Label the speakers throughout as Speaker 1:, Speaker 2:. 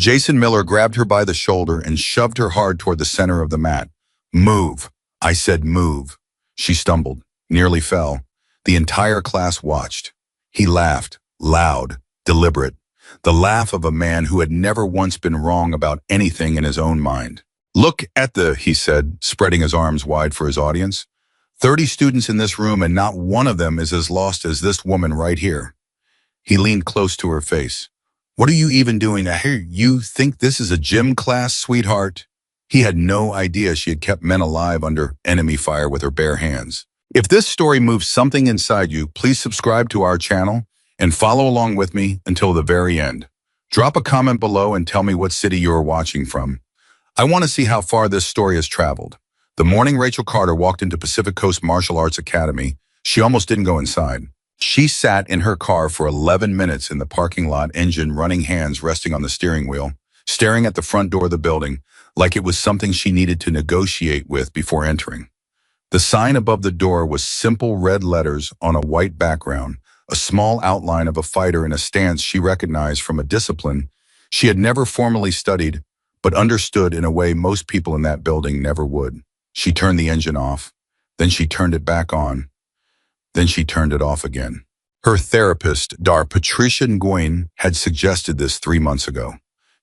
Speaker 1: Jason Miller grabbed her by the shoulder and shoved her hard toward the center of the mat. Move. I said move. She stumbled, nearly fell. The entire class watched. He laughed, loud, deliberate. The laugh of a man who had never once been wrong about anything in his own mind. Look at he said, spreading his arms wide for his audience. 30 students in this room and not one of them is as lost as this woman right here. He leaned close to her face. What are you even doing here? You think this is a gym class, sweetheart? He had no idea she had kept men alive under enemy fire with her bare hands. If this story moves something inside you, please subscribe to our channel and follow along with me until the very end. Drop a comment below and tell me what city you are watching from. I want to see how far this story has traveled. The morning Rachel Carter walked into Pacific Coast Martial Arts Academy, she almost didn't go inside. She sat in her car for 11 minutes in the parking lot, engine running, hands resting on the steering wheel, staring at the front door of the building like it was something she needed to negotiate with before entering. The sign above the door was simple red letters on a white background, a small outline of a fighter in a stance she recognized from a discipline she had never formally studied, but understood in a way most people in that building never would. She turned the engine off, then she turned it back on, then she turned it off again. Her therapist, Dr. Patricia Nguyen, had suggested this 3 months ago.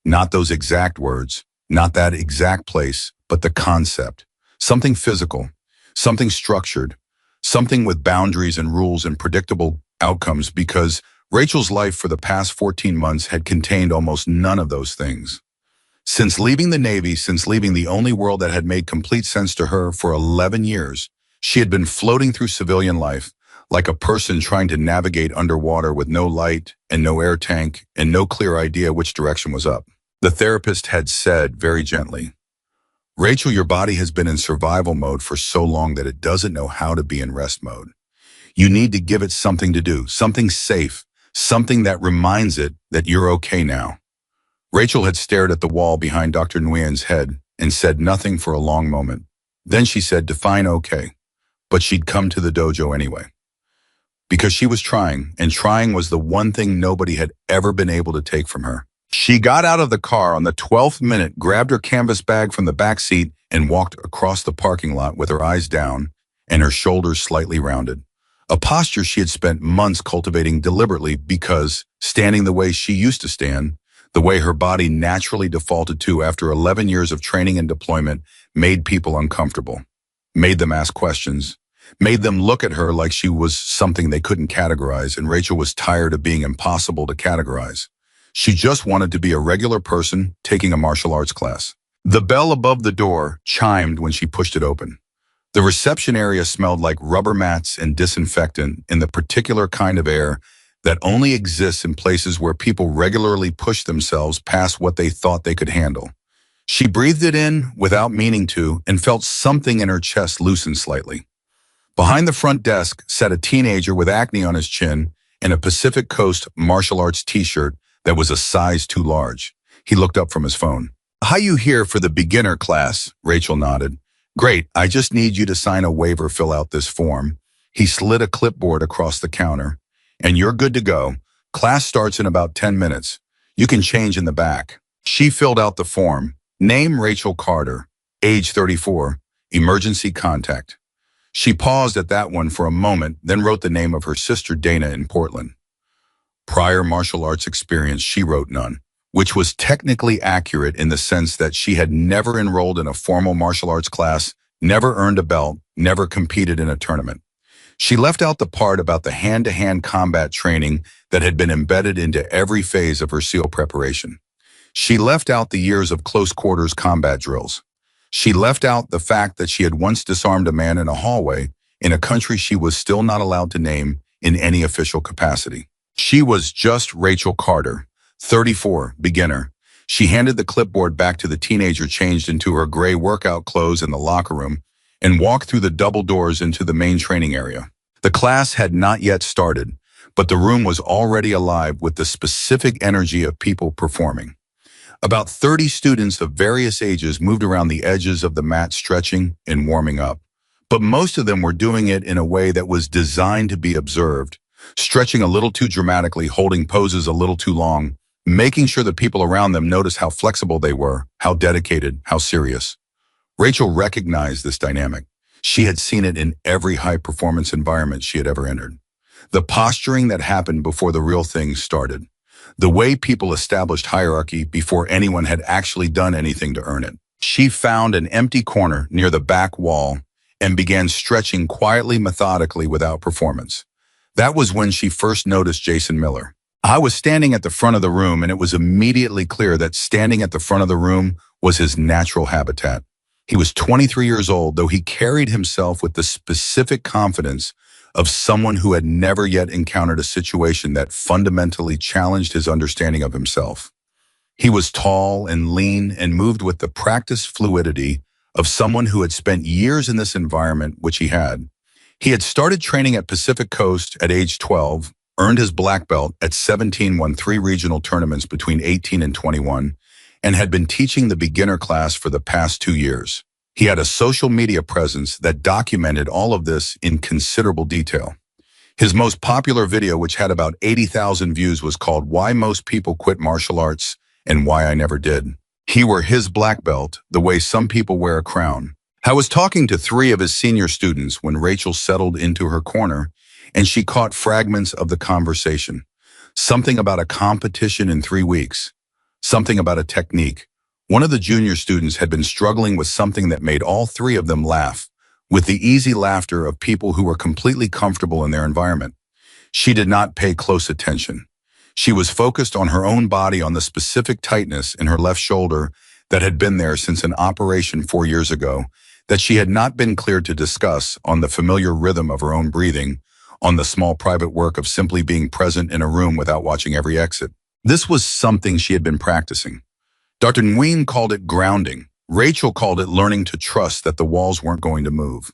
Speaker 1: Not those exact words, not that exact place, but the concept. Something physical, something structured, something with boundaries and rules and predictable outcomes, because Rachel's life for the past 14 months had contained almost none of those things. Since leaving the Navy, since leaving the only world that had made complete sense to her for 11 years, she had been floating through civilian life like a person trying to navigate underwater with no light and no air tank and no clear idea which direction was up. The therapist had said very gently, Rachel, your body has been in survival mode for so long that it doesn't know how to be in rest mode. You need to give it something to do, something safe, something that reminds it that you're okay now. Rachel had stared at the wall behind Dr. Nguyen's head and said nothing for a long moment. Then she said, define okay. But she'd come to the dojo anyway. Because she was trying, and trying was the one thing nobody had ever been able to take from her. She got out of the car on the 12th minute, grabbed her canvas bag from the back seat, and walked across the parking lot with her eyes down and her shoulders slightly rounded. A posture she had spent months cultivating deliberately because, standing the way she used to stand, the way her body naturally defaulted to after 11 years of training and deployment, made people uncomfortable, made them ask questions, made them look at her like she was something they couldn't categorize, and Rachel was tired of being impossible to categorize. She just wanted to be a regular person taking a martial arts class. The bell above the door chimed when she pushed it open. The reception area smelled like rubber mats and disinfectant in the particular kind of air that only exists in places where people regularly push themselves past what they thought they could handle. She breathed it in without meaning to and felt something in her chest loosen slightly. Behind the front desk sat a teenager with acne on his chin and a Pacific Coast martial arts t-shirt that was a size too large. He looked up from his phone. How you here for the beginner class? Rachel nodded. Great, I just need you to sign a waiver, fill out this form. He slid a clipboard across the counter. And you're good to go. Class starts in about 10 minutes. You can change in the back. She filled out the form. Name Rachel Carter. Age 34. Emergency contact. She paused at that one for a moment, then wrote the name of her sister Dana in Portland. Prior martial arts experience, she wrote none, which was technically accurate in the sense that she had never enrolled in a formal martial arts class, never earned a belt, never competed in a tournament. She left out the part about the hand-to-hand combat training that had been embedded into every phase of her SEAL preparation. She left out the years of close-quarters combat drills. She left out the fact that she had once disarmed a man in a hallway in a country she was still not allowed to name in any official capacity. She was just Rachel Carter, 34, beginner. She handed the clipboard back to the teenager, changed into her gray workout clothes in the locker room, and walked through the double doors into the main training area. The class had not yet started, but the room was already alive with the specific energy of people performing. About 30 students of various ages moved around the edges of the mat, stretching and warming up. But most of them were doing it in a way that was designed to be observed, stretching a little too dramatically, holding poses a little too long, making sure the people around them noticed how flexible they were, how dedicated, how serious. Rachel recognized this dynamic. She had seen it in every high-performance environment she had ever entered. The posturing that happened before the real thing started. The way people established hierarchy before anyone had actually done anything to earn it. She found an empty corner near the back wall and began stretching quietly, methodically, without performance. That was when she first noticed Jason Miller. I was standing at the front of the room, and it was immediately clear that standing at the front of the room was his natural habitat. He was 23 years old, though he carried himself with the specific confidence of someone who had never yet encountered a situation that fundamentally challenged his understanding of himself. He was tall and lean and moved with the practiced fluidity of someone who had spent years in this environment, which he had. He had started training at Pacific Coast at age 12, earned his black belt at 17, won 3 regional tournaments between 18 and 21, and had been teaching the beginner class for the past 2 years. He had a social media presence that documented all of this in considerable detail. His most popular video, which had about 80,000 views, was called "Why Most People Quit Martial Arts and Why I Never Did." He wore his black belt the way some people wear a crown. I was talking to 3 of his senior students when Rachel settled into her corner, and she caught fragments of the conversation. Something about a competition in 3 weeks. Something about a technique. One of the junior students had been struggling with something that made all 3 of them laugh, with the easy laughter of people who were completely comfortable in their environment. She did not pay close attention. She was focused on her own body, on the specific tightness in her left shoulder that had been there since an operation 4 years ago, that she had not been cleared to discuss, on the familiar rhythm of her own breathing, on the small private work of simply being present in a room without watching every exit. This was something she had been practicing. Dr. Nguyen called it grounding. Rachel called it learning to trust that the walls weren't going to move.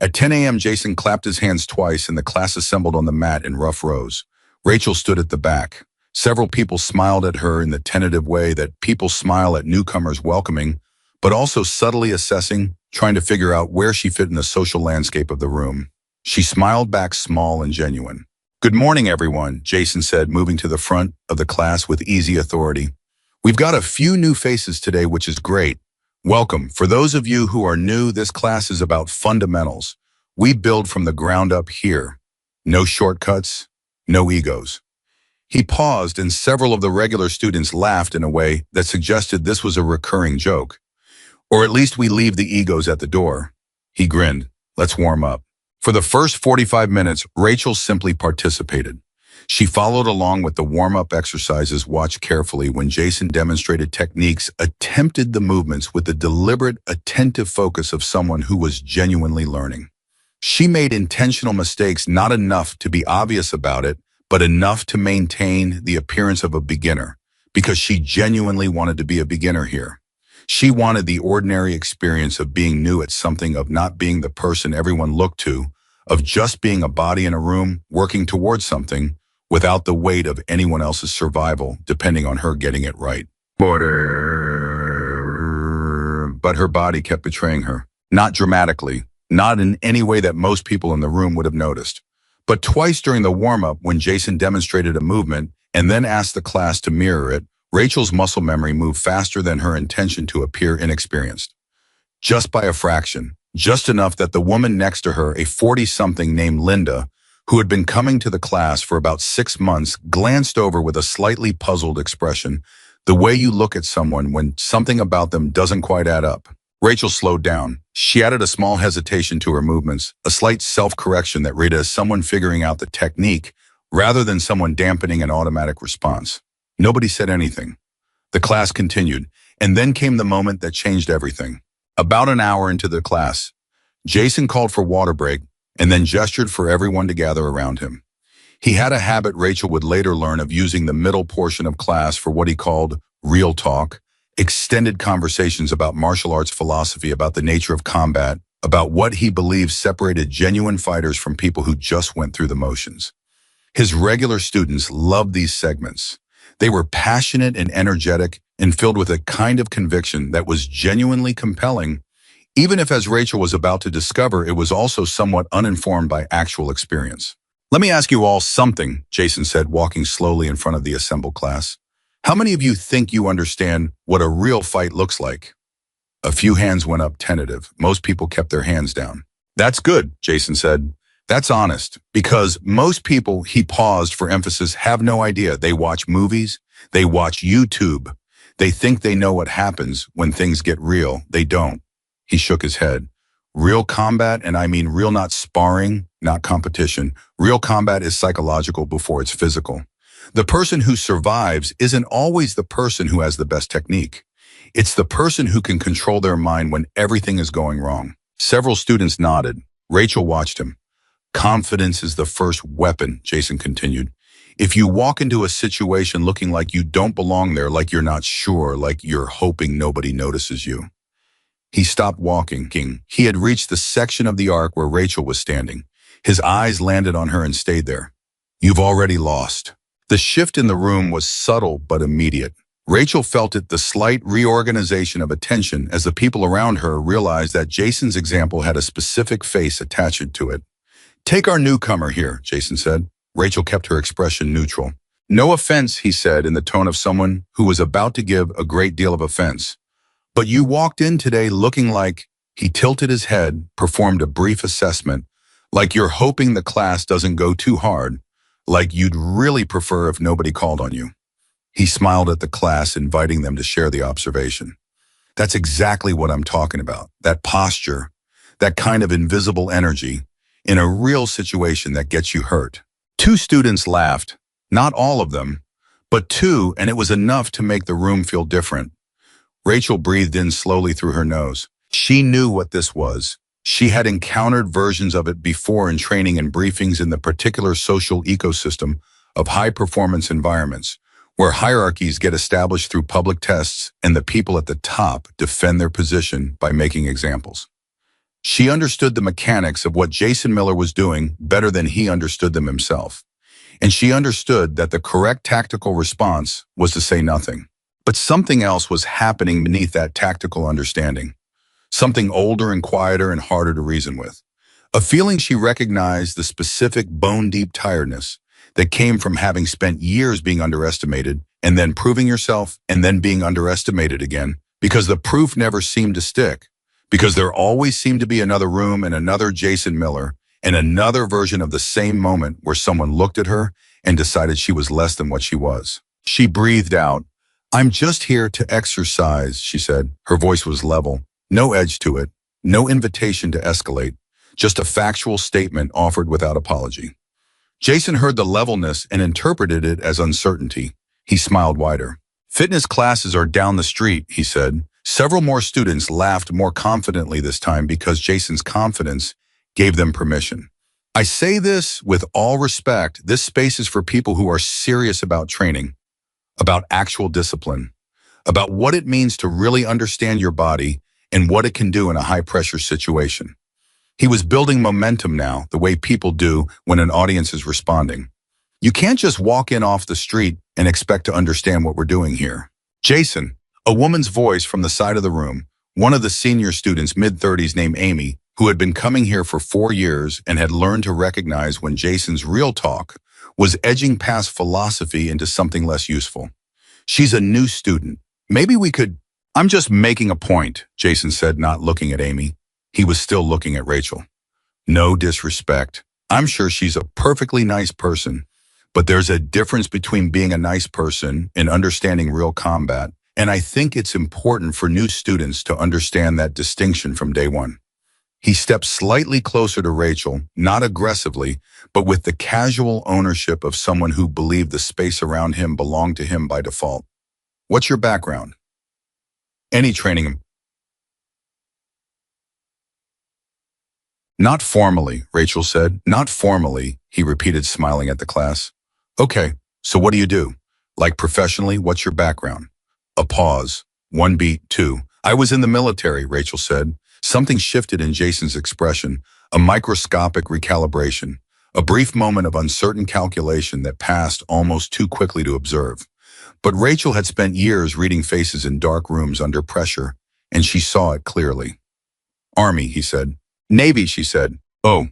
Speaker 1: At 10 a.m., Jason clapped his hands twice and the class assembled on the mat in rough rows. Rachel stood at the back. Several people smiled at her in the tentative way that people smile at newcomers, welcoming, but also subtly assessing, trying to figure out where she fit in the social landscape of the room. She smiled back, small and genuine. "Good morning, everyone," Jason said, moving to the front of the class with easy authority. "We've got a few new faces today, which is great. Welcome. For those of you who are new, this class is about fundamentals. We build from the ground up here. No shortcuts, no egos." He paused, and several of the regular students laughed in a way that suggested this was a recurring joke. "Or at least we leave the egos at the door." He grinned. "Let's warm up." For the first 45 minutes, Rachel simply participated. She followed along with the warm-up exercises, watched carefully when Jason demonstrated techniques, attempted the movements with the deliberate, attentive focus of someone who was genuinely learning. She made intentional mistakes, not enough to be obvious about it, but enough to maintain the appearance of a beginner, because she genuinely wanted to be a beginner here. She wanted the ordinary experience of being new at something, of not being the person everyone looked to, of just being a body in a room, working towards something, without the weight of anyone else's survival, depending on her getting it right. But her body kept betraying her. Not dramatically, not in any way that most people in the room would have noticed. But twice during the warm-up, when Jason demonstrated a movement and then asked the class to mirror it, Rachel's muscle memory moved faster than her intention to appear inexperienced. Just by a fraction, just enough that the woman next to her, a 40-something named Linda, who had been coming to the class for about 6 months, glanced over with a slightly puzzled expression, the way you look at someone when something about them doesn't quite add up. Rachel slowed down. She added a small hesitation to her movements, a slight self-correction that read as someone figuring out the technique rather than someone dampening an automatic response. Nobody said anything. The class continued, and then came the moment that changed everything. About an hour into the class, Jason called for water break and then gestured for everyone to gather around him. He had a habit Rachel would later learn of using the middle portion of class for what he called real talk, extended conversations about martial arts philosophy, about the nature of combat, about what he believed separated genuine fighters from people who just went through the motions. His regular students loved these segments. They were passionate and energetic and filled with a kind of conviction that was genuinely compelling, even if, as Rachel was about to discover, it was also somewhat uninformed by actual experience. "Let me ask you all something," Jason said, walking slowly in front of the assembled class. How many of you think you understand what a real fight looks like? A few hands went up tentative. Most people kept their hands down. That's good, Jason said. That's honest, because most people, he paused for emphasis, have no idea. They watch movies, they watch YouTube. They think they know what happens when things get real. They don't. He shook his head. Real combat, and I mean real, not sparring, not competition. Real combat is psychological before it's physical. The person who survives isn't always the person who has the best technique. It's the person who can control their mind when everything is going wrong. Several students nodded. Rachel watched him. Confidence is the first weapon, Jason continued. If you walk into a situation looking like you don't belong there, like you're not sure, like you're hoping nobody notices you. He stopped walking. He had reached the section of the arc where Rachel was standing. His eyes landed on her and stayed there. You've already lost. The shift in the room was subtle but immediate. Rachel felt it, the slight reorganization of attention as the people around her realized that Jason's example had a specific face attached to it. Take our newcomer here, Jason said. Rachel kept her expression neutral. No offense, he said in the tone of someone who was about to give a great deal of offense. But you walked in today looking like, he tilted his head, performed a brief assessment, like you're hoping the class doesn't go too hard, like you'd really prefer if nobody called on you. He smiled at the class, inviting them to share the observation. That's exactly what I'm talking about, that posture, that kind of invisible energy, in a real situation that gets you hurt. Two students laughed, not all of them, but two, and it was enough to make the room feel different. Rachel breathed in slowly through her nose. She knew what this was. She had encountered versions of it before in training and briefings in the particular social ecosystem of high-performance environments, where hierarchies get established through public tests and the people at the top defend their position by making examples. She understood the mechanics of what Jason Miller was doing better than he understood them himself. And she understood that the correct tactical response was to say nothing. But something else was happening beneath that tactical understanding. Something older and quieter and harder to reason with. A feeling she recognized, the specific bone-deep tiredness that came from having spent years being underestimated and then proving yourself and then being underestimated again, because the proof never seemed to stick, because there always seemed to be another room and another Jason Miller and another version of the same moment where someone looked at her and decided she was less than what she was. She breathed out. I'm just here to exercise, she said. Her voice was level. No edge to it, no invitation to escalate, just a factual statement offered without apology. Jason heard the levelness and interpreted it as uncertainty. He smiled wider. Fitness classes are down the street, he said. Several more students laughed more confidently this time because Jason's confidence gave them permission. I say this with all respect. This space is for people who are serious about training, about actual discipline, about what it means to really understand your body and what it can do in a high-pressure situation. He was building momentum now, the way people do when an audience is responding. You can't just walk in off the street and expect to understand what we're doing here. Jason, a woman's voice from the side of the room, one of the senior students, mid-30s, named Amy, who had been coming here for 4 years and had learned to recognize when Jason's real talk was edging past philosophy into something less useful. She's a new student. Maybe we could... I'm just making a point, Jason said, not looking at Amy. He was still looking at Rachel. No disrespect. I'm sure she's a perfectly nice person, but there's a difference between being a nice person and understanding real combat, and I think it's important for new students to understand that distinction from day one. He stepped slightly closer to Rachel, not aggressively, but with the casual ownership of someone who believed the space around him belonged to him by default. What's your background? Any training? Not formally, Rachel said. Not formally, he repeated, smiling at the class. Okay, so what do you do? Like professionally, what's your background? A pause. One beat, two. I was in the military, Rachel said. Something shifted in Jason's expression, a microscopic recalibration, a brief moment of uncertain calculation that passed almost too quickly to observe. But Rachel had spent years reading faces in dark rooms under pressure, and she saw it clearly. Army, he said. Navy, she said. Oh.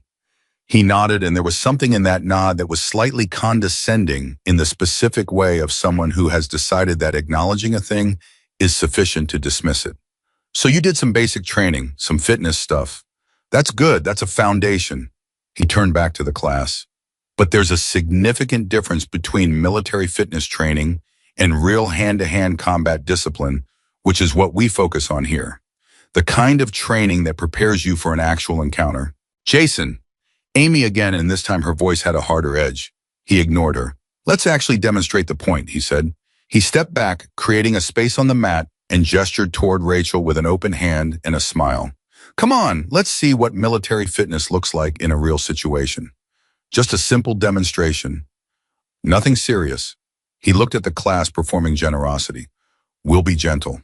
Speaker 1: He nodded, and there was something in that nod that was slightly condescending in the specific way of someone who has decided that acknowledging a thing is sufficient to dismiss it. So you did some basic training, some fitness stuff. That's good, that's a foundation. He turned back to the class. But there's a significant difference between military fitness training and real hand-to-hand combat discipline, which is what we focus on here. The kind of training that prepares you for an actual encounter. Jason, Amy again, and this time her voice had a harder edge. He ignored her. Let's actually demonstrate the point, he said. He stepped back, creating a space on the mat, and gestured toward Rachel with an open hand and a smile. Come on, let's see what military fitness looks like in a real situation. Just a simple demonstration. Nothing serious. He looked at the class performing generosity. We'll be gentle.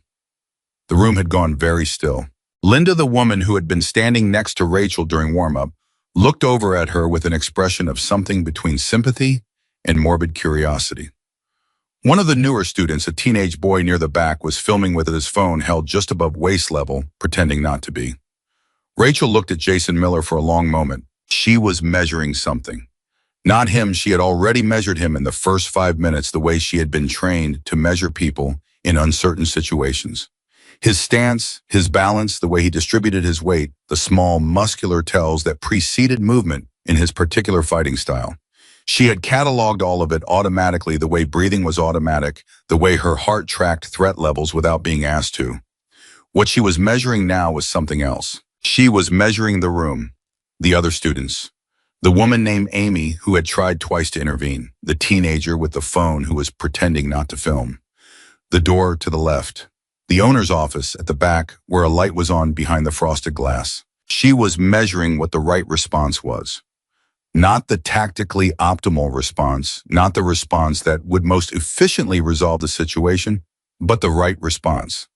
Speaker 1: The room had gone very still. Linda, the woman who had been standing next to Rachel during warm-up, looked over at her with an expression of something between sympathy and morbid curiosity. One of the newer students, a teenage boy near the back, was filming with his phone held just above waist level, pretending not to be. Rachel looked at Jason Miller for a long moment. She was measuring something. Not him, she had already measured him in the first 5 minutes the way she had been trained to measure people in uncertain situations. His stance, his balance, the way he distributed his weight, the small muscular tells that preceded movement in his particular fighting style. She had cataloged all of it automatically, the way breathing was automatic, the way her heart tracked threat levels without being asked to. What she was measuring now was something else. She was measuring the room, the other students, the woman named Amy who had tried twice to intervene, the teenager with the phone who was pretending not to film, the door to the left, the owner's office at the back where a light was on behind the frosted glass. She was measuring what the right response was. Not the tactically optimal response, not the response that would most efficiently resolve the situation, but the right response.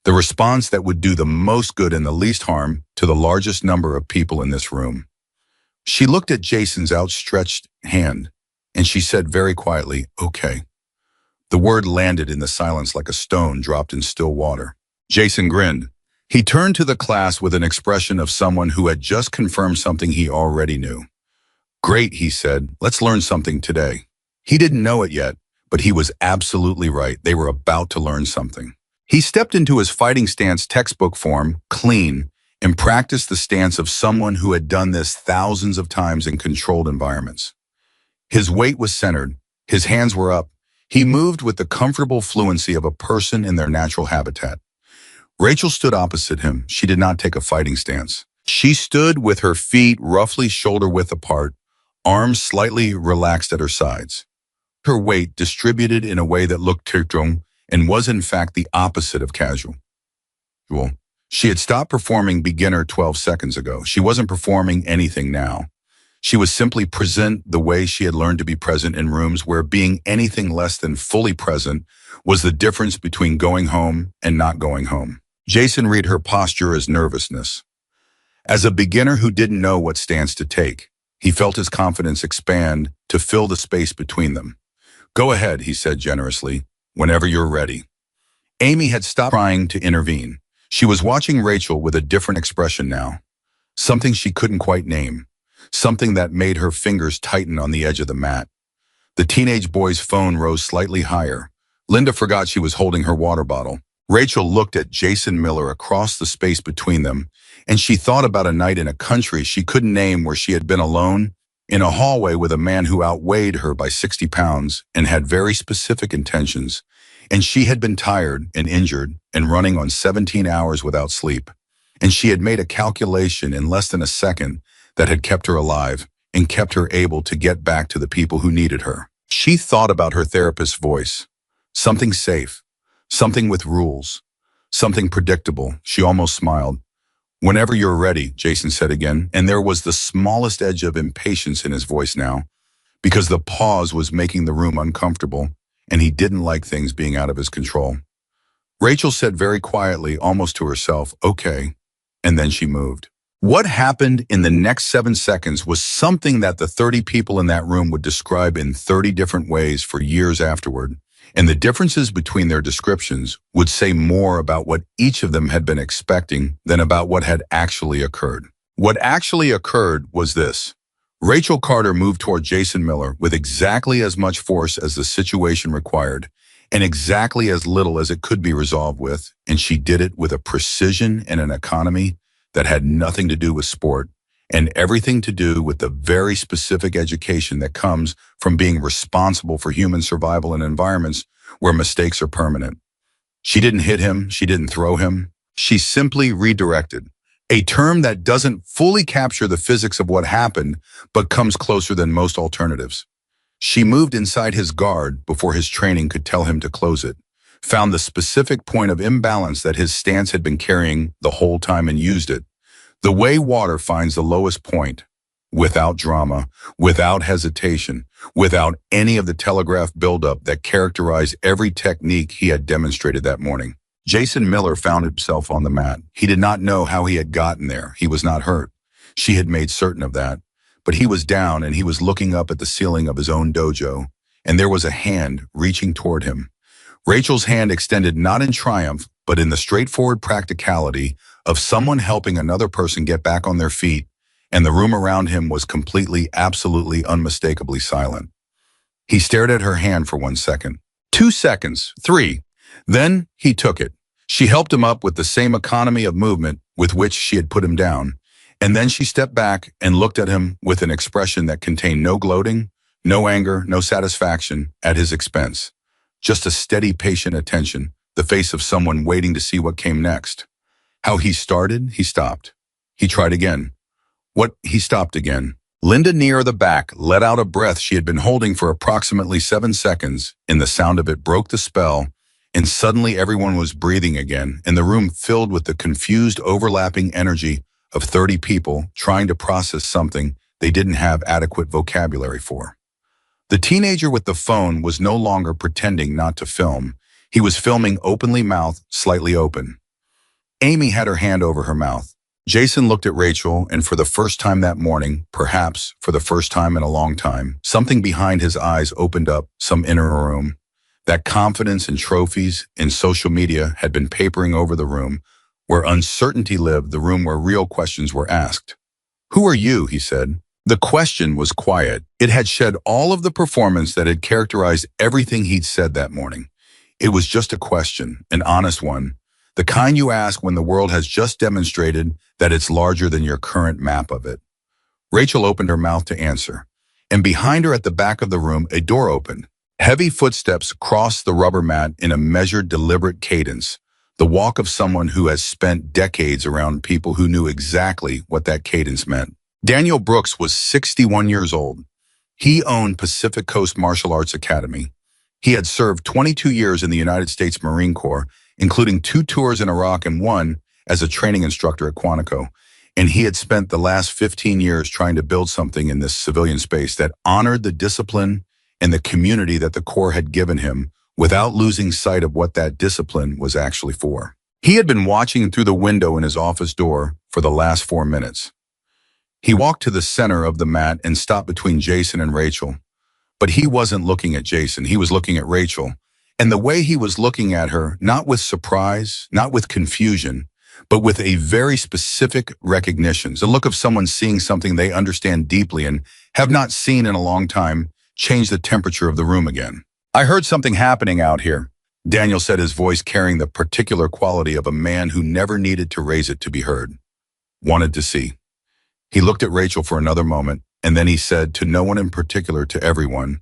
Speaker 1: The response that would do the most good and the least harm to the largest number of people in this room. She looked at Jason's outstretched hand, and she said very quietly, "Okay." The word landed in the silence like a stone dropped in still water. Jason grinned. He turned to the class with an expression of someone who had just confirmed something he already knew. "Great," he said. "Let's learn something today." He didn't know it yet, but he was absolutely right. They were about to learn something. He stepped into his fighting stance textbook form, clean, and practiced the stance of someone who had done this thousands of times in controlled environments. His weight was centered. His hands were up. He moved with the comfortable fluency of a person in their natural habitat. Rachel stood opposite him. She did not take a fighting stance. She stood with her feet roughly shoulder-width apart, arms slightly relaxed at her sides. Her weight distributed in a way that looked tirtung and was in fact the opposite of casual. She had stopped performing beginner 12 seconds ago. She wasn't performing anything now. She was simply present the way she had learned to be present in rooms where being anything less than fully present was the difference between going home and not going home. Jason read her posture as nervousness. As a beginner who didn't know what stance to take, he felt his confidence expand to fill the space between them. "Go ahead," he said generously, "whenever you're ready." Amy had stopped trying to intervene. She was watching Rachel with a different expression now. Something she couldn't quite name. Something that made her fingers tighten on the edge of the mat. The teenage boy's phone rose slightly higher. Linda forgot she was holding her water bottle. Rachel looked at Jason Miller across the space between them, and she thought about a night in a country she couldn't name where she had been alone, in a hallway with a man who outweighed her by 60 pounds and had very specific intentions, and she had been tired and injured and running on 17 hours without sleep, and she had made a calculation in less than a second that had kept her alive and kept her able to get back to the people who needed her. She thought about her therapist's voice. Something safe, something with rules, something predictable. She almost smiled. "Whenever you're ready," Jason said again, and there was the smallest edge of impatience in his voice now, because the pause was making the room uncomfortable, and he didn't like things being out of his control. Rachel said very quietly, almost to herself, "Okay," and then she moved. What happened in the next 7 seconds was something that the 30 people in that room would describe in 30 different ways for years afterward, and the differences between their descriptions would say more about what each of them had been expecting than about what had actually occurred. What actually occurred was this. Rachel Carter moved toward Jason Miller with exactly as much force as the situation required, and exactly as little as it could be resolved with, and she did it with a precision and an economy that had nothing to do with sport and everything to do with the very specific education that comes from being responsible for human survival in environments where mistakes are permanent. She didn't hit him, she didn't throw him, she simply redirected. A term that doesn't fully capture the physics of what happened, but comes closer than most alternatives. She moved inside his guard before his training could tell him to close it, found the specific point of imbalance that his stance had been carrying the whole time and used it. The way water finds the lowest point, without drama, without hesitation, without any of the telegraph buildup that characterized every technique he had demonstrated that morning. Jason Miller found himself on the mat. He did not know how he had gotten there. He was not hurt. She had made certain of that. But he was down and he was looking up at the ceiling of his own dojo, and there was a hand reaching toward him. Rachel's hand extended not in triumph, but in the straightforward practicality of someone helping another person get back on their feet, and the room around him was completely, absolutely, unmistakably silent. He stared at her hand for 1 second, 2 seconds, 3. Then he took it. She helped him up with the same economy of movement with which she had put him down, and then she stepped back and looked at him with an expression that contained no gloating, no anger, no satisfaction at his expense. Just a steady, patient attention, the face of someone waiting to see what came next. How he started, he stopped. He tried again. He stopped again. Linda near the back let out a breath she had been holding for approximately 7 seconds, and the sound of it broke the spell, and suddenly everyone was breathing again, and the room filled with the confused, overlapping energy of 30 people trying to process something they didn't have adequate vocabulary for. The teenager with the phone was no longer pretending not to film. He was filming openly, mouth slightly open. Amy had her hand over her mouth. Jason looked at Rachel, and for the first time that morning, perhaps for the first time in a long time, something behind his eyes opened up, some inner room. That confidence and trophies in social media had been papering over the room, where uncertainty lived, the room where real questions were asked. "Who are you?" he said. The question was quiet. It had shed all of the performance that had characterized everything he'd said that morning. It was just a question, an honest one, the kind you ask when the world has just demonstrated that it's larger than your current map of it. Rachel opened her mouth to answer, and behind her at the back of the room, a door opened. Heavy footsteps crossed the rubber mat in a measured, deliberate cadence, the walk of someone who has spent decades around people who knew exactly what that cadence meant. Daniel Brooks was 61 years old. He owned Pacific Coast Martial Arts Academy. He had served 22 years in the United States Marine Corps, including 2 tours in Iraq and 1 as a training instructor at Quantico. And he had spent the last 15 years trying to build something in this civilian space that honored the discipline and the community that the Corps had given him without losing sight of what that discipline was actually for. He had been watching through the window in his office door for the last 4 minutes. He walked to the center of the mat and stopped between Jason and Rachel. But he wasn't looking at Jason, he was looking at Rachel. And the way he was looking at her, not with surprise, not with confusion, but with a very specific recognition, the look of someone seeing something they understand deeply and have not seen in a long time, change the temperature of the room again. "I heard something happening out here," Daniel said, his voice carrying the particular quality of a man who never needed to raise it to be heard. "Wanted to see." He looked at Rachel for another moment, and then he said, to no one in particular, to everyone,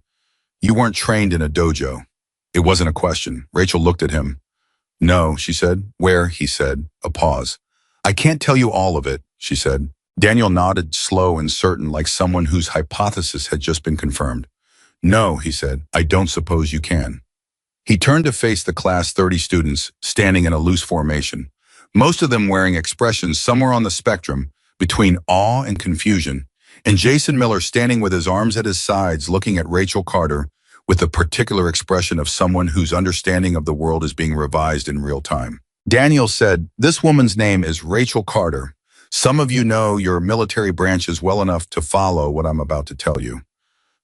Speaker 1: "You weren't trained in a dojo." It wasn't a question. Rachel looked at him. "No," she said. "Where?" he said. A pause. "I can't tell you all of it," she said. Daniel nodded, slow and certain, like someone whose hypothesis had just been confirmed. "No," he said, "I don't suppose you can." He turned to face the class 30 students, standing in a loose formation, most of them wearing expressions somewhere on the spectrum between awe and confusion, and Jason Miller standing with his arms at his sides looking at Rachel Carter with the particular expression of someone whose understanding of the world is being revised in real time. Daniel said, "This woman's name is Rachel Carter. Some of you know your military branches well enough to follow what I'm about to tell you.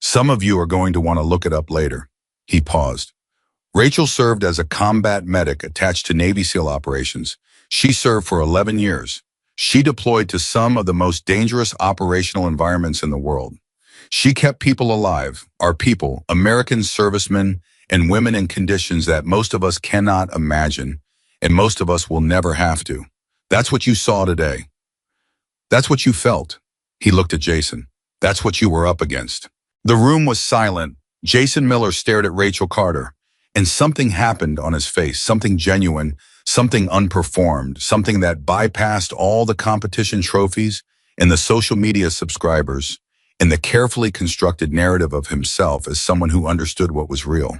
Speaker 1: Some of you are going to want to look it up later." He paused. Rachel served as a combat medic attached to Navy SEAL operations. She served for 11 years. She deployed to some of the most dangerous operational environments in the world. She kept people alive, our people, American servicemen and women in conditions that most of us cannot imagine, and most of us will never have to. That's what you saw today. That's what you felt. He looked at Jason. That's what you were up against. The room was silent. Jason Miller stared at Rachel Carter, and something happened on his face, something genuine, something unperformed, something that bypassed all the competition trophies and the social media subscribers and the carefully constructed narrative of himself as someone who understood what was real.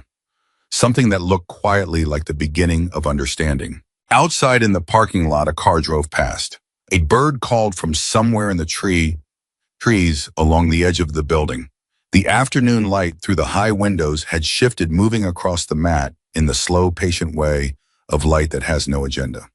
Speaker 1: Something that looked quietly like the beginning of understanding. Outside in the parking lot, a car drove past. A bird called from somewhere in the trees along the edge of the building. The afternoon light through the high windows had shifted, moving across the mat in the slow, patient way of light that has no agenda.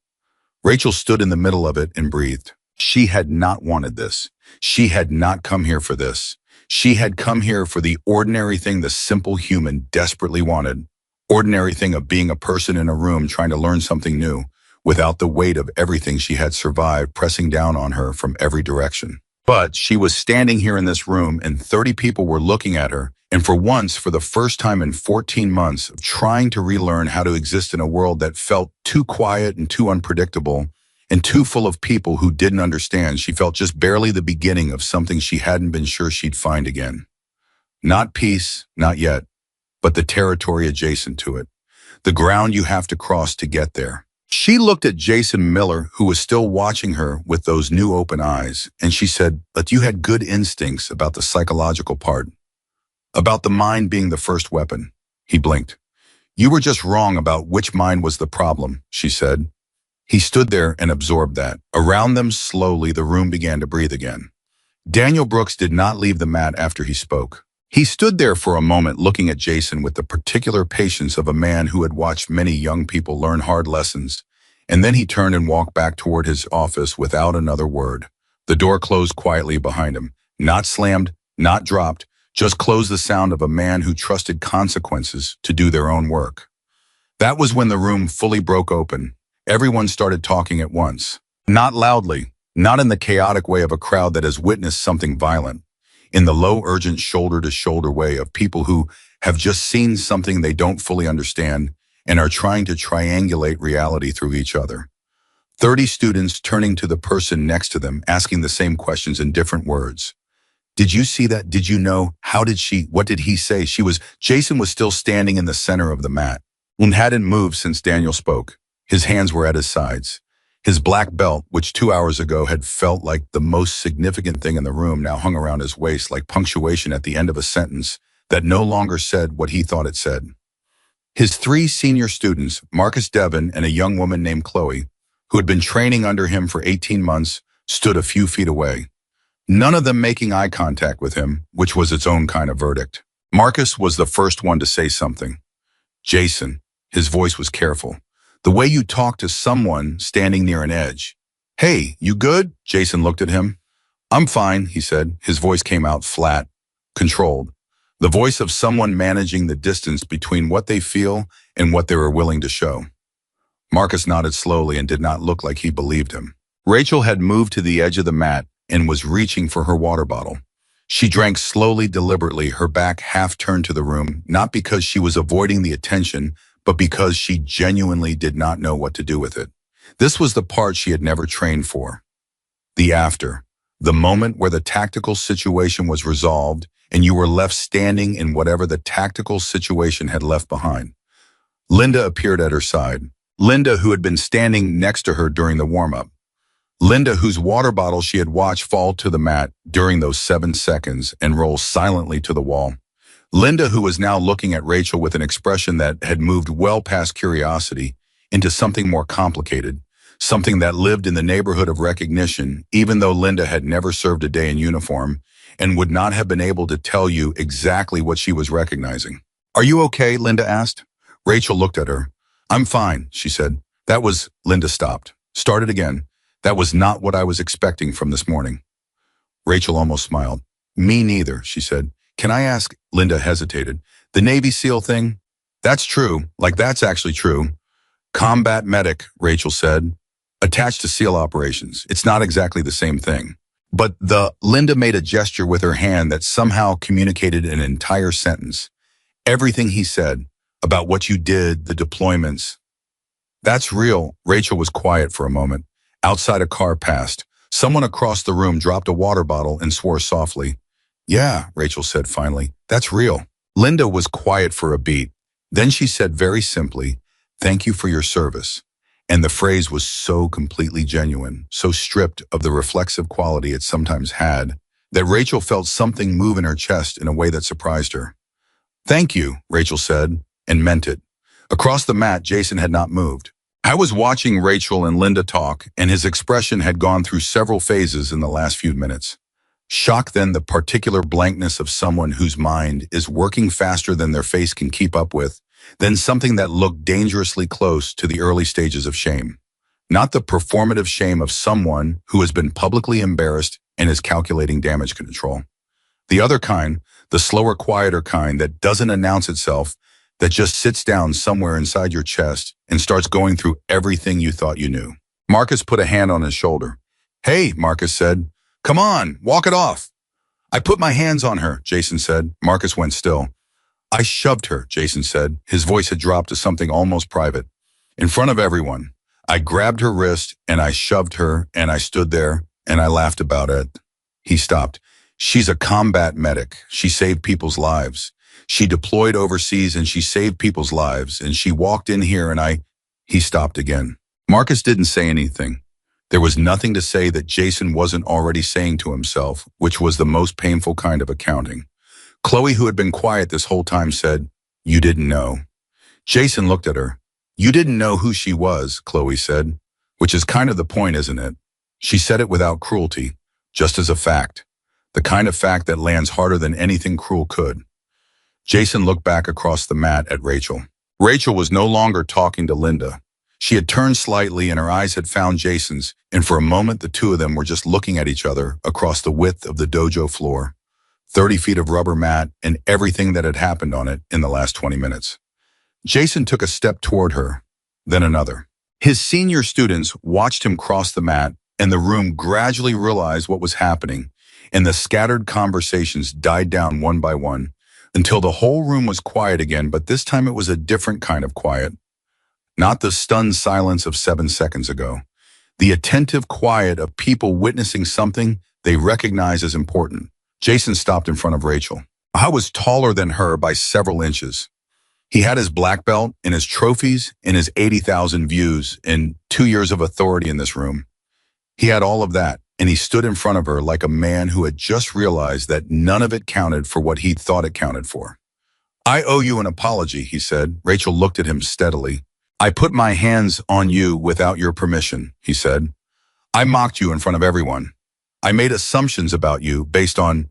Speaker 1: Rachel stood in the middle of it and breathed. She had not wanted this. She had not come here for this. She had come here for the ordinary thing the simple human desperately wanted. Ordinary thing of being a person in a room trying to learn something new, without the weight of everything she had survived pressing down on her from every direction. But she was standing here in this room and 30 people were looking at her, and for once, for the first time in 14 months of trying to relearn how to exist in a world that felt too quiet and too unpredictable and too full of people who didn't understand, she felt just barely the beginning of something she hadn't been sure she'd find again. Not peace, not yet, but the territory adjacent to it, the ground you have to cross to get there. She looked at Jason Miller, who was still watching her with those new open eyes, and she said, "But you had good instincts about the psychological part, about the mind being the first weapon." He blinked. "You were just wrong about which mind was the problem," she said. He stood there and absorbed that. Around them, slowly, the room began to breathe again. Daniel Brooks did not leave the mat after he spoke. He stood there for a moment looking at Jason with the particular patience of a man who had watched many young people learn hard lessons, and then he turned and walked back toward his office without another word. The door closed quietly behind him, not slammed, not dropped, just closed, the sound of a man who trusted consequences to do their own work. That was when the room fully broke open. Everyone started talking at once. Not loudly, not in the chaotic way of a crowd that has witnessed something violent. In the low, urgent, shoulder-to-shoulder way of people who have just seen something they don't fully understand and are trying to triangulate reality through each other. 30 students turning to the person next to them, asking the same questions in different words. "Did you see that? Did you know? How did she? What did he say?" Jason was still standing in the center of the mat and hadn't moved since Daniel spoke. His hands were at his sides. His black belt, which 2 hours ago had felt like the most significant thing in the room, now hung around his waist like punctuation at the end of a sentence that no longer said what he thought it said. His 3 senior students, Marcus Devon and a young woman named Chloe, who had been training under him for 18 months, stood a few feet away. None of them making eye contact with him, which was its own kind of verdict. Marcus was the first one to say something. "Jason," his voice was careful. "The way you talk to someone standing near an edge." "Hey, you good?" Jason looked at him. "I'm fine," he said. His voice came out flat, controlled. The voice of someone managing the distance between what they feel and what they were willing to show. Marcus nodded slowly and did not look like he believed him. Rachel had moved to the edge of the mat and was reaching for her water bottle. She drank slowly, deliberately, her back half turned to the room, not because she was avoiding the attention, but because she genuinely did not know what to do with it. This was the part she had never trained for. The after. The moment where the tactical situation was resolved and you were left standing in whatever the tactical situation had left behind. Linda appeared at her side. Linda, who had been standing next to her during the warm-up. Linda, whose water bottle she had watched fall to the mat during those 7 seconds and roll silently to the wall. Linda, who was now looking at Rachel with an expression that had moved well past curiosity into something more complicated, something that lived in the neighborhood of recognition, even though Linda had never served a day in uniform and would not have been able to tell you exactly what she was recognizing. "Are you okay?" Linda asked. Rachel looked at her. "I'm fine," she said. Linda stopped. Started again. "That was not what I was expecting from this morning." Rachel almost smiled. "Me neither," she said. "Can I ask?" Linda hesitated. "The Navy SEAL thing?" "That's true. That's actually true." "Combat medic," Rachel said. "Attached to SEAL operations. It's not exactly the same thing." But Linda made a gesture with her hand that somehow communicated an entire sentence. Everything he said about what you did, the deployments. That's real. Rachel was quiet for a moment. Outside a car passed. Someone across the room dropped a water bottle and swore softly. Yeah, Rachel said finally. That's real. Linda was quiet for a beat. Then she said very simply, thank you for your service. And the phrase was so completely genuine, so stripped of the reflexive quality it sometimes had, that Rachel felt something move in her chest in a way that surprised her. Thank you, Rachel said, and meant it. Across the mat, Jason had not moved. I was watching Rachel and Linda talk, and his expression had gone through several phases in the last few minutes. Shock, then the particular blankness of someone whose mind is working faster than their face can keep up with, then something that looked dangerously close to the early stages of shame. Not the performative shame of someone who has been publicly embarrassed and is calculating damage control. The other kind, the slower, quieter kind that doesn't announce itself, that just sits down somewhere inside your chest and starts going through everything you thought you knew. Marcus put a hand on his shoulder. Hey, Marcus said. Come on, walk it off. I put my hands on her, Jason said. Marcus went still. I shoved her, Jason said. His voice had dropped to something almost private. In front of everyone. I grabbed her wrist and I shoved her and I stood there and I laughed about it. He stopped. She's a combat medic. She saved people's lives. She deployed overseas and she saved people's lives, and she walked in here and He stopped again. Marcus didn't say anything. There was nothing to say that Jason wasn't already saying to himself, which was the most painful kind of accounting. Chloe, who had been quiet this whole time, said, You didn't know. Jason looked at her. You didn't know who she was, Chloe said, which is kind of the point, isn't it? She said it without cruelty, just as a fact, the kind of fact that lands harder than anything cruel could. Jason looked back across the mat at Rachel. Rachel was no longer talking to Linda. She had turned slightly and her eyes had found Jason's, and for a moment the two of them were just looking at each other across the width of the dojo floor, 30 feet of rubber mat and everything that had happened on it in the last 20 minutes. Jason took a step toward her, then another. His senior students watched him cross the mat, and the room gradually realized what was happening, and the scattered conversations died down one by one, until the whole room was quiet again, but this time it was a different kind of quiet. Not the stunned silence of 7 seconds ago. The attentive quiet of people witnessing something they recognize as important. Jason stopped in front of Rachel. I was taller than her by several inches. He had his black belt and his trophies and his 80,000 views and 2 years of authority in this room. He had all of that, and he stood in front of her like a man who had just realized that none of it counted for what he thought it counted for. I owe you an apology, he said. Rachel looked at him steadily. I put my hands on you without your permission, he said. I mocked you in front of everyone. I made assumptions about you based on...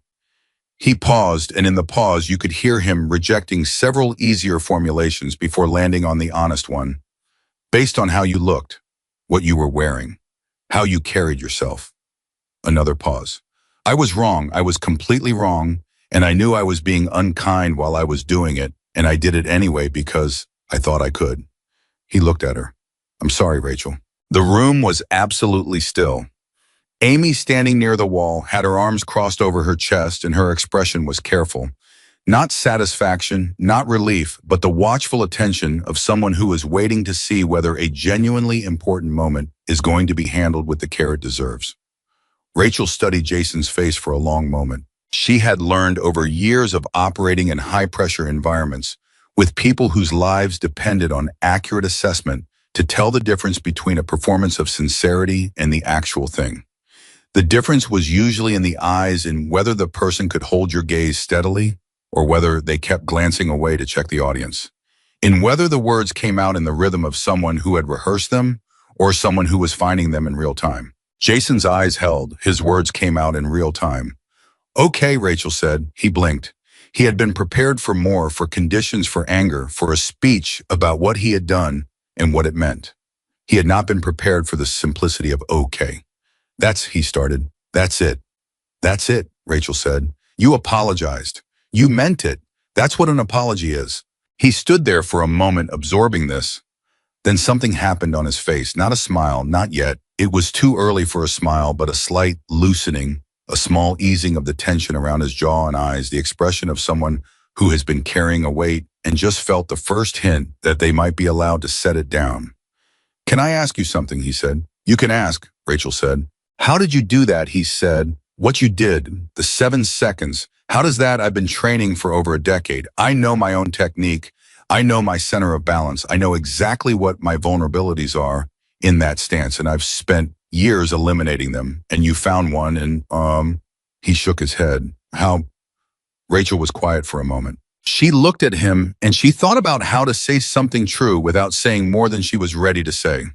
Speaker 1: He paused, and in the pause you could hear him rejecting several easier formulations before landing on the honest one. Based on how you looked, what you were wearing, how you carried yourself. Another pause. I was wrong. I was completely wrong, and I knew I was being unkind while I was doing it, and I did it anyway because I thought I could. He looked at her. I'm sorry, Rachel. The room was absolutely still. Amy, standing near the wall, had her arms crossed over her chest, and her expression was careful. Not satisfaction, not relief, but the watchful attention of someone who is waiting to see whether a genuinely important moment is going to be handled with the care it deserves. Rachel studied Jason's face for a long moment. She had learned over years of operating in high-pressure environments with people whose lives depended on accurate assessment to tell the difference between a performance of sincerity and the actual thing. The difference was usually in the eyes, in whether the person could hold your gaze steadily or whether they kept glancing away to check the audience. In whether the words came out in the rhythm of someone who had rehearsed them or someone who was finding them in real time. Jason's eyes held. His words came out in real time. Okay, Rachel said. He blinked. He had been prepared for more, for conditions, for anger, for a speech about what he had done and what it meant. He had not been prepared for the simplicity of okay. He started. That's it. That's it, Rachel said. You apologized. You meant it. That's what an apology is. He stood there for a moment absorbing this. Then something happened on his face. Not a smile, not yet. It was too early for a smile, but a slight loosening, a small easing of the tension around his jaw and eyes, the expression of someone who has been carrying a weight and just felt the first hint that they might be allowed to set it down. "Can I ask you something?" he said. "You can ask," Rachel said. "How did you do that?" he said. "What you did, the 7 seconds. How does that? I've been training for over a decade. I know my own technique. I know my center of balance. I know exactly what my vulnerabilities are in that stance, and I've spent years eliminating them. And you found one, and he shook his head. How?" Rachel was quiet for a moment. She looked at him, and she thought about how to say something true without saying more than she was ready to say.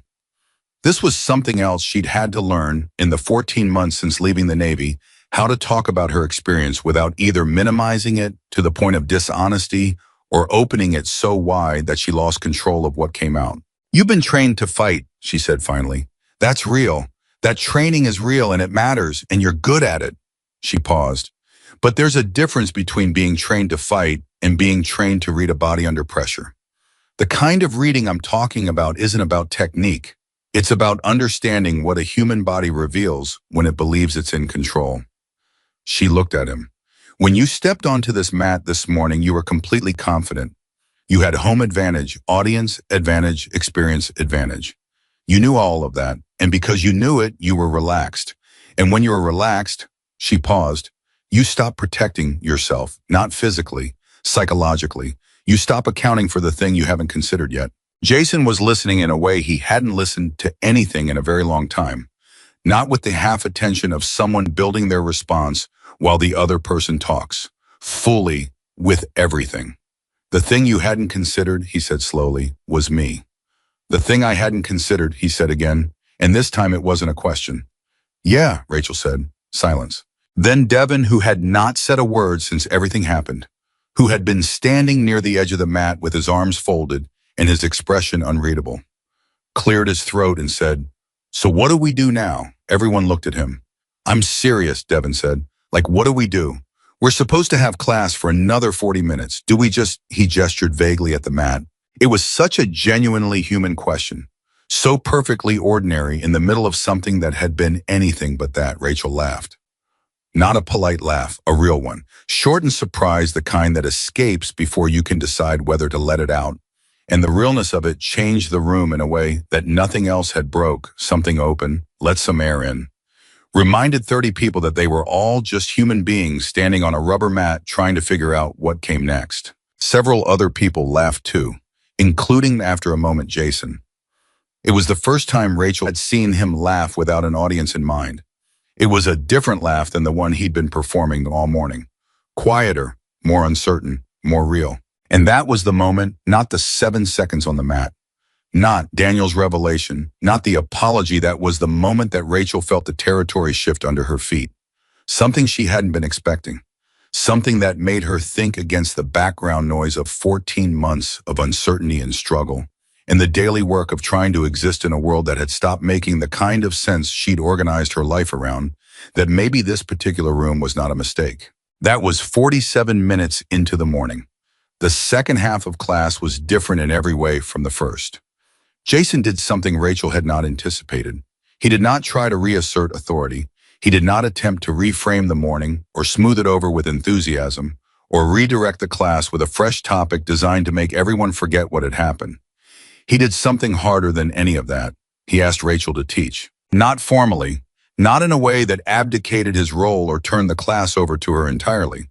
Speaker 1: This was something else she'd had to learn in the 14 months since leaving the Navy, how to talk about her experience without either minimizing it to the point of dishonesty or opening it so wide that she lost control of what came out. "You've been trained to fight," she said finally. "That's real. That training is real and it matters, and you're good at it." She paused. "But there's a difference between being trained to fight and being trained to read a body under pressure. The kind of reading I'm talking about isn't about technique. It's about understanding what a human body reveals when it believes it's in control." She looked at him. "When you stepped onto this mat this morning, you were completely confident. You had home advantage, audience advantage, experience advantage. You knew all of that, and because you knew it, you were relaxed. And when you were relaxed," she paused, "you stop protecting yourself, not physically, psychologically. You stop accounting for the thing you haven't considered yet." Jason was listening in a way he hadn't listened to anything in a very long time, not with the half attention of someone building their response while the other person talks, fully, with everything. "The thing you hadn't considered," he said slowly, "was me. The thing I hadn't considered," he said again, and this time it wasn't a question. "Yeah," Rachel said. Silence. Then Devin, who had not said a word since everything happened, who had been standing near the edge of the mat with his arms folded and his expression unreadable, cleared his throat and said, "So what do we do now?" Everyone looked at him. "I'm serious," Devin said. "Like, what do we do? We're supposed to have class for another 40 minutes. Do we just—" He gestured vaguely at the mat. It was such a genuinely human question, so perfectly ordinary in the middle of something that had been anything but that. Rachel laughed. Not a polite laugh, a real one. Short and surprised, the kind that escapes before you can decide whether to let it out. And the realness of it changed the room in a way that nothing else had broke. Something open, let some air in. Reminded 30 people that they were all just human beings standing on a rubber mat trying to figure out what came next. Several other people laughed too, including, after a moment, Jason. It was the first time Rachel had seen him laugh without an audience in mind. It was a different laugh than the one he'd been performing all morning. Quieter, more uncertain, more real. And that was the moment, not the 7 seconds on the mat. Not Daniel's revelation, not the apology. That was the moment that Rachel felt the territory shift under her feet. Something she hadn't been expecting. Something that made her think against the background noise of 14 months of uncertainty and struggle, and the daily work of trying to exist in a world that had stopped making the kind of sense she'd organized her life around, that maybe this particular room was not a mistake. That was 47 minutes into the morning. The second half of class was different in every way from the first. Jason did something Rachel had not anticipated. He did not try to reassert authority. He did not attempt to reframe the morning or smooth it over with enthusiasm or redirect the class with a fresh topic designed to make everyone forget what had happened. He did something harder than any of that. He asked Rachel to teach. Not formally, not in a way that abdicated his role or turned the class over to her entirely.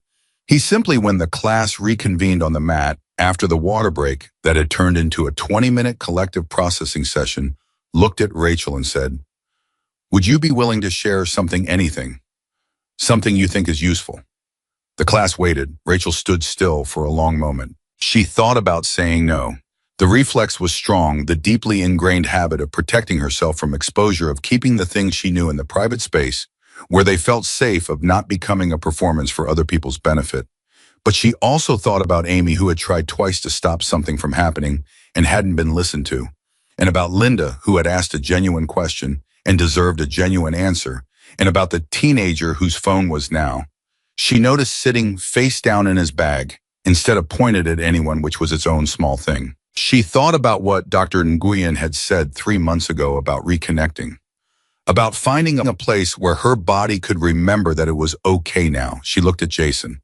Speaker 1: He simply, when the class reconvened on the mat after the water break that had turned into a 20-minute collective processing session, looked at Rachel and said, "Would you be willing to share something, anything, something you think is useful?" The class waited. Rachel stood still for a long moment. She thought about saying no. The reflex was strong, the deeply ingrained habit of protecting herself from exposure, of keeping the things she knew in the private space where they felt safe, of not becoming a performance for other people's benefit. But she also thought about Amy, who had tried twice to stop something from happening and hadn't been listened to, and about Linda, who had asked a genuine question and deserved a genuine answer, and about the teenager whose phone was now, she noticed, sitting face down in his bag, instead of pointed at anyone, which was its own small thing. She thought about what Dr. Nguyen had said 3 months ago about reconnecting, About finding a place where her body could remember that it was okay now. She looked at Jason.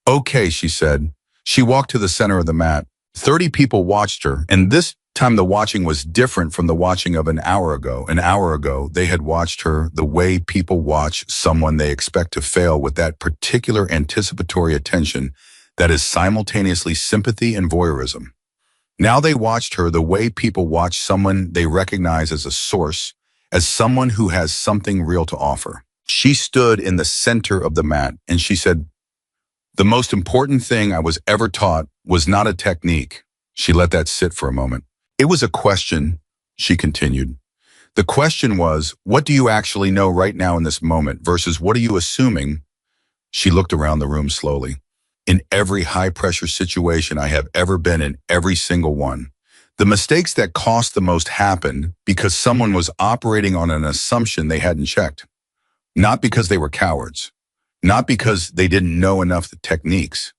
Speaker 1: Okay, she said. She walked to the center of the mat. 30 people watched her, and this time the watching was different from the watching of an hour ago. An hour ago, they had watched her the way people watch someone they expect to fail, with that particular anticipatory attention that is simultaneously sympathy and voyeurism. Now they watched her the way people watch someone they recognize as a source, as someone who has something real to offer. She stood in the center of the mat, and she said, "The most important thing I was ever taught was not a technique." She let that sit for a moment. "It was a question," she continued. "The question was, what do you actually know right now in this moment versus what are you assuming?" She looked around the room slowly. "In every high-pressure situation I have ever been in, every single one, the mistakes that cost the most happened because someone was operating on an assumption they hadn't checked. Not because they were cowards. Not because they didn't know enough the techniques.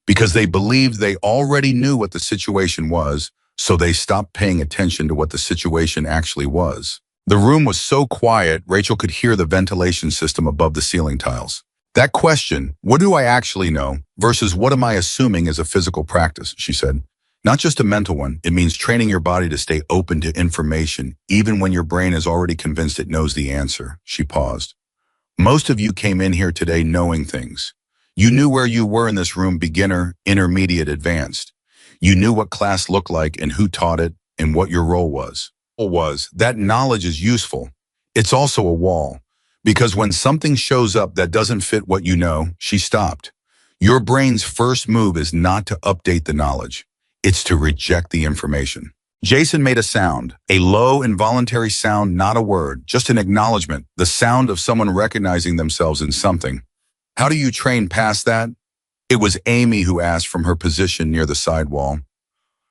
Speaker 1: Because they believed they already knew what the situation was, so they stopped paying attention to what the situation actually was." The room was so quiet, Rachel could hear the ventilation system above the ceiling tiles. "That question, what do I actually know, versus what am I assuming, is a physical practice," she said. "Not just a mental one. It means training your body to stay open to information, even when your brain is already convinced it knows the answer." She paused. "Most of you came in here today knowing things. You knew where you were in this room: beginner, intermediate, advanced. You knew what class looked like and who taught it and what your role was. That knowledge is useful. It's also a wall. Because when something shows up that doesn't fit what you know," she stopped. "Your brain's first move is not to update the knowledge. It's to reject the information." Jason made a sound, a low, involuntary sound, not a word, just an acknowledgement, the sound of someone recognizing themselves in something. "How do you train past that?" It was Amy who asked from her position near the side wall.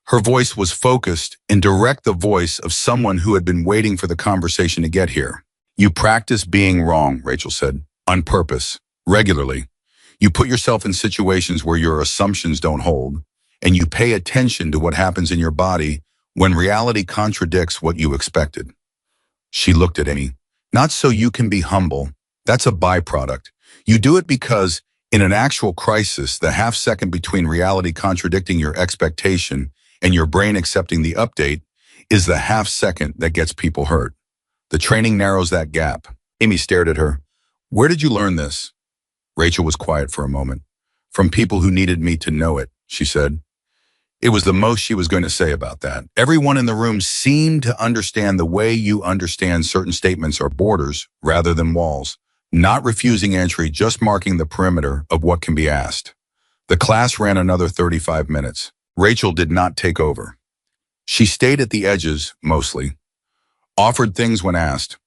Speaker 1: Her voice was focused and direct, the voice of someone who had been waiting for the conversation to get here. "You practice being wrong," Rachel said, "on purpose, regularly. You put yourself in situations where your assumptions don't hold, and you pay attention to what happens in your body when reality contradicts what you expected." She looked at Amy. "Not so you can be humble. That's a byproduct. You do it because, in an actual crisis, the half second between reality contradicting your expectation and your brain accepting the update is the half second that gets people hurt. The training narrows that gap." Amy stared at her. "Where did you learn this?" Rachel was quiet for a moment. "From people who needed me to know it," she said. It was the most she was going to say about that. Everyone in the room seemed to understand the way you understand certain statements are borders rather than walls. Not refusing entry, just marking the perimeter of what can be asked. The class ran another 35 minutes. Rachel did not take over. She stayed at the edges, mostly. Offered things when asked.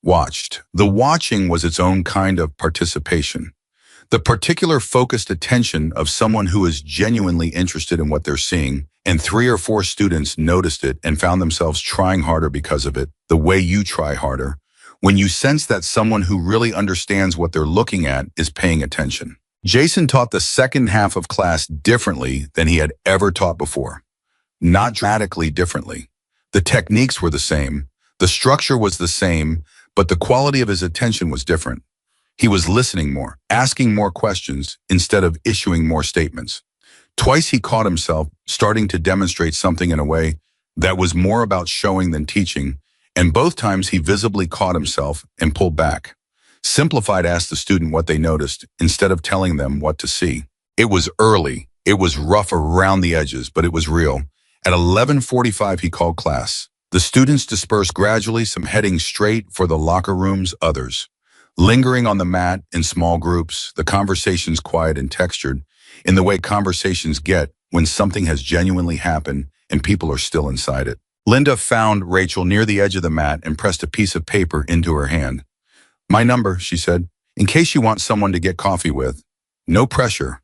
Speaker 1: Watched. The watching was its own kind of participation. The particular focused attention of someone who is genuinely interested in what they're seeing, and 3 or 4 students noticed it and found themselves trying harder because of it, the way you try harder, when you sense that someone who really understands what they're looking at is paying attention. Jason taught the second half of class differently than he had ever taught before. Not dramatically differently. The techniques were the same, the structure was the same, but the quality of his attention was different. He was listening more, asking more questions instead of issuing more statements. Twice he caught himself starting to demonstrate something in a way that was more about showing than teaching, and both times he visibly caught himself and pulled back. Simplified asked the student what they noticed instead of telling them what to see. It was early. It was rough around the edges, but it was real. At 11:45 he called class. The students dispersed gradually, some heading straight for the locker rooms, others lingering on the mat in small groups, the conversations quiet and textured, in the way conversations get when something has genuinely happened and people are still inside it. Linda found Rachel near the edge of the mat and pressed a piece of paper into her hand. "My number," she said, "in case you want someone to get coffee with. No pressure.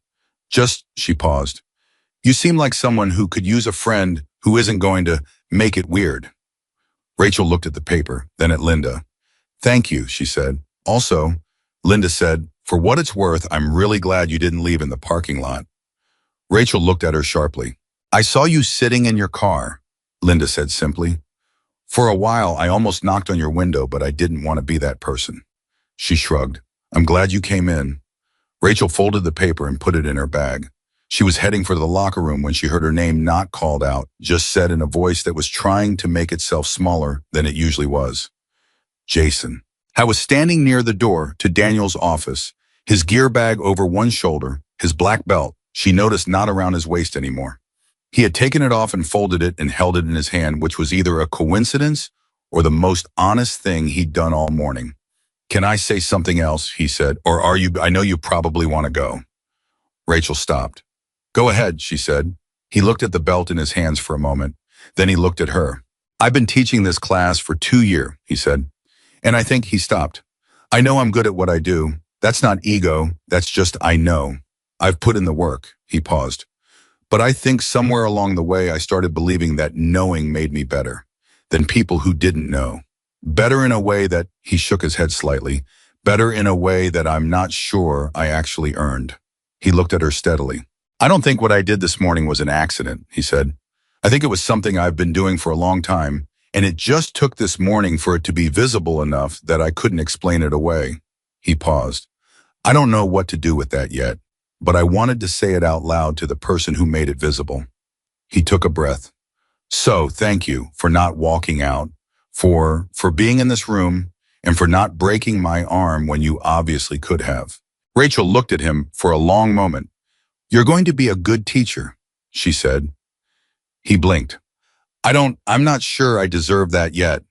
Speaker 1: Just," she paused, "you seem like someone who could use a friend who isn't going to make it weird." Rachel looked at the paper, then at Linda. "Thank you," she said. "Also," Linda said, "for what it's worth, I'm really glad you didn't leave in the parking lot." Rachel looked at her sharply. "I saw you sitting in your car," Linda said simply. For a while, I almost knocked on your window, but I didn't want to be that person. She shrugged. I'm glad you came in. Rachel folded the paper and put it in her bag. She was heading for the locker room when she heard her name not called out, just said in a voice that was trying to make itself smaller than it usually was. Jason. I was standing near the door to Daniel's office, his gear bag over one shoulder, his black belt, she noticed not around his waist anymore. He had taken it off and folded it and held it in his hand, which was either a coincidence or the most honest thing he'd done all morning. Can I say something else, he said, or I know you probably want to go. Rachel stopped. Go ahead, she said. He looked at the belt in his hands for a moment. Then he looked at her. I've been teaching this class for 2 years, he said. And I think he stopped. I know I'm good at what I do. That's not ego. That's just I know. I've put in the work. He paused. But I think somewhere along the way I started believing that knowing made me better than people who didn't know. Better in a way that, he shook his head slightly, better in a way that I'm not sure I actually earned. He looked at her steadily. I don't think what I did this morning was an accident, he said. I think it was something I've been doing for a long time, and it just took this morning for it to be visible enough that I couldn't explain it away. He paused. I don't know what to do with that yet, but I wanted to say it out loud to the person who made it visible. He took a breath. So, thank you for not walking out, for being in this room, and for not breaking my arm when you obviously could have. Rachel looked at him for a long moment. You're going to be a good teacher, she said. He blinked. I'm not sure I deserve that yet.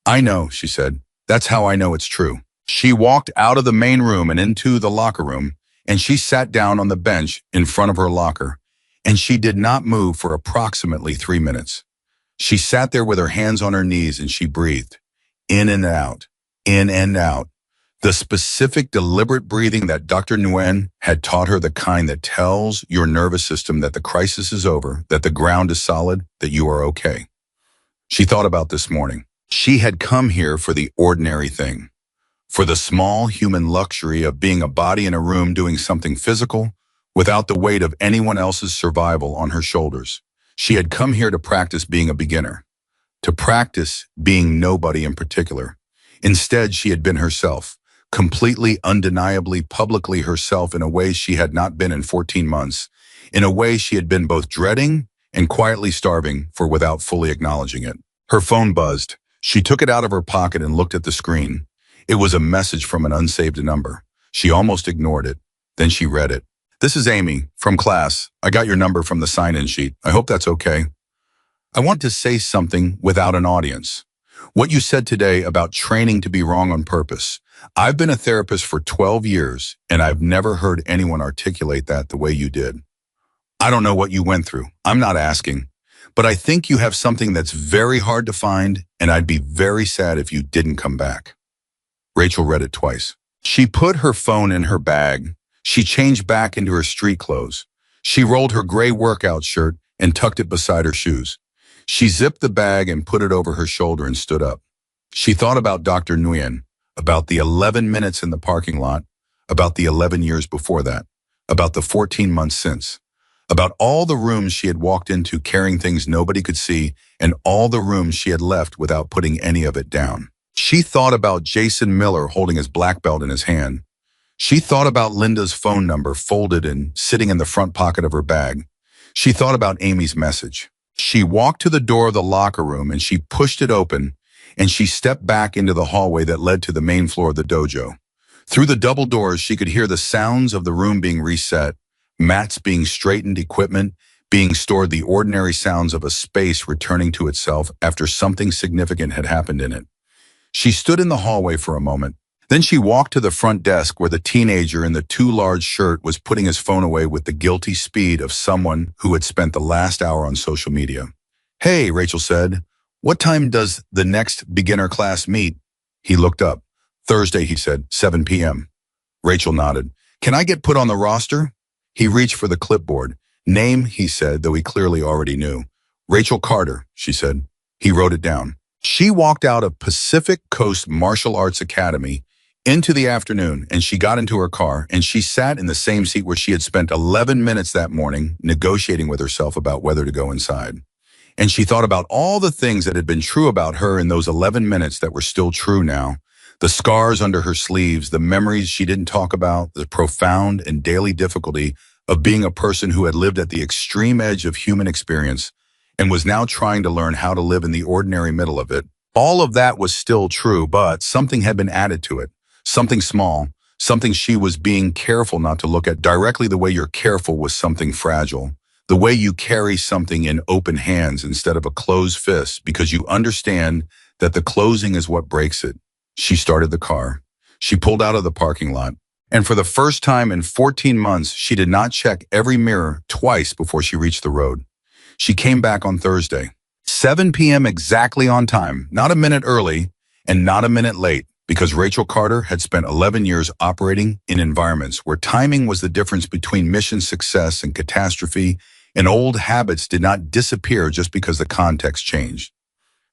Speaker 1: I know, she said. That's how I know it's true. She walked out of the main room and into the locker room, and she sat down on the bench in front of her locker, and she did not move for approximately 3 minutes. She sat there with her hands on her knees and she breathed, in and out, in and out. The specific, deliberate breathing that Dr. Nguyen had taught her, the kind that tells your nervous system that the crisis is over, that the ground is solid, that you are okay. She thought about this morning. She had come here for the ordinary thing, for the small human luxury of being a body in a room doing something physical without the weight of anyone else's survival on her shoulders. She had come here to practice being a beginner, to practice being nobody in particular. Instead, she had been herself, completely, undeniably, publicly herself in a way she had not been in 14 months, in a way she had been both dreading and quietly starving for without fully acknowledging it. Her phone buzzed. She took it out of her pocket and looked at the screen. It was a message from an unsaved number. She almost ignored it. Then she read it. This is Amy, from class. I got your number from the sign-in sheet. I hope that's okay. I want to say something without an audience. What you said today about training to be wrong on purpose. I've been a therapist for 12 years, and I've never heard anyone articulate that the way you did. I don't know what you went through. I'm not asking. But I think you have something that's very hard to find, and I'd be very sad if you didn't come back. Rachel read it twice. She put her phone in her bag. She changed back into her street clothes. She rolled her gray workout shirt and tucked it beside her shoes. She zipped the bag and put it over her shoulder and stood up. She thought about Dr. Nguyen, about the 11 minutes in the parking lot, about the 11 years before that, about the 14 months since, about all the rooms she had walked into carrying things nobody could see, and all the rooms she had left without putting any of it down. She thought about Jason Miller holding his black belt in his hand. She thought about Linda's phone number folded and sitting in the front pocket of her bag. She thought about Amy's message. She walked to the door of the locker room and she pushed it open, and she stepped back into the hallway that led to the main floor of the dojo. Through the double doors, she could hear the sounds of the room being reset, mats being straightened, equipment being stored, the ordinary sounds of a space returning to itself after something significant had happened in it. She stood in the hallway for a moment. Then she walked to the front desk where the teenager in the too large shirt was putting his phone away with the guilty speed of someone who had spent the last hour on social media. Hey, Rachel said. What time does the next beginner class meet? He looked up. Thursday, he said, 7 p.m. Rachel nodded. Can I get put on the roster? He reached for the clipboard. Name, he said, though he clearly already knew. Rachel Carter, she said. He wrote it down. She walked out of Pacific Coast Martial Arts Academy into the afternoon, and she got into her car, and she sat in the same seat where she had spent 11 minutes that morning negotiating with herself about whether to go inside. And she thought about all the things that had been true about her in those 11 minutes that were still true now. The scars under her sleeves, the memories she didn't talk about, the profound and daily difficulty of being a person who had lived at the extreme edge of human experience and was now trying to learn how to live in the ordinary middle of it. All of that was still true, but something had been added to it. Something small, something she was being careful not to look at directly the way you're careful with something fragile. The way you carry something in open hands instead of a closed fist because you understand that the closing is what breaks it. She started the car. She pulled out of the parking lot. And for the first time in 14 months, she did not check every mirror twice before she reached the road. She came back on Thursday, 7 p.m. exactly on time, not a minute early and not a minute late, because Rachel Carter had spent 11 years operating in environments where timing was the difference between mission success and catastrophe, and old habits did not disappear just because the context changed.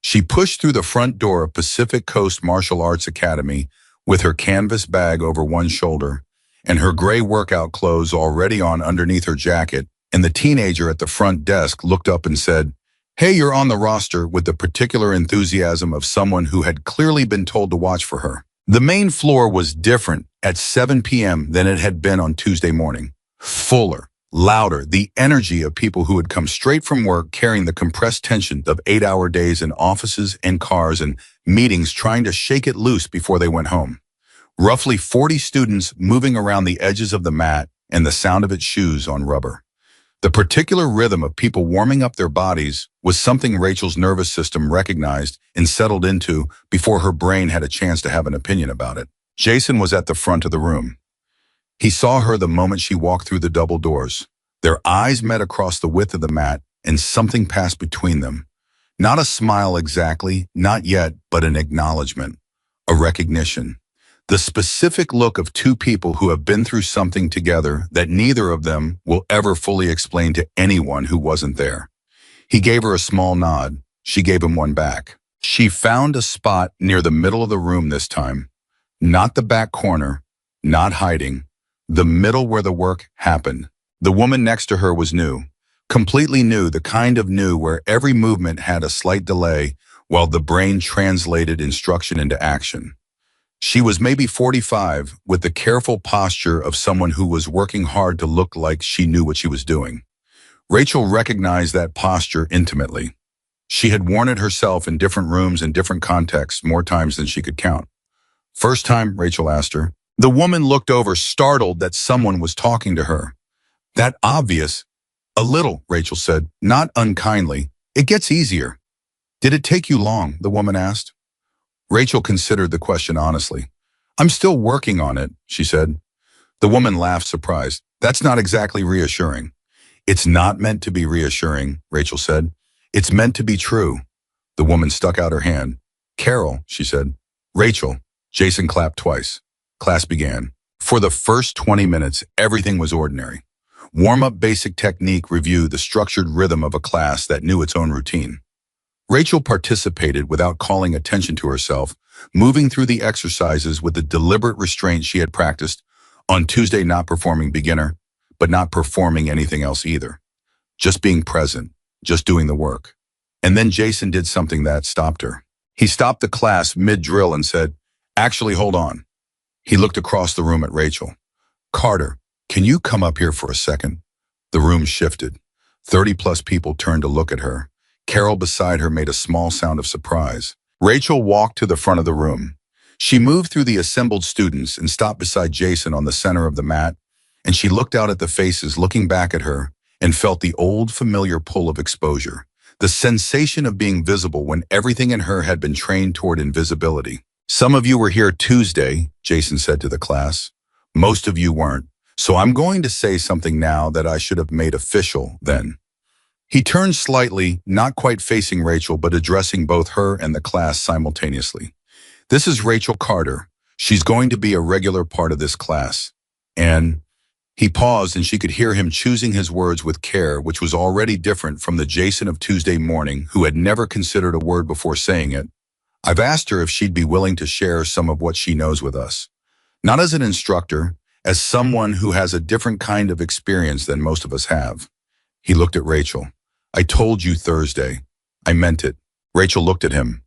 Speaker 1: She pushed through the front door of Pacific Coast Martial Arts Academy with her canvas bag over one shoulder and her gray workout clothes already on underneath her jacket, and the teenager at the front desk looked up and said, "Hey, you're on the roster," with the particular enthusiasm of someone who had clearly been told to watch for her. The main floor was different at 7 p.m. than it had been on Tuesday morning. Fuller, louder, the energy of people who had come straight from work carrying the compressed tension of 8-hour days in offices and cars and meetings trying to shake it loose before they went home. Roughly 40 students moving around the edges of the mat and the sound of its shoes on rubber. The particular rhythm of people warming up their bodies was something Rachel's nervous system recognized and settled into before her brain had a chance to have an opinion about it. Jason was at the front of the room. He saw her the moment she walked through the double doors. Their eyes met across the width of the mat, and something passed between them. Not a smile exactly, not yet, but an acknowledgement, a recognition. The specific look of two people who have been through something together that neither of them will ever fully explain to anyone who wasn't there. He gave her a small nod. She gave him one back. She found a spot near the middle of the room this time. Not the back corner, not hiding. The middle where the work happened. The woman next to her was new. Completely new, the kind of new where every movement had a slight delay while the brain translated instruction into action. She was maybe 45, with the careful posture of someone who was working hard to look like she knew what she was doing. Rachel recognized that posture intimately. She had worn it herself in different rooms and different contexts more times than she could count. First time, Rachel asked her. The woman looked over, startled that someone was talking to her. That obvious. A little, Rachel said, not unkindly. It gets easier. Did it take you long? The woman asked. Rachel considered the question honestly. I'm still working on it, she said. The woman laughed, surprised. That's not exactly reassuring. It's not meant to be reassuring, Rachel said. It's meant to be true. The woman stuck out her hand. Carol, she said. Rachel. Jason clapped twice. Class began. For the first 20 minutes, everything was ordinary. Warm-up basic technique review, the structured rhythm of a class that knew its own routine. Rachel participated without calling attention to herself, moving through the exercises with the deliberate restraint she had practiced on Tuesday, not performing beginner, but not performing anything else either. Just being present, just doing the work. And then Jason did something that stopped her. He stopped the class mid-drill and said, "Actually, hold on." He looked across the room at Rachel. "Carter, can you come up here for a second?" The room shifted. 30-plus people turned to look at her. Carol beside her made a small sound of surprise. Rachel walked to the front of the room. She moved through the assembled students and stopped beside Jason on the center of the mat, and she looked out at the faces looking back at her and felt the old familiar pull of exposure, the sensation of being visible when everything in her had been trained toward invisibility. "Some of you were here Tuesday," Jason said to the class. "Most of you weren't. So I'm going to say something now that I should have made official then." He turned slightly, not quite facing Rachel, but addressing both her and the class simultaneously. "This is Rachel Carter. She's going to be a regular part of this class." And he paused, and she could hear him choosing his words with care, which was already different from the Jason of Tuesday morning, who had never considered a word before saying it. "I've asked her if she'd be willing to share some of what she knows with us. Not as an instructor, as someone who has a different kind of experience than most of us have." He looked at Rachel. "I told you Thursday. I meant it. Rachel looked at him.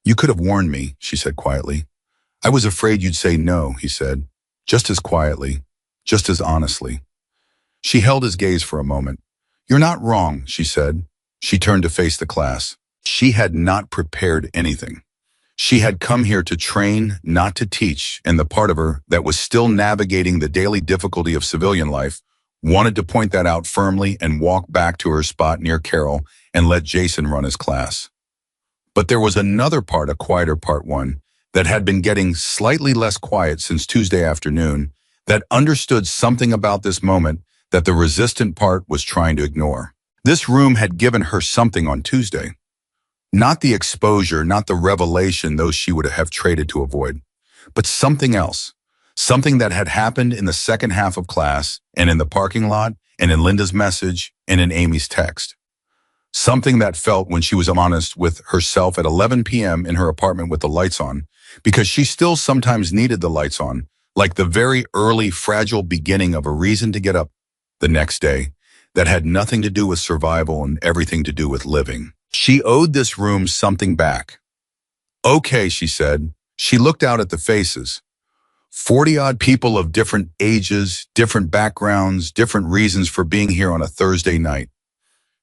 Speaker 1: You could have warned me, she said quietly. I was afraid you'd say no, he said, just as quietly, just as honestly. She held his gaze for a moment. You're not wrong, she said. She turned to face the class. She had not prepared anything. She had come here to train, not to teach, and the part of her that was still navigating the daily difficulty of civilian life wanted to point that out firmly and walk back to her spot near Carol and let Jason run his class. But there was another part, a quieter part one, that had been getting slightly less quiet since Tuesday afternoon, that understood something about this moment that the resistant part was trying to ignore. This room had given her something on Tuesday. Not the exposure, not the revelation those she would have traded to avoid, but something else. Something that had happened in the second half of class and in the parking lot and in Linda's message and in Amy's text. Something that felt when she was honest with herself at 11 p.m. in her apartment with the lights on, because she still sometimes needed the lights on, like the very early, fragile beginning of a reason to get up the next day that had nothing to do with survival and everything to do with living. She owed this room something back. Okay, she said. She looked out at the faces. 40-odd people of different ages, different backgrounds, different reasons for being here on a Thursday night.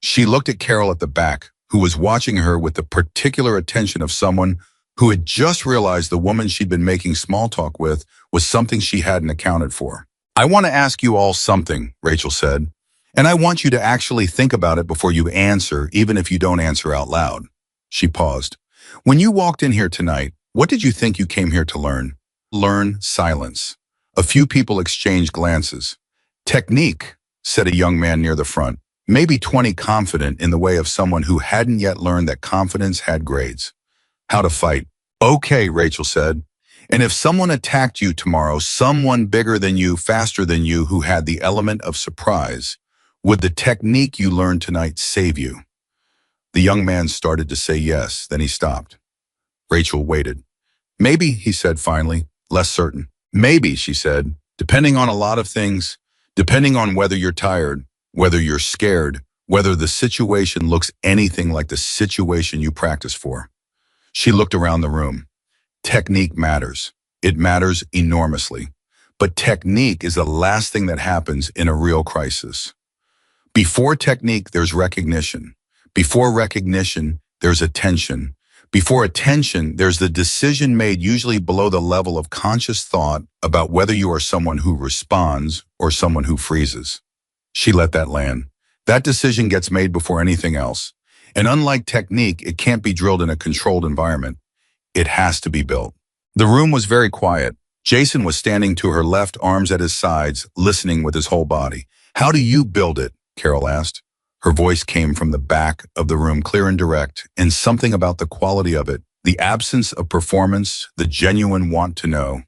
Speaker 1: She looked at Carol at the back, who was watching her with the particular attention of someone who had just realized the woman she'd been making small talk with was something she hadn't accounted for. I want to ask you all something, Rachel said, and I want you to actually think about it before you answer, even if you don't answer out loud. She paused. When you walked in here tonight, what did you think you came here to learn? Learn silence. A few people exchanged glances. Technique, said a young man near the front, maybe 20, confident in the way of someone who hadn't yet learned that confidence had grades. How to fight. Okay, Rachel said. And if someone attacked you tomorrow, someone bigger than you, faster than you, who had the element of surprise, would the technique you learned tonight save you? The young man started to say yes, then he stopped. Rachel waited. Maybe, he said finally, less certain. Maybe, she said, depending on a lot of things, depending on whether you're tired, whether you're scared, whether the situation looks anything like the situation you practice for. She looked around the room. Technique matters. It matters enormously. But technique is the last thing that happens in a real crisis. Before technique, there's recognition. Before recognition, there's attention. Before attention, there's the decision made usually below the level of conscious thought about whether you are someone who responds or someone who freezes. She let that land. That decision gets made before anything else. And unlike technique, it can't be drilled in a controlled environment. It has to be built. The room was very quiet. Jason was standing to her left, arms at his sides, listening with his whole body. How do you build it? Carol asked. Her voice came from the back of the room, clear and direct, and something about the quality of it, the absence of performance, the genuine want to know,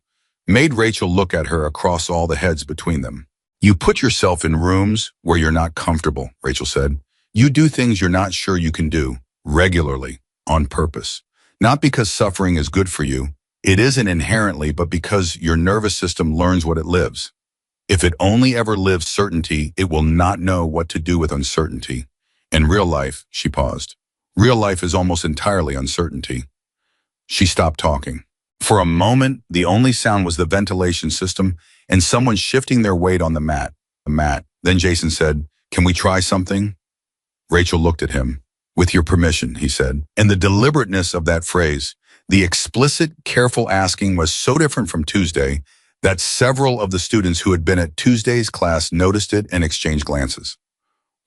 Speaker 1: made Rachel look at her across all the heads between them. You put yourself in rooms where you're not comfortable, Rachel said. You do things you're not sure you can do, regularly, on purpose. Not because suffering is good for you. It isn't inherently, but because your nervous system learns what it lives. If it only ever lives certainty, it will not know what to do with uncertainty. In real life, she paused. Real life is almost entirely uncertainty. She stopped talking. For a moment, the only sound was the ventilation system and someone shifting their weight on the mat. Then Jason said, "Can we try something?" Rachel looked at him. "With your permission," he said. And the deliberateness of that phrase, the explicit, careful asking, was so different from Tuesday that several of the students who had been at Tuesday's class noticed it and exchanged glances.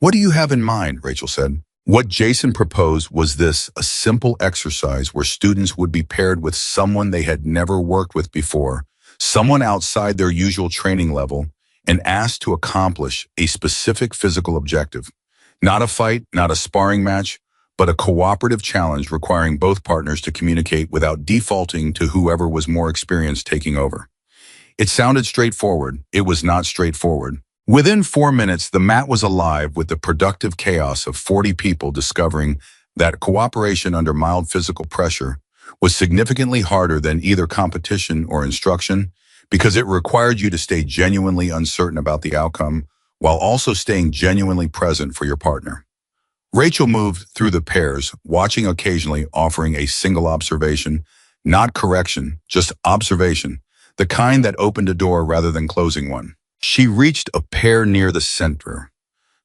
Speaker 1: "What do you have in mind?" Rachel said. What Jason proposed was this, a simple exercise where students would be paired with someone they had never worked with before, someone outside their usual training level, and asked to accomplish a specific physical objective. Not a fight, not a sparring match, but a cooperative challenge requiring both partners to communicate without defaulting to whoever was more experienced taking over. It sounded straightforward. It was not straightforward. Within 4 minutes, the mat was alive with the productive chaos of 40 people discovering that cooperation under mild physical pressure was significantly harder than either competition or instruction because it required you to stay genuinely uncertain about the outcome while also staying genuinely present for your partner. Rachel moved through the pairs, watching occasionally, offering a single observation, not correction, just observation, the kind that opened a door rather than closing one. She reached a pair near the center.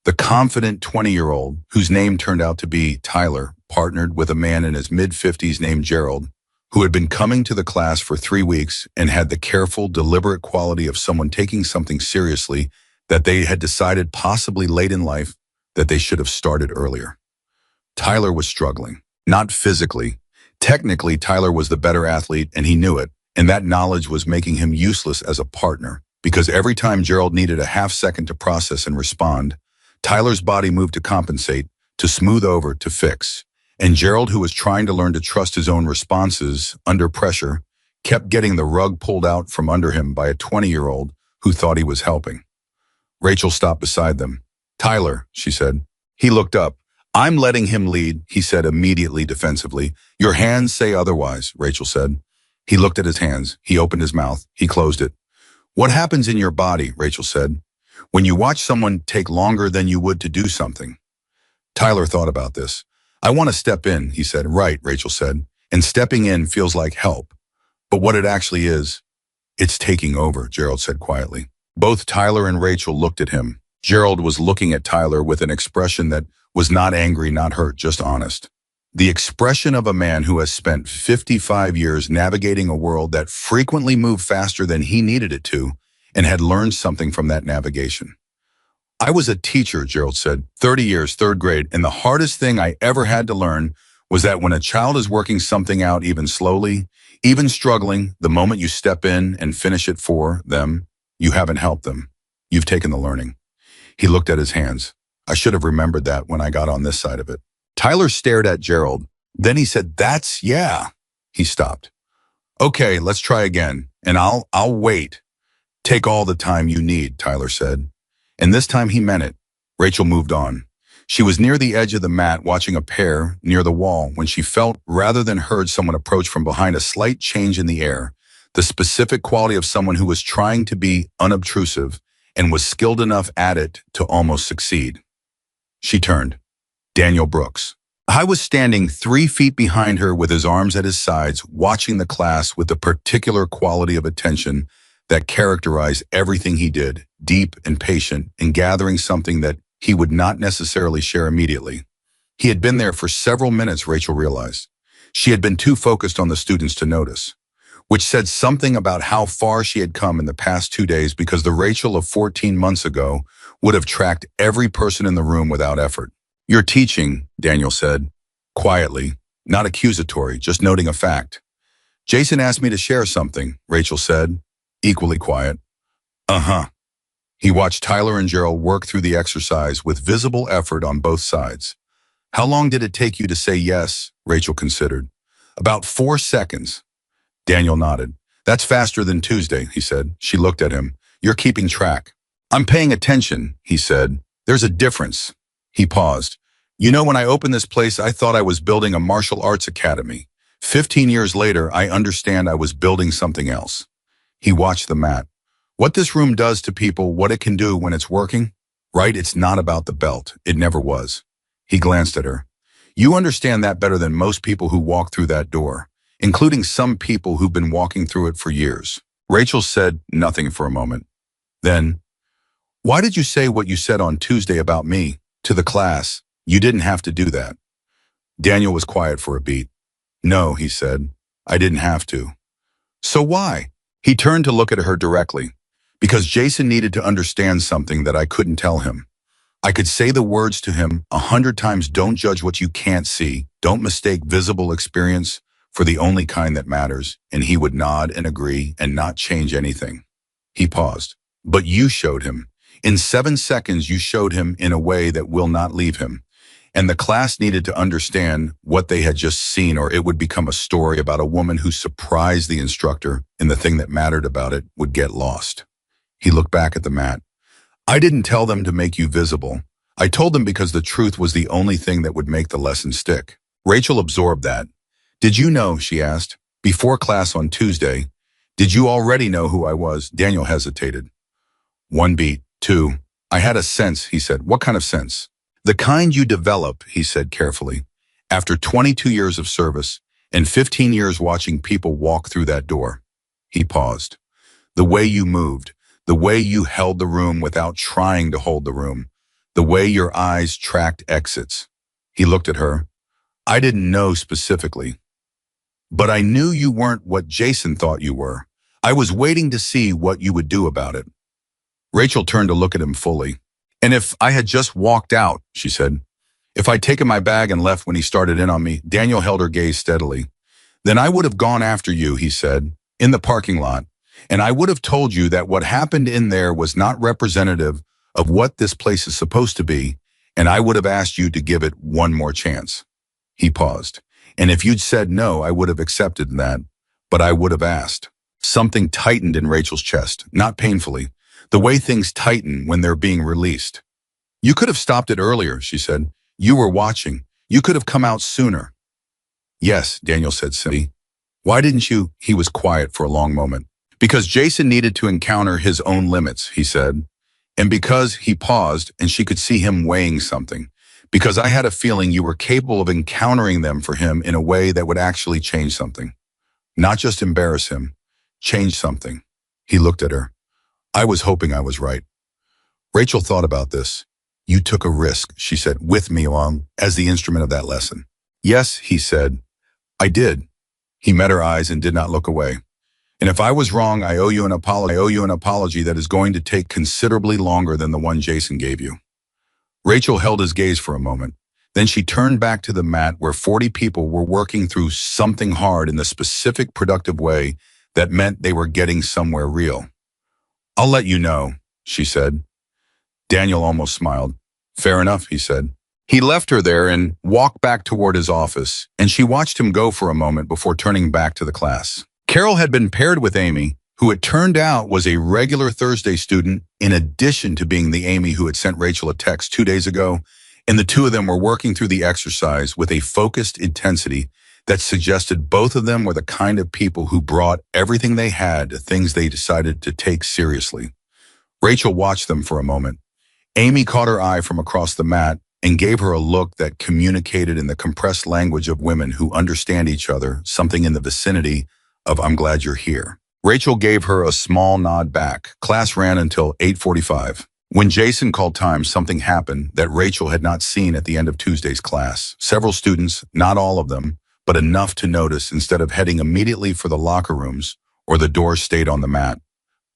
Speaker 1: The confident 20-year-old, whose name turned out to be Tyler, partnered with a man in his mid-50s named Gerald, who had been coming to the class for 3 weeks and had the careful, deliberate quality of someone taking something seriously that they had decided possibly late in life that they should have started earlier. Tyler was struggling, not physically. Technically, Tyler was the better athlete and he knew it, and that knowledge was making him useless as a partner because every time Gerald needed a half second to process and respond, Tyler's body moved to compensate, to smooth over, to fix. And Gerald, who was trying to learn to trust his own responses under pressure, kept getting the rug pulled out from under him by a 20-year-old who thought he was helping. Rachel stopped beside them. "Tyler," she said. He looked up. "I'm letting him lead," he said immediately defensively. "Your hands say otherwise," Rachel said. He looked at his hands. He opened his mouth. He closed it. "What happens in your body," Rachel said, "when you watch someone take longer than you would to do something?" Tyler thought about this. "I want to step in," he said. "Right," Rachel said. "And stepping in feels like help. But what it actually is, it's taking over," Gerald said quietly. Both Tyler and Rachel looked at him. Gerald was looking at Tyler with an expression that was not angry, not hurt, just honest. The expression of a man who has spent 55 years navigating a world that frequently moved faster than he needed it to and had learned something from that navigation. "I was a teacher," Gerald said, 30 years, third grade, and the hardest thing I ever had to learn was that when a child is working something out even slowly, even struggling, the moment you step in and finish it for them, you haven't helped them. You've taken the learning. He looked at his hands. "I should have remembered that when I got on this side of it." Tyler stared at Gerald. Then he said, yeah." He stopped. "Okay, let's try again, and I'll wait. Take all the time you need," Tyler said. And this time he meant it. Rachel moved on. She was near the edge of the mat watching a pair near the wall when she felt, rather than heard, someone approach from behind, a slight change in the air, the specific quality of someone who was trying to be unobtrusive and was skilled enough at it to almost succeed. She turned. Daniel Brooks. I was standing 3 feet behind her with his arms at his sides, watching the class with the particular quality of attention that characterized everything he did, deep and patient, and gathering something that he would not necessarily share immediately. He had been there for several minutes, Rachel realized. She had been too focused on the students to notice, which said something about how far she had come in the past 2 days, because the Rachel of 14 months ago would have tracked every person in the room without effort. "You're teaching," Daniel said, quietly, not accusatory, just noting a fact. "Jason asked me to share something," Rachel said, equally quiet. "Uh-huh." He watched Tyler and Gerald work through the exercise with visible effort on both sides. "How long did it take you to say yes?" Rachel considered. "About 4 seconds. Daniel nodded. "That's faster than Tuesday," he said. She looked at him. "You're keeping track." "I'm paying attention," he said. "There's a difference." He paused. "You know, when I opened this place, I thought I was building a martial arts academy. 15 years later, I understand I was building something else." He watched the mat. "What this room does to people, what it can do when it's working, right? It's not about the belt. It never was." He glanced at her. "You understand that better than most people who walk through that door, including some people who've been walking through it for years." Rachel said nothing for a moment. Then, "Why did you say what you said on Tuesday about me to the class? You didn't have to do that." Daniel was quiet for a beat. "No," he said, "I didn't have to." "So why?" He turned to look at her directly. "Because Jason needed to understand something that I couldn't tell him. I could say the words to him 100 times, don't judge what you can't see, don't mistake visible experience for the only kind that matters, and he would nod and agree and not change anything." He paused. "But you showed him. In 7 seconds, you showed him in a way that will not leave him. And the class needed to understand what they had just seen, or it would become a story about a woman who surprised the instructor, and the thing that mattered about it would get lost." He looked back at the mat. "I didn't tell them to make you visible. I told them because the truth was the only thing that would make the lesson stick." Rachel absorbed that. "Did you know," she asked, "before class on Tuesday, did you already know who I was?" Daniel hesitated. "1 beat, 2. I had a sense," he said. "What kind of sense?" The kind you develop, he said carefully, after 22 years of service and 15 years watching people walk through that door. He paused. The way you moved, the way you held the room without trying to hold the room, the way your eyes tracked exits. He looked at her. I didn't know specifically, but I knew you weren't what Jason thought you were. I was waiting to see what you would do about it. Rachel turned to look at him fully. And if I had just walked out, she said, if I'd taken my bag and left when he started in on me, Daniel held her gaze steadily. Then I would have gone after you, he said, in the parking lot. And I would have told you that what happened in there was not representative of what this place is supposed to be. And I would have asked you to give it one more chance. He paused. And if you'd said no, I would have accepted that. But I would have asked. Something tightened in Rachel's chest, not painfully. The way things tighten when they're being released. You could have stopped it earlier, she said. You were watching. You could have come out sooner. Yes, Daniel said simply. Why didn't you? He was quiet for a long moment. Because Jason needed to encounter his own limits, he said. And because he paused and she could see him weighing something. Because I had a feeling you were capable of encountering them for him in a way that would actually change something. Not just embarrass him, change something. He looked at her. I was hoping I was right. Rachel thought about this. You took a risk, she said, with me along as the instrument of that lesson. Yes, he said. I did. He met her eyes and did not look away. And if I was wrong, I owe you an apology. I owe you an apology that is going to take considerably longer than the one Jason gave you. Rachel held his gaze for a moment. Then she turned back to the mat where 40 people were working through something hard in the specific productive way that meant they were getting somewhere real. I'll let you know, she said. Daniel almost smiled. Fair enough, he said. He left her there and walked back toward his office, and she watched him go for a moment before turning back to the class. Carol had been paired with Amy, who it turned out was a regular Thursday student in addition to being the Amy who had sent Rachel a text 2 days ago, and the two of them were working through the exercise with a focused intensity that suggested both of them were the kind of people who brought everything they had to things they decided to take seriously. Rachel watched them for a moment. Amy caught her eye from across the mat and gave her a look that communicated in the compressed language of women who understand each other, something in the vicinity of I'm glad you're here. Rachel gave her a small nod back. Class ran until 8:45. When Jason called time, something happened that Rachel had not seen at the end of Tuesday's class. Several students, not all of them, but enough to notice, instead of heading immediately for the locker rooms or the doors, stayed on the mat,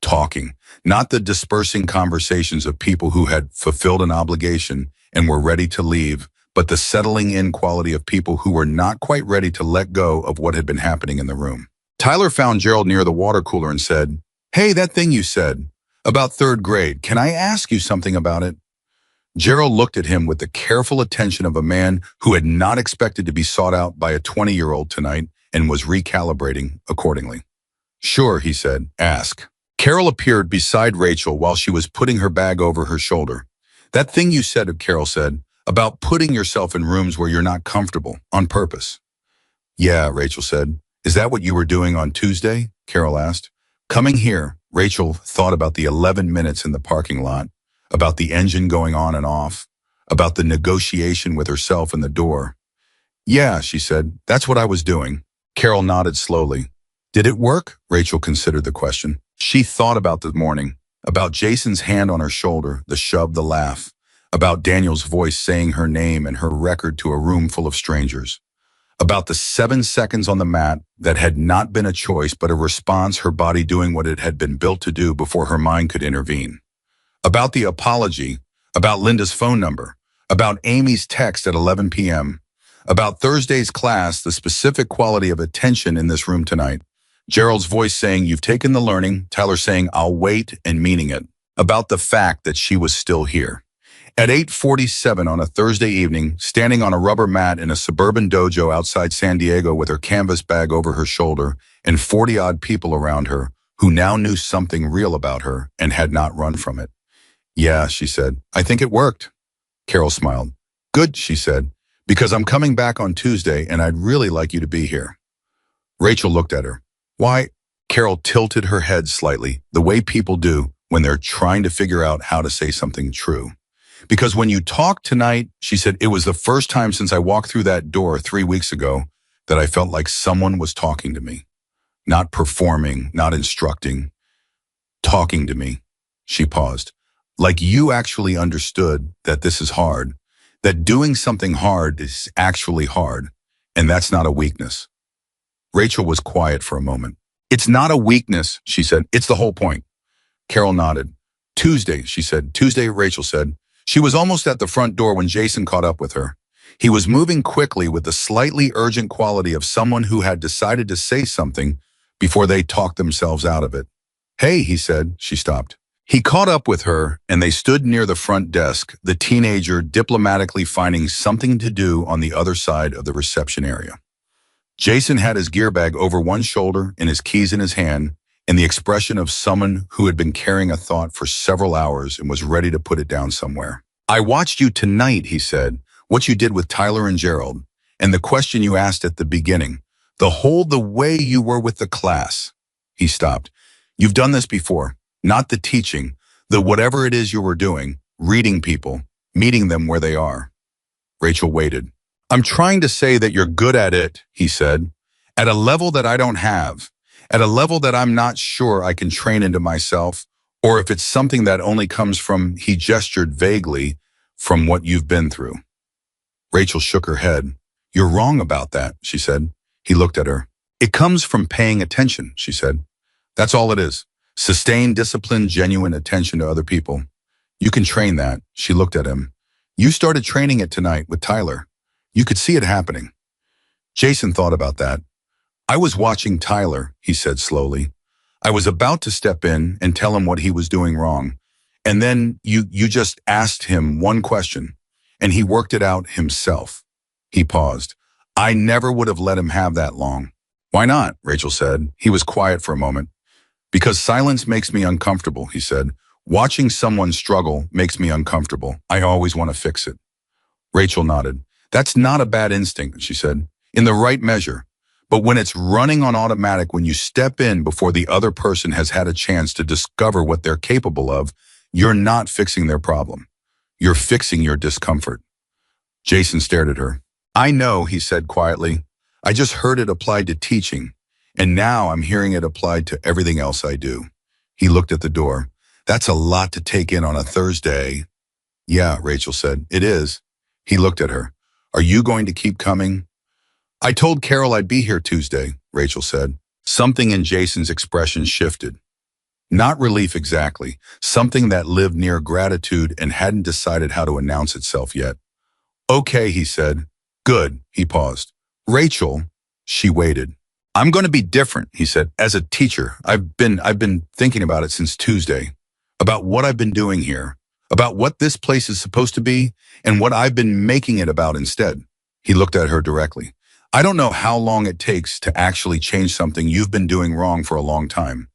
Speaker 1: talking, not the dispersing conversations of people who had fulfilled an obligation and were ready to leave, but the settling in quality of people who were not quite ready to let go of what had been happening in the room. Tyler found Gerald near the water cooler and said, "Hey, that thing you said about third grade, can I ask you something about it?" Gerald looked at him with the careful attention of a man who had not expected to be sought out by a 20-year-old tonight and was recalibrating accordingly. "Sure," he said, "ask." Carol appeared beside Rachel while she was putting her bag over her shoulder. "That thing you said," Carol said, "about putting yourself in rooms where you're not comfortable, on purpose." "Yeah," Rachel said. "Is that what you were doing on Tuesday?" Carol asked. Coming here, Rachel thought about the 11 minutes in the parking lot, about the engine going on and off, about the negotiation with herself and the door. "Yeah," she said, "that's what I was doing." Carol nodded slowly. "Did it work?" Rachel considered the question. She thought about the morning, about Jason's hand on her shoulder, the shove, the laugh, about Daniel's voice saying her name and her record to a room full of strangers, about the 7 seconds on the mat that had not been a choice but a response, her body doing what it had been built to do before her mind could intervene, about the apology, about Linda's phone number, about Amy's text at 11 p.m., about Thursday's class, the specific quality of attention in this room tonight, Gerald's voice saying, "You've taken the learning," Tyler saying, "I'll wait," and meaning it, about the fact that she was still here. At 8:47 on a Thursday evening, standing on a rubber mat in a suburban dojo outside San Diego with her canvas bag over her shoulder and 40-odd people around her who now knew something real about her and had not run from it. "Yeah," she said, "I think it worked." Carol smiled. "Good," she said, "because I'm coming back on Tuesday and I'd really like you to be here." Rachel looked at her. "Why?" Carol tilted her head slightly, the way people do when they're trying to figure out how to say something true. Because when you talked tonight, she said, it was the first time since I walked through that door 3 weeks ago that I felt like someone was talking to me. Not performing, not instructing, talking to me. She paused. Like you actually understood that this is hard, that doing something hard is actually hard, and that's not a weakness. Rachel was quiet for a moment. It's not a weakness, she said. It's the whole point. Carol nodded. Tuesday, she said. Tuesday, Rachel said. She was almost at the front door when Jason caught up with her. He was moving quickly with the slightly urgent quality of someone who had decided to say something before they talked themselves out of it. Hey, he said. She stopped. He caught up with her, and they stood near the front desk, the teenager diplomatically finding something to do on the other side of the reception area. Jason had his gear bag over one shoulder and his keys in his hand, and the expression of someone who had been carrying a thought for several hours and was ready to put it down somewhere. I watched you tonight, he said, what you did with Tyler and Gerald, and the question you asked at the beginning, the way you were with the class. He stopped. You've done this before, not the teaching, the whatever it is you were doing, reading people, meeting them where they are. Rachel waited. I'm trying to say that you're good at it, he said, at a level that I don't have, at a level that I'm not sure I can train into myself, or if it's something that only comes from, he gestured vaguely, from what you've been through. Rachel shook her head. You're wrong about that, she said. He looked at her. It comes from paying attention, she said. That's all it is. Sustained, disciplined, genuine attention to other people. You can train that. She looked at him. You started training it tonight with Tyler. You could see it happening. Jason thought about that. I was watching Tyler, he said slowly. I was about to step in and tell him what he was doing wrong. And then you just asked him one question, and he worked it out himself. He paused. I never would have let him have that long. Why not? Rachel said. He was quiet for a moment. Because silence makes me uncomfortable, he said. Watching someone struggle makes me uncomfortable. I always want to fix it. Rachel nodded. That's not a bad instinct, she said, in the right measure. But when it's running on automatic, when you step in before the other person has had a chance to discover what they're capable of, you're not fixing their problem. You're fixing your discomfort. Jason stared at her. I know, he said quietly. I just heard it applied to teaching, and now I'm hearing it applied to everything else I do. He looked at the door. That's a lot to take in on a Thursday. Yeah, Rachel said. It is. He looked at her. Are you going to keep coming? I told Carol I'd be here Tuesday, Rachel said. Something in Jason's expression shifted. Not relief exactly, something that lived near gratitude and hadn't decided how to announce itself yet. Okay, he said. Good, he paused. Rachel, she waited. I'm going to be different, he said. As a teacher, I've been thinking about it since Tuesday, about what I've been doing here, about what this place is supposed to be, and what I've been making it about instead. He looked at her directly. I don't know how long it takes to actually change something you've been doing wrong for a long time,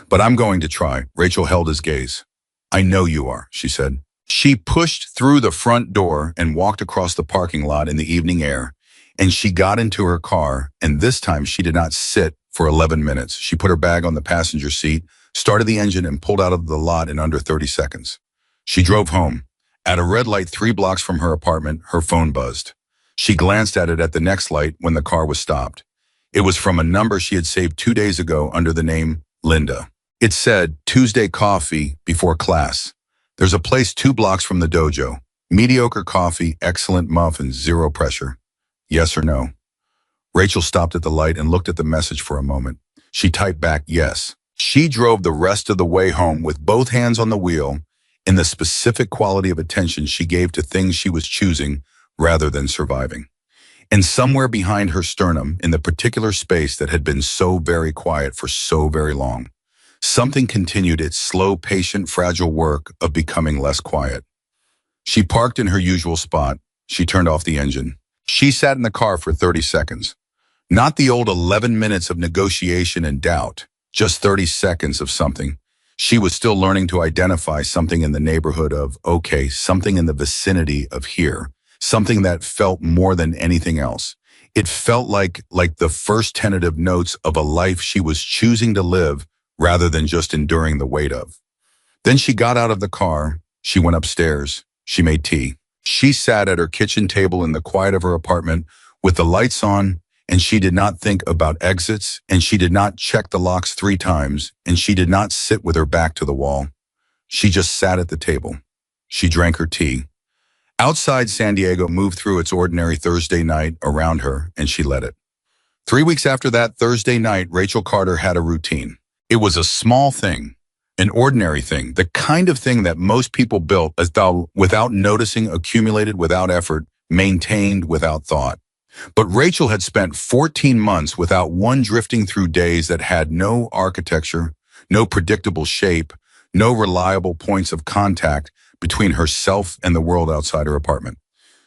Speaker 1: but I'm going to try. Rachel held his gaze. I know you are, she said. She pushed through the front door and walked across the parking lot in the evening air, and she got into her car, and this time she did not sit for 11 minutes. She put her bag on the passenger seat, started the engine, and pulled out of the lot in under 30 seconds. She drove home. At a red light 3 blocks from her apartment, her phone buzzed. She glanced at it at the next light when the car was stopped. It was from a number she had saved 2 days ago under the name Linda. It said, Tuesday coffee before class. There's a place 2 blocks from the dojo. Mediocre coffee, excellent muffins, 0 pressure. Yes or no? Rachel stopped at the light and looked at the message for a moment. She typed back, yes. She drove the rest of the way home with both hands on the wheel in the specific quality of attention she gave to things she was choosing rather than surviving. And somewhere behind her sternum, in the particular space that had been so very quiet for so very long, something continued its slow, patient, fragile work of becoming less quiet. She parked in her usual spot. She turned off the engine. She sat in the car for 30 seconds. Not the old 11 minutes of negotiation and doubt, just 30 seconds of something. She was still learning to identify something in the neighborhood of, okay, something in the vicinity of here, something that felt more than anything else. It felt like the first tentative notes of a life she was choosing to live rather than just enduring the weight of. Then she got out of the car. She went upstairs. She made tea. She sat at her kitchen table in the quiet of her apartment with the lights on, and she did not think about exits, and she did not check the locks 3 times, and she did not sit with her back to the wall. She just sat at the table. She drank her tea. Outside, San Diego moved through its ordinary Thursday night around her, and she let it. 3 weeks after that Thursday night, Rachel Carter had a routine. It was a small thing, an ordinary thing, the kind of thing that most people built without noticing, accumulated without effort, maintained without thought. But Rachel had spent 14 months without one, drifting through days that had no architecture, no predictable shape, no reliable points of contact between herself and the world outside her apartment.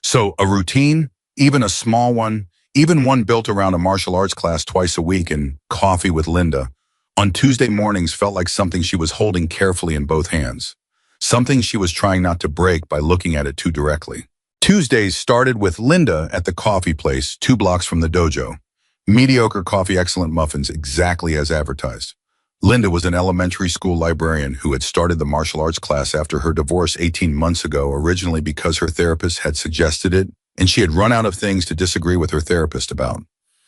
Speaker 1: So a routine, even a small one, even one built around a martial arts class twice a week and coffee with Linda, on Tuesday mornings felt like something she was holding carefully in both hands, something she was trying not to break by looking at it too directly. Tuesdays started with Linda at the coffee place 2 blocks from the dojo. Mediocre coffee, excellent muffins, exactly as advertised. Linda was an elementary school librarian who had started the martial arts class after her divorce 18 months ago, originally because her therapist had suggested it, and she had run out of things to disagree with her therapist about.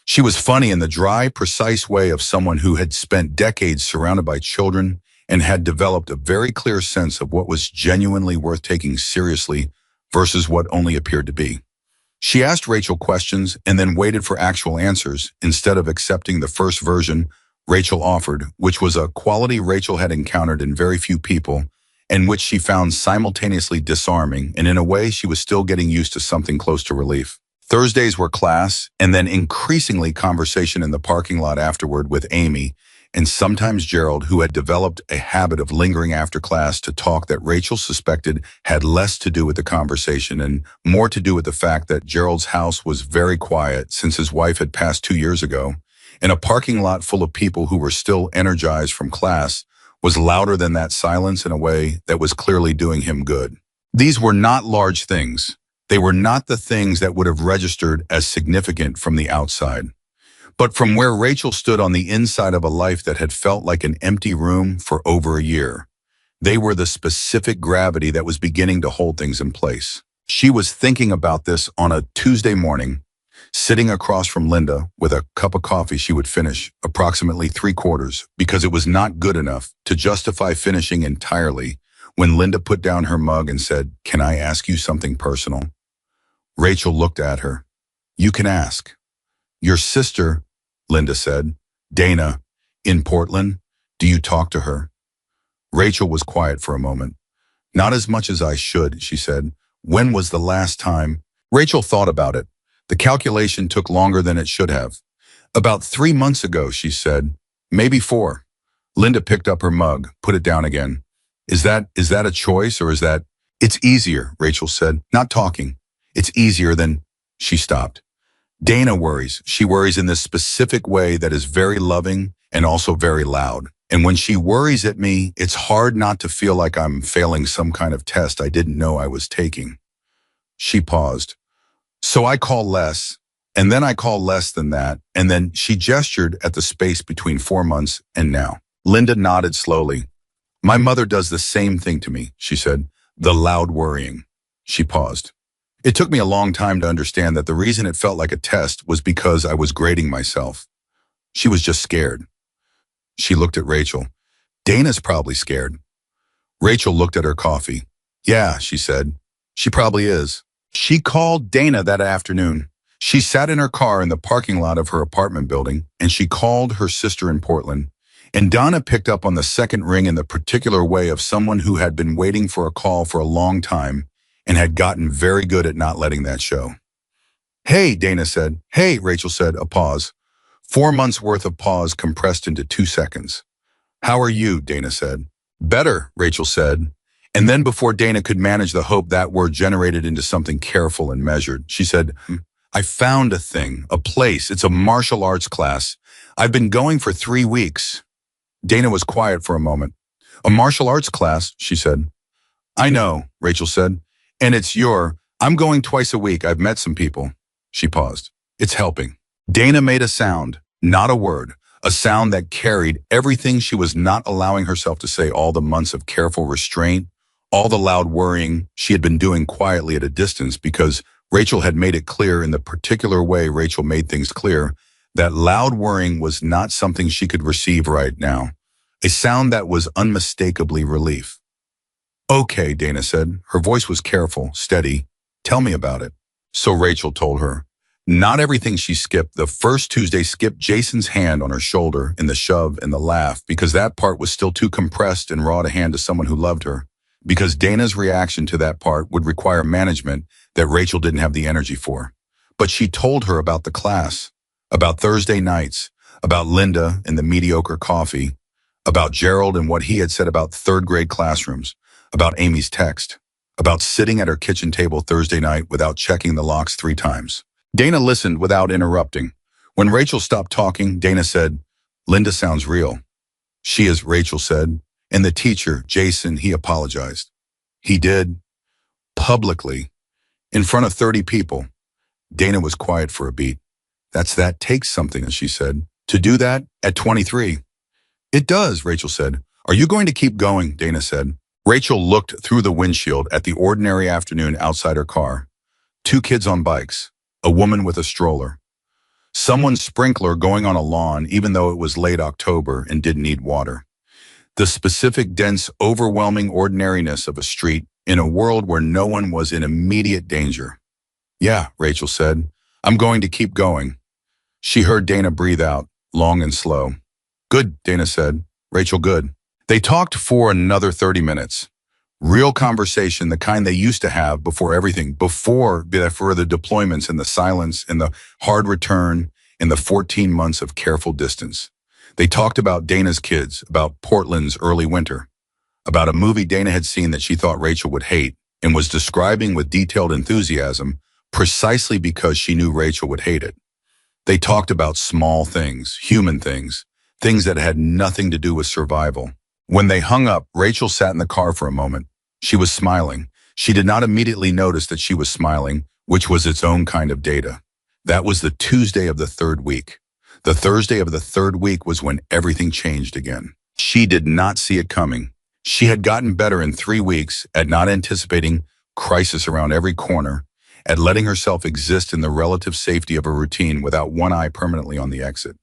Speaker 1: She was funny in the dry, precise way of someone who had spent decades surrounded by children and had developed a very clear sense of what was genuinely worth taking seriously versus what only appeared to be. She asked Rachel questions and then waited for actual answers instead of accepting the first version Rachel offered, which was a quality Rachel had encountered in very few people and which she found simultaneously disarming, and in a way she was still getting used to something close to relief. Thursdays were class, and then increasingly conversation in the parking lot afterward with Amy, and sometimes Gerald, who had developed a habit of lingering after class to talk that Rachel suspected had less to do with the conversation and more to do with the fact that Gerald's house was very quiet since his wife had passed 2 years ago, and a parking lot full of people who were still energized from class was louder than that silence in a way that was clearly doing him good. These were not large things. They were not the things that would have registered as significant from the outside. But from where Rachel stood on the inside of a life that had felt like an empty room for over a year, they were the specific gravity that was beginning to hold things in place. She was thinking about this on a Tuesday morning, sitting across from Linda with a cup of coffee she would finish, approximately 3/4, because it was not good enough to justify finishing entirely, when Linda put down her mug and said, "Can I ask you something personal?" Rachel looked at her. "You can ask." "Your sister," Linda said, "Dana, in Portland, do you talk to her?" Rachel was quiet for a moment. "Not as much as I should," she said. "When was the last time?" Rachel thought about it. The calculation took longer than it should have. "About 3 months ago," she said. "Maybe 4. Linda picked up her mug, put it down again. Is that a choice, or is that... "It's easier," Rachel said. "Not talking. It's easier than..." She stopped. "Dana worries. She worries in this specific way that is very loving and also very loud. And when she worries at me, it's hard not to feel like I'm failing some kind of test I didn't know I was taking." She paused. "So I call less, and then I call less than that, and then..." She gestured at the space between 4 months and now. Linda nodded slowly. "My mother does the same thing to me," she said. "The loud worrying." She paused. "It took me a long time to understand that the reason it felt like a test was because I was grading myself. She was just scared." She looked at Rachel. "Dana's probably scared." Rachel looked at her coffee. "Yeah," she said. "She probably is." She called Dana that afternoon. She sat in her car in the parking lot of her apartment building, and she called her sister in Portland. And Donna picked up on the second ring in the particular way of someone who had been waiting for a call for a long time and had gotten very good at not letting that show. "Hey," Dana said. "Hey," Rachel said, a pause. 4 months worth of pause compressed into 2 seconds. "How are you?" Dana said. "Better," Rachel said. And then before Dana could manage the hope that word generated into something careful and measured, she said, "I found a thing, a place. It's a martial arts class. I've been going for 3 weeks." Dana was quiet for a moment. "A martial arts class," she said. "I know," Rachel said. "And I'm going twice a week. I've met some people." She paused. "It's helping." Dana made a sound, not a word, a sound that carried everything she was not allowing herself to say all the months of careful restraint, All the loud worrying she had been doing quietly at a distance because Rachel had made it clear in the particular way Rachel made things clear that loud worrying was not something she could receive right now. A sound that was unmistakably relief. Okay, Dana said. Her voice was careful, steady. Tell me about it. So Rachel told her. Not everything she skipped. The first Tuesday skipped Jason's hand on her shoulder in the shove and the laugh because that part was still too compressed and raw to hand to someone who loved her. Because Dana's reaction to that part would require management that Rachel didn't have the energy for. But she told her about the class, about Thursday nights, about Linda and the mediocre coffee, about Gerald and what he had said about third grade classrooms, about Amy's text, about sitting at her kitchen table Thursday night without checking the locks 3 times. Dana listened without interrupting. When Rachel stopped talking, Dana said, Linda sounds real. She is, Rachel said. And the teacher, Jason, he apologized. He did, publicly, in front of 30 people. Dana was quiet for a beat. That takes something, she said. To do that at 23. It does, Rachel said. Are you going to keep going, Dana said. Rachel looked through the windshield at the ordinary afternoon outside her car. 2 kids on bikes, a woman with a stroller. Someone's sprinkler going on a lawn even though it was late October and didn't need water. The specific, dense, overwhelming ordinariness of a street in a world where no one was in immediate danger. Yeah, Rachel said. I'm going to keep going. She heard Dana breathe out, long and slow. Good, Dana said. Rachel, good. They talked for another 30 minutes. Real conversation, the kind they used to have before everything, for the deployments and the silence and the hard return and the 14 months of careful distance. They talked about Dana's kids, about Portland's early winter, about a movie Dana had seen that she thought Rachel would hate and was describing with detailed enthusiasm precisely because she knew Rachel would hate it. They talked about small things, human things, things that had nothing to do with survival. When they hung up, Rachel sat in the car for a moment. She was smiling. She did not immediately notice that she was smiling, which was its own kind of data. That was the Tuesday of the 3rd week. The Thursday of the 3rd week was when everything changed again. She did not see it coming. She had gotten better in 3 weeks at not anticipating crisis around every corner, at letting herself exist in the relative safety of a routine without one eye permanently on the exit.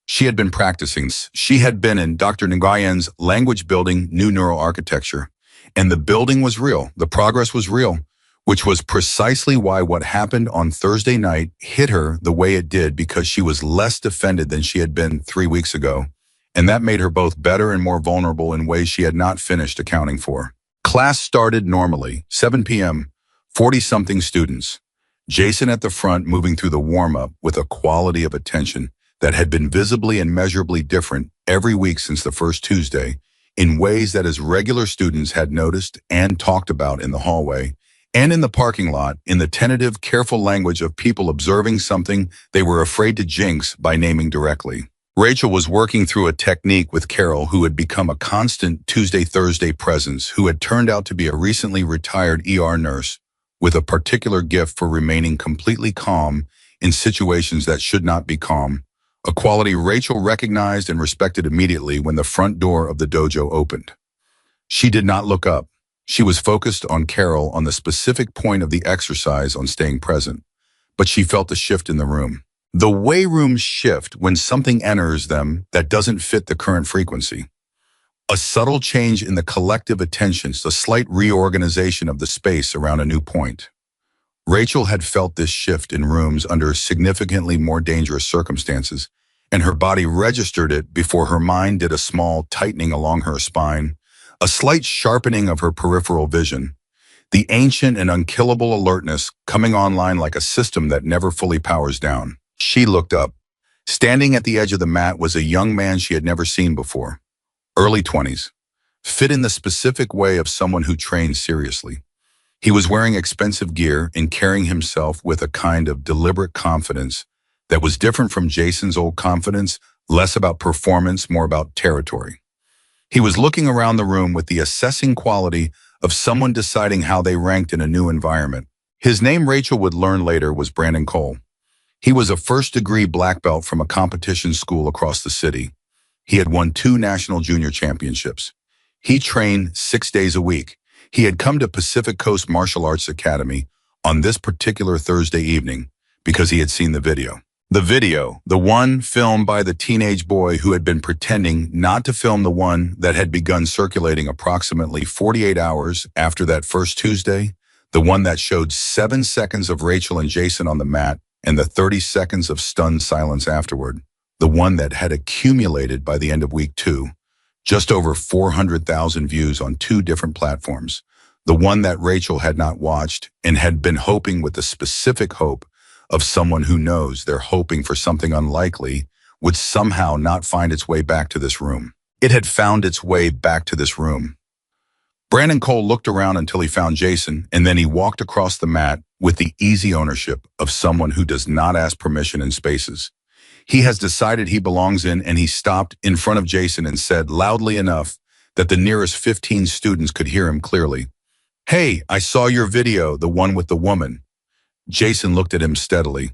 Speaker 1: She had been practicing. She had been in Dr. Nguyen's language building new neural architecture, and the building was real. The progress was real, which was precisely why what happened on Thursday night hit her the way it did, because she was less defended than she had been 3 weeks ago, and that made her both better and more vulnerable in ways she had not finished accounting for. Class started normally, 7 p.m., 40-something students. Jason at the front moving through the warm-up with a quality of attention that had been visibly and measurably different every week since the first Tuesday, in ways that his regular students had noticed and talked about in the hallway, and in the parking lot, in the tentative, careful language of people observing something they were afraid to jinx by naming directly. Rachel was working through a technique with Carol, who had become a constant Tuesday-Thursday presence, who had turned out to be a recently retired ER nurse with a particular gift for remaining completely calm in situations that should not be calm, a quality Rachel recognized and respected immediately when the front door of the dojo opened. She did not look up. She was focused on Carol, on the specific point of the exercise, on staying present. But she felt the shift in the room. The way rooms shift when something enters them that doesn't fit the current frequency. A subtle change in the collective attentions, a slight reorganization of the space around a new point. Rachel had felt this shift in rooms under significantly more dangerous circumstances, and her body registered it before her mind did a small tightening along her spine, a slight sharpening of her peripheral vision, the ancient and unkillable alertness coming online like a system that never fully powers down. She looked up. Standing at the edge of the mat was a young man she had never seen before, early 20s, fit in the specific way of someone who trains seriously. He was wearing expensive gear and carrying himself with a kind of deliberate confidence that was different from Jason's old confidence, less about performance, more about territory. He was looking around the room with the assessing quality of someone deciding how they ranked in a new environment. His name, Rachel would learn later, was Brandon Cole. He was a first-degree black belt from a competition school across the city. He had won 2 national junior championships. He trained 6 days a week. He had come to Pacific Coast Martial Arts Academy on this particular Thursday evening because he had seen the video. The video, the one filmed by the teenage boy who had been pretending not to film the one that had begun circulating approximately 48 hours after that first Tuesday, the one that showed 7 seconds of Rachel and Jason on the mat and the 30 seconds of stunned silence afterward, the one that had accumulated by the end of week 2, just over 400,000 views on 2 different platforms, the one that Rachel had not watched and had been hoping with the specific hope of someone who knows they're hoping for something unlikely would somehow not find its way back to this room. It had found its way back to this room. Brandon Cole looked around until he found Jason, and then he walked across the mat with the easy ownership of someone who does not ask permission in spaces. He has decided he belongs in, and he stopped in front of Jason and said loudly enough that the nearest 15 students could hear him clearly, "Hey, I saw your video, the one with the woman." Jason looked at him steadily.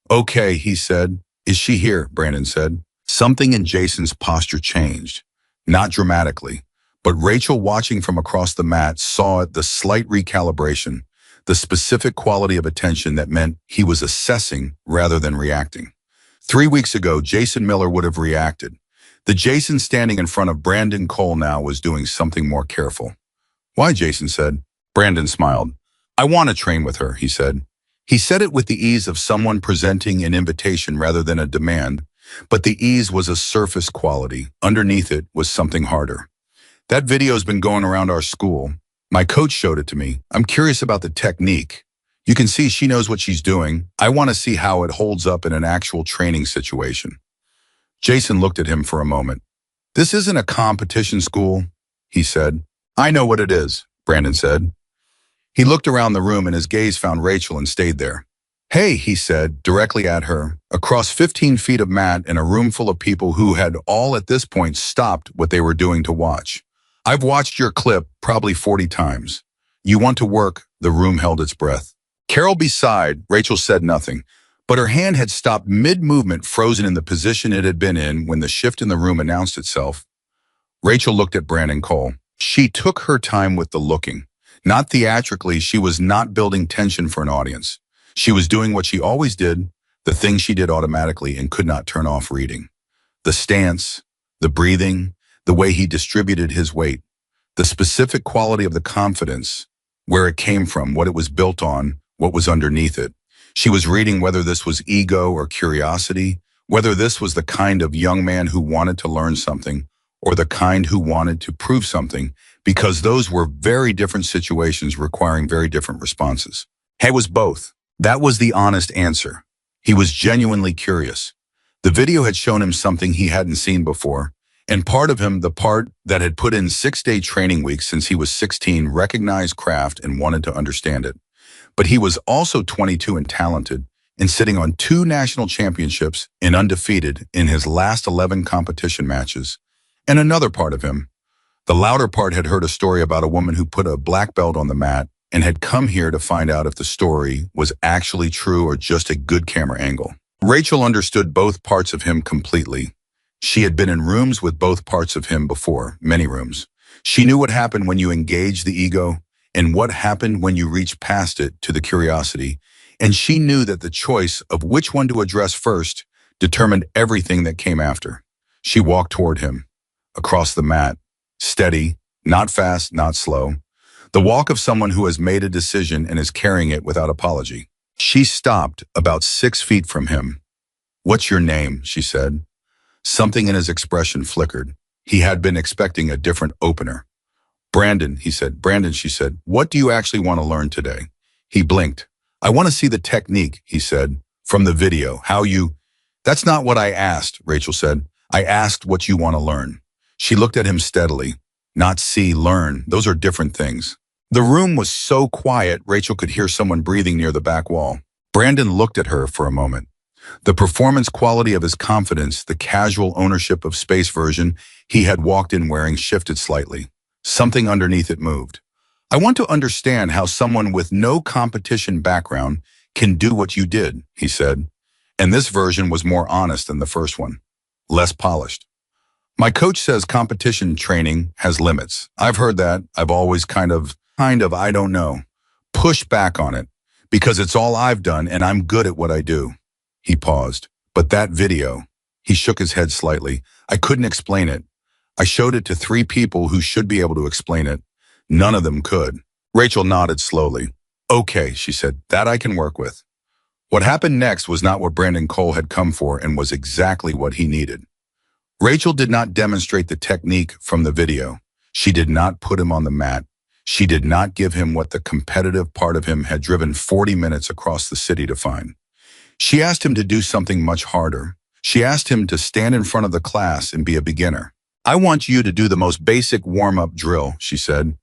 Speaker 1: "Okay," he said. "Is she here?" Brandon said. Something in Jason's posture changed, not dramatically, but Rachel, watching from across the mat, saw it, the slight recalibration, the specific quality of attention that meant he was assessing rather than reacting. 3 weeks ago, Jason Miller would have reacted. The Jason standing in front of Brandon Cole now was doing something more careful. "Why?" Jason said. Brandon smiled. "I want to train with her," he said. He said it with the ease of someone presenting an invitation rather than a demand, but the ease was a surface quality. Underneath it was something harder. "That video's been going around our school. My coach showed it to me. I'm curious about the technique. You can see she knows what she's doing. I want to see how it holds up in an actual training situation." Jason looked at him for a moment. "This isn't a competition school," he said. "I know what it is," Brandon said. He looked around the room and his gaze found Rachel and stayed there. "Hey," he said, directly at her, across 15 feet of mat in a room full of people who had all at this point stopped what they were doing to watch. "I've watched your clip probably 40 times. You want to work?" The room held its breath. Carol beside, Rachel said nothing, but her hand had stopped mid-movement, frozen in the position it had been in when the shift in the room announced itself. Rachel looked at Brandon Cole. She took her time with the looking. Not theatrically, she was not building tension for an audience. She was doing what she always did, the thing she did automatically and could not turn off reading. The stance, the breathing, the way he distributed his weight, the specific quality of the confidence, where it came from, what it was built on, what was underneath it. She was reading whether this was ego or curiosity, whether this was the kind of young man who wanted to learn something or the kind who wanted to prove something, because those were very different situations requiring very different responses. He was both. That was the honest answer. He was genuinely curious. The video had shown him something he hadn't seen before, and part of him, the part that had put in 6-day training weeks since he was 16, recognized craft and wanted to understand it. But he was also 22 and talented, and sitting on 2 national championships and undefeated in his last 11 competition matches. And another part of him, the louder part, had heard a story about a woman who put a black belt on the mat and had come here to find out if the story was actually true or just a good camera angle. Rachel understood both parts of him completely. She had been in rooms with both parts of him before, many rooms. She knew what happened when you engaged the ego and what happened when you reached past it to the curiosity. And she knew that the choice of which one to address first determined everything that came after. She walked toward him, across the mat, steady, not fast, not slow. The walk of someone who has made a decision and is carrying it without apology. She stopped about 6 feet from him. "What's your name?" she said. Something in his expression flickered. He had been expecting a different opener. "Brandon," he said. "Brandon," she said. "What do you actually want to learn today?" He blinked. "I want to see the technique," he said, "from the video. How you—" "That's not what I asked," Rachel said. "I asked what you want to learn." She looked at him steadily. Not see, learn. Those are different things. The room was so quiet, Rachel could hear someone breathing near the back wall. Brandon looked at her for a moment. The performance quality of his confidence, the casual ownership of space version he had walked in wearing, shifted slightly. Something underneath it moved. "I want to understand how someone with no competition background can do what you did," he said. And this version was more honest than the first one, less polished. "My coach says competition training has limits. I've heard that. I've always kind of, I don't know. Push back on it, because it's all I've done and I'm good at what I do. He paused. But that video, he shook his head slightly. I couldn't explain it. I showed it to 3 people who should be able to explain it. None of them could. Rachel nodded slowly. Okay, she said, that I can work with. What happened next was not what Brandon Cole had come for and was exactly what he needed. Rachel did not demonstrate the technique from the video. She did not put him on the mat. She did not give him what the competitive part of him had driven 40 minutes across the city to find. She asked him to do something much harder. She asked him to stand in front of the class and be a beginner. I want you to do the most basic warm-up drill, she said.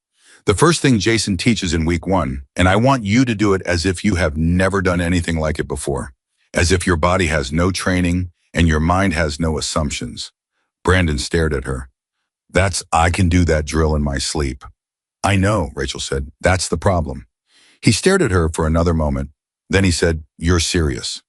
Speaker 1: The first thing Jason teaches in week 1, and I want you to do it as if you have never done anything like it before, as if your body has no training and your mind has no assumptions. Brandon stared at her. I can do that drill in my sleep. I know, Rachel said. That's the problem. He stared at her for another moment. Then he said, you're serious.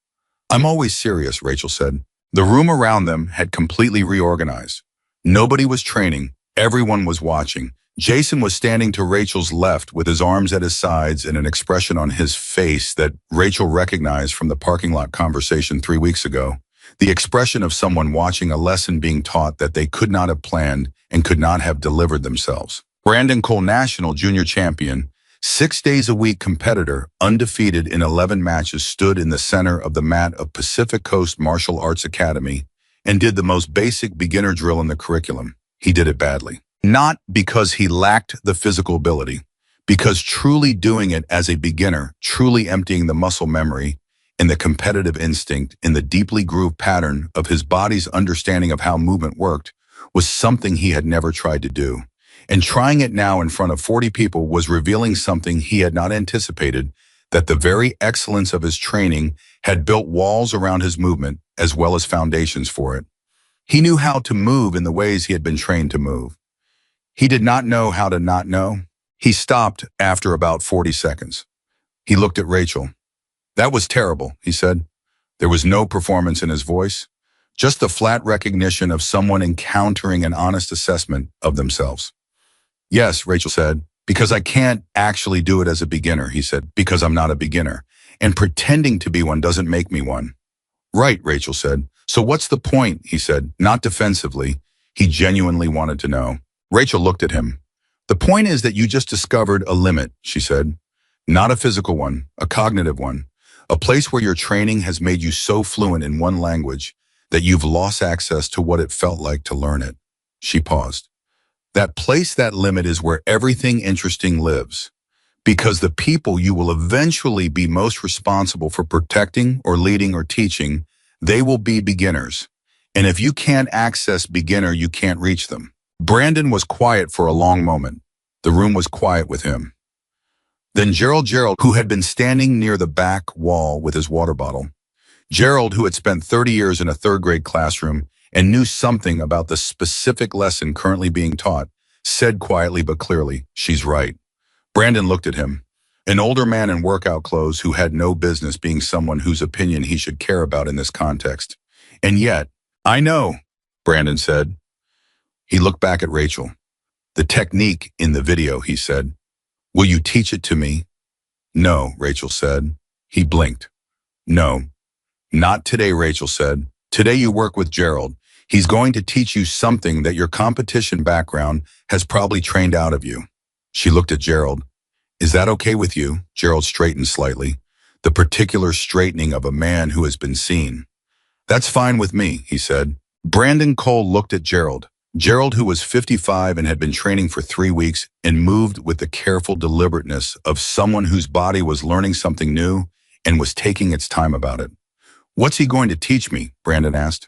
Speaker 1: I'm always serious, Rachel said. The room around them had completely reorganized. Nobody was training. Everyone was watching. Jason was standing to Rachel's left with his arms at his sides and an expression on his face that Rachel recognized from the parking lot conversation 3 weeks ago. The expression of someone watching a lesson being taught that they could not have planned and could not have delivered themselves. Brandon Cole, national junior champion, 6 days a week competitor, undefeated in 11 matches, stood in the center of the mat of Pacific Coast Martial Arts Academy and did the most basic beginner drill in the curriculum. He did it badly. Not because he lacked the physical ability, because truly doing it as a beginner, truly emptying the muscle memory and the competitive instinct in the deeply grooved pattern of his body's understanding of how movement worked was something he had never tried to do. And trying it now in front of 40 people was revealing something he had not anticipated, that the very excellence of his training had built walls around his movement as well as foundations for it. He knew how to move in the ways he had been trained to move. He did not know how to not know. He stopped after about 40 seconds. He looked at Rachel. That was terrible, he said. There was no performance in his voice, just the flat recognition of someone encountering an honest assessment of themselves. Yes, Rachel said, because I can't actually do it as a beginner, he said, because I'm not a beginner. And pretending to be one doesn't make me one. Right, Rachel said. So what's the point, he said, not defensively. He genuinely wanted to know. Rachel looked at him. The point is that you just discovered a limit, she said. Not a physical one, a cognitive one. A place where your training has made you so fluent in one language that you've lost access to what it felt like to learn it. She paused. That place, that limit, is where everything interesting lives. Because the people you will eventually be most responsible for protecting or leading or teaching, they will be beginners. And if you can't access beginner, you can't reach them. Brandon was quiet for a long moment. The room was quiet with him. Then Gerald, who had been standing near the back wall with his water bottle. Gerald, who had spent 30 years in a 3rd grade classroom and knew something about the specific lesson currently being taught, said quietly but clearly, she's right. Brandon looked at him, an older man in workout clothes who had no business being someone whose opinion he should care about in this context. And yet, I know, Brandon said. He looked back at Rachel. The technique in the video, he said. Will you teach it to me? No, Rachel said. He blinked. No. Not today, Rachel said. Today you work with Gerald. He's going to teach you something that your competition background has probably trained out of you. She looked at Gerald. Is that okay with you? Gerald straightened slightly, the particular straightening of a man who has been seen. That's fine with me, he said. Brandon Cole looked at Gerald. Gerald, who was 55 and had been training for 3 weeks and moved with the careful deliberateness of someone whose body was learning something new and was taking its time about it. What's he going to teach me? Brandon asked.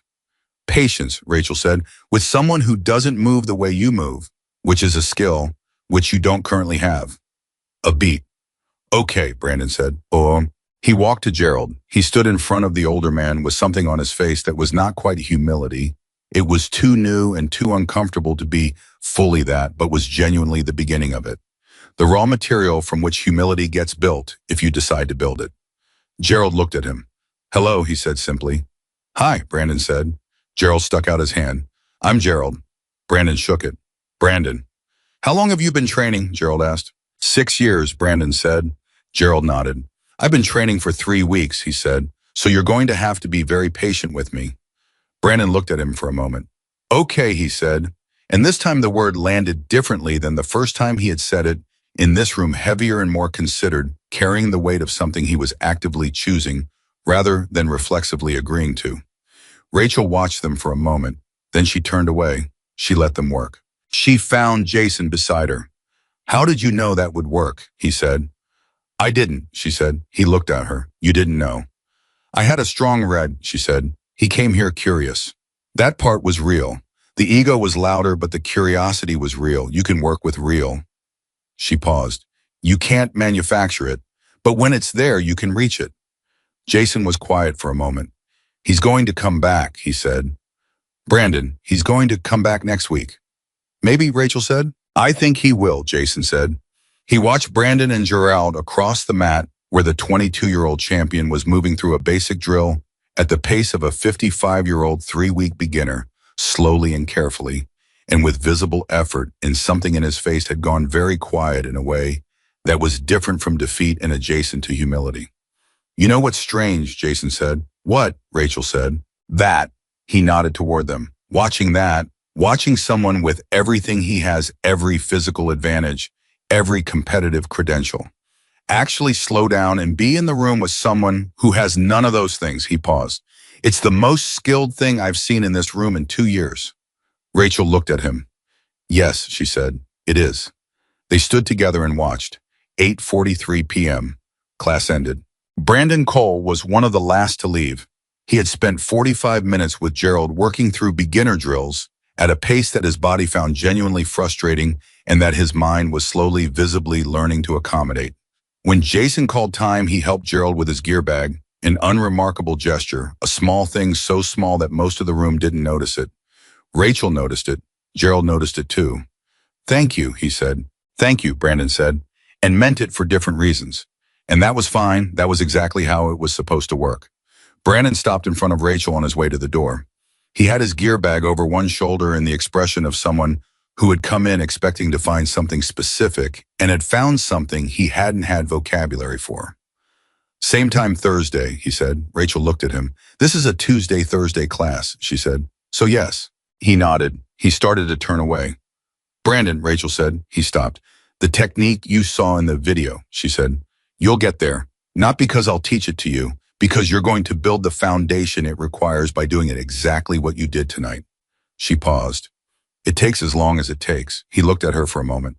Speaker 1: Patience, Rachel said, with someone who doesn't move the way you move, which is a skill which you don't currently have. A beat. Okay, Brandon said. He walked to Gerald. He stood in front of the older man with something on his face that was not quite humility. It was too new and too uncomfortable to be fully that, but was genuinely the beginning of it. The raw material from which humility gets built if you decide to build it. Gerald looked at him. Hello, he said simply. Hi, Brandon said. Gerald stuck out his hand. I'm Gerald. Brandon shook it. Brandon. How long have you been training? Gerald asked. 6 years, Brandon said. Gerald nodded. I've been training for 3 weeks, he said, so you're going to have to be very patient with me. Brandon looked at him for a moment. Okay, he said, and this time the word landed differently than the first time he had said it, in this room heavier and more considered, carrying the weight of something he was actively choosing, rather than reflexively agreeing to. Rachel watched them for a moment, then she turned away. She let them work. She found Jason beside her. How did you know that would work? He said. I didn't, she said. He looked at her. You didn't know. I had a strong red, she said. He came here curious. That part was real. The ego was louder, but the curiosity was real. You can work with real. She paused. You can't manufacture it, but when it's there, you can reach it. Jason was quiet for a moment. He's going to come back, he said. Brandon, he's going to come back next week. Maybe, Rachel said. I think he will, Jason said. He watched Brandon and Gerald across the mat where the 22-year-old champion was moving through a basic drill at the pace of a 55-year-old 3-week beginner, slowly and carefully, and with visible effort, and something in his face had gone very quiet in a way that was different from defeat and adjacent to humility. You know what's strange, Jason said. What? Rachel said. That. He nodded toward them. Watching someone with everything he has, every physical advantage, every competitive credential, actually slow down and be in the room with someone who has none of those things. He paused. It's the most skilled thing I've seen in this room in 2 years. Rachel looked at him. Yes, she said, it is. They stood together and watched. 8:43 p.m. Class ended. Brandon Cole was one of the last to leave. He had spent 45 minutes with Gerald working through beginner drills at a pace that his body found genuinely frustrating and that his mind was slowly, visibly learning to accommodate. When Jason called time, he helped Gerald with his gear bag, an unremarkable gesture, a small thing so small that most of the room didn't notice it. Rachel noticed it. Gerald noticed it too. Thank you, he said. Thank you, Brandon said, and meant it for different reasons. And that was fine. That was exactly how it was supposed to work. Brandon stopped in front of Rachel on his way to the door. He had his gear bag over one shoulder and the expression of someone who had come in expecting to find something specific and had found something he hadn't had vocabulary for. Same time Thursday, he said. Rachel looked at him. This is a Tuesday-Thursday class, she said. So yes. He nodded. He started to turn away. Brandon, Rachel said. He stopped. The technique you saw in the video, she said. You'll get there. Not because I'll teach it to you, because you're going to build the foundation it requires by doing it exactly what you did tonight. She paused. It takes as long as it takes. He looked at her for a moment.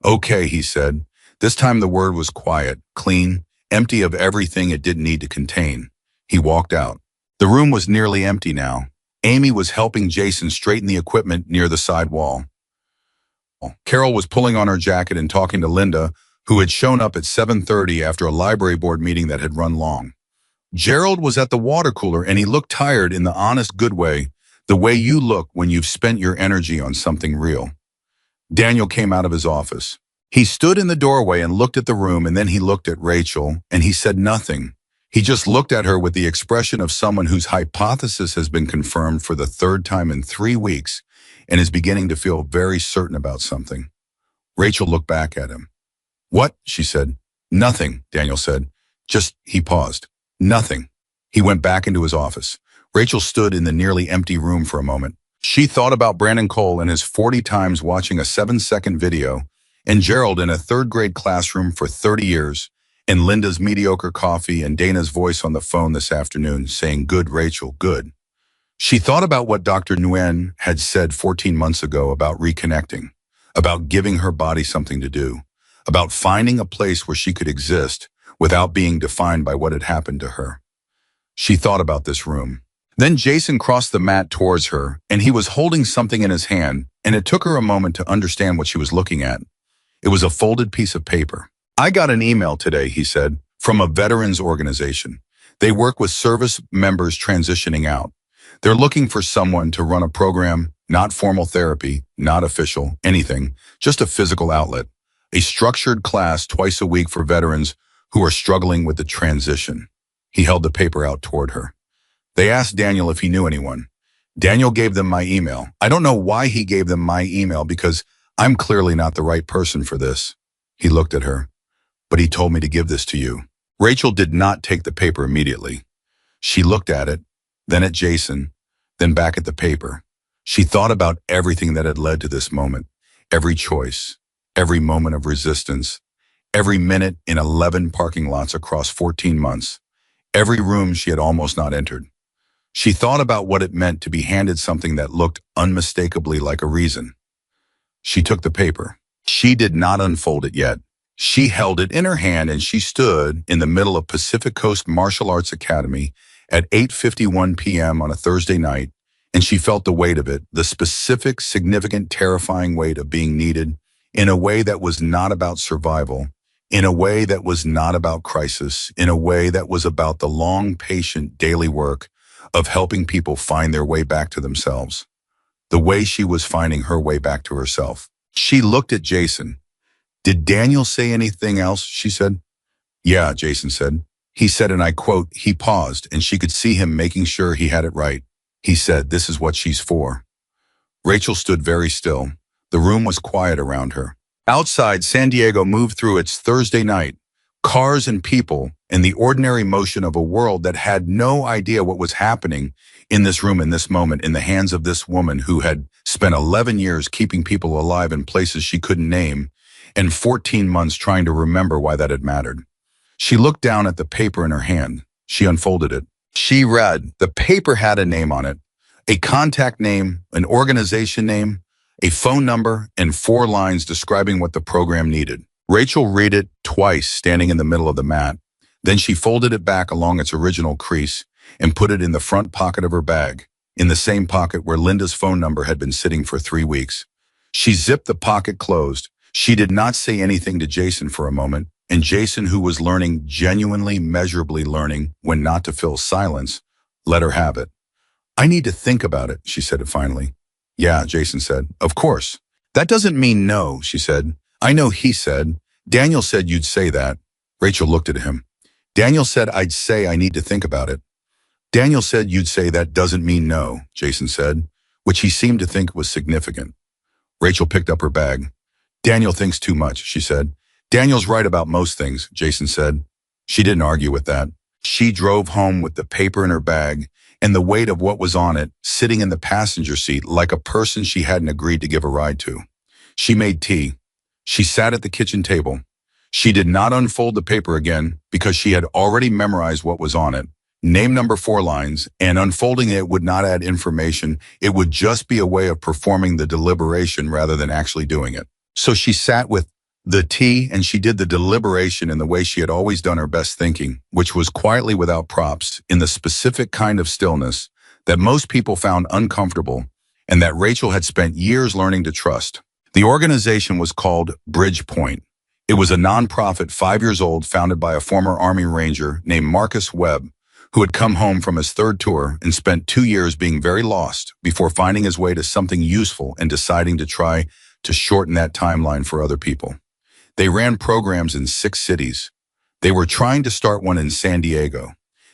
Speaker 1: Okay, he said. This time the word was quiet, clean, empty of everything it didn't need to contain. He walked out. The room was nearly empty now. Amy was helping Jason straighten the equipment near the side wall. Carol was pulling on her jacket and talking to Linda, who had shown up at 7:30 after a library board meeting that had run long. Gerald was at the water cooler and he looked tired in the honest good way, the way you look when you've spent your energy on something real. Daniel came out of his office. He stood in the doorway and looked at the room, and then he looked at Rachel and he said nothing. He just looked at her with the expression of someone whose hypothesis has been confirmed for the 3rd time in 3 weeks and is beginning to feel very certain about something. Rachel looked back at him. What? She said. Nothing, Daniel said. Just, he paused. Nothing. He went back into his office. Rachel stood in the nearly empty room for a moment. She thought about Brandon Cole and his 40 times watching a 7-second video, and Gerald in a 3rd-grade classroom for 30 years, and Linda's mediocre coffee and Dana's voice on the phone this afternoon saying, good, Rachel, good. She thought about what Dr. Nguyen had said 14 months ago about reconnecting, about giving her body something to do, about finding a place where she could exist without being defined by what had happened to her. She thought about this room. Then Jason crossed the mat towards her, and he was holding something in his hand, and it took her a moment to understand what she was looking at. It was a folded piece of paper. I got an email today, he said, from a veterans organization. They work with service members transitioning out. They're looking for someone to run a program, not formal therapy, not official, anything, just a physical outlet. A structured class twice a week for veterans who are struggling with the transition. He held the paper out toward her. They asked Daniel if he knew anyone. Daniel gave them my email. I don't know why he gave them my email because I'm clearly not the right person for this. He looked at her. But he told me to give this to you. Rachel did not take the paper immediately. She looked at it, then at Jason, then back at the paper. She thought about everything that had led to this moment, every choice, every moment of resistance, every minute in 11 parking lots across 14 months, every room she had almost not entered. She thought about what it meant to be handed something that looked unmistakably like a reason. She took the paper. She did not unfold it yet. She held it in her hand and she stood in the middle of Pacific Coast Martial Arts Academy at 8:51 p.m. on a Thursday night, and she felt the weight of it, the specific, significant, terrifying weight of being needed in a way that was not about survival, in a way that was not about crisis, in a way that was about the long, patient, daily work of helping people find their way back to themselves, the way she was finding her way back to herself. She looked at Jason. "Did Daniel say anything else?" she said. "Yeah," Jason said. He said, and I quote, he paused, and she could see him making sure he had it right. He said, "This is what she's for." Rachel stood very still. The room was quiet around her. Outside, San Diego moved through its Thursday night. Cars and people, and the ordinary motion of a world that had no idea what was happening in this room in this moment in the hands of this woman who had spent 11 years keeping people alive in places she couldn't name, and 14 months trying to remember why that had mattered. She looked down at the paper in her hand. She unfolded it. She read. The paper had a name on it, a contact name, an organization name, a phone number, and 4 lines describing what the program needed. Rachel read it twice, standing in the middle of the mat. Then she folded it back along its original crease and put it in the front pocket of her bag, in the same pocket where Linda's phone number had been sitting for 3 weeks. She zipped the pocket closed. She did not say anything to Jason for a moment, and Jason, who was learning, genuinely, measurably learning, when not to fill silence, let her have it. "I need to think about it," she said it finally. "Yeah," Jason said. "Of course. That doesn't mean no," she said. "I know he said. Daniel said you'd say that." Rachel looked at him. "Daniel said I'd say I need to think about it." "Daniel said you'd say that doesn't mean no," Jason said, which he seemed to think was significant. Rachel picked up her bag. "Daniel thinks too much," she said. "Daniel's right about most things," Jason said. She didn't argue with that. She drove home with the paper in her bag and the weight of what was on it sitting in the passenger seat like a person she hadn't agreed to give a ride to. She made tea. She sat at the kitchen table. She did not unfold the paper again because she had already memorized what was on it. Name number 4 lines, and unfolding it would not add information. It would just be a way of performing the deliberation rather than actually doing it. So she sat with the tea and she did the deliberation in the way she had always done her best thinking, which was quietly without props, in the specific kind of stillness that most people found uncomfortable and that Rachel had spent years learning to trust. The organization was called Bridgepoint. It was a nonprofit 5 years old founded by a former Army Ranger named Marcus Webb, who had come home from his 3rd tour and spent 2 years being very lost before finding his way to something useful and deciding to try to shorten that timeline for other people. They ran programs in 6 cities. They were trying to start one in San Diego.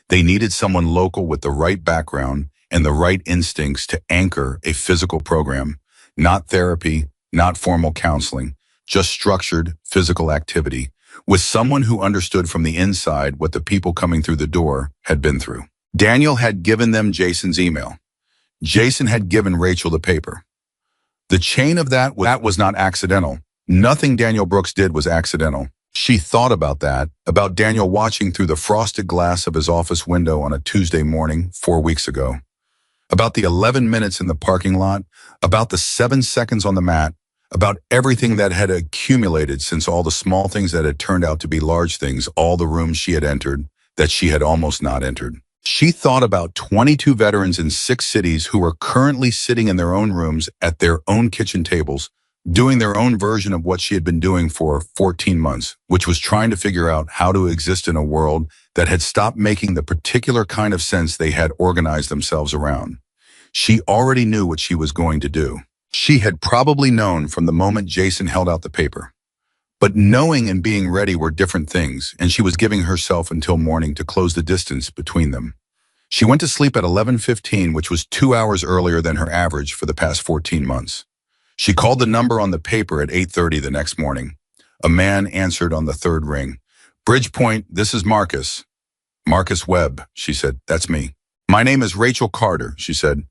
Speaker 1: They needed someone local with the right background and the right instincts to anchor a physical program, not therapy, not formal counseling, just structured physical activity, with someone who understood from the inside what the people coming through the door had been through. Daniel had given them Jason's email. Jason had given Rachel the paper. The chain of that was not accidental. Nothing Daniel Brooks did was accidental. She thought about that, about Daniel watching through the frosted glass of his office window on a Tuesday morning 4 weeks ago, about the 11 minutes in the parking lot, about the 7 seconds on the mat, about everything that had accumulated since all the small things that had turned out to be large things, all the rooms she had entered that she had almost not entered. She thought about 22 veterans in 6 cities who were currently sitting in their own rooms at their own kitchen tables, doing their own version of what she had been doing for 14 months, which was trying to figure out how to exist in a world that had stopped making the particular kind of sense they had organized themselves around. She already knew what she was going to do. She had probably known from the moment Jason held out the paper. But knowing and being ready were different things, and she was giving herself until morning to close the distance between them. She went to sleep at 11:15, which was 2 hours earlier than her average for the past 14 months. She called the number on the paper at 8:30 the next morning. A man answered on the third ring. Bridgepoint, this is Marcus. Marcus Webb, she said. That's me. My name is Rachel Carter, she said.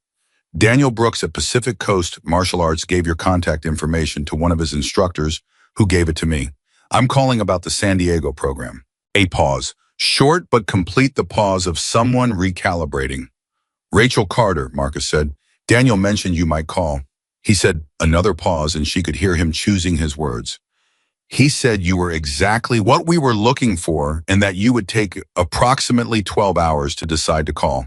Speaker 1: Daniel Brooks at Pacific Coast Martial Arts gave your contact information to one of his instructors who gave it to me. I'm calling about the San Diego program. A pause. Short but complete the pause of someone recalibrating. Rachel Carter, Marcus said. Daniel mentioned you might call. He said another pause and she could hear him choosing his words. He said you were exactly what we were looking for and that you would take approximately 12 hours to decide to call.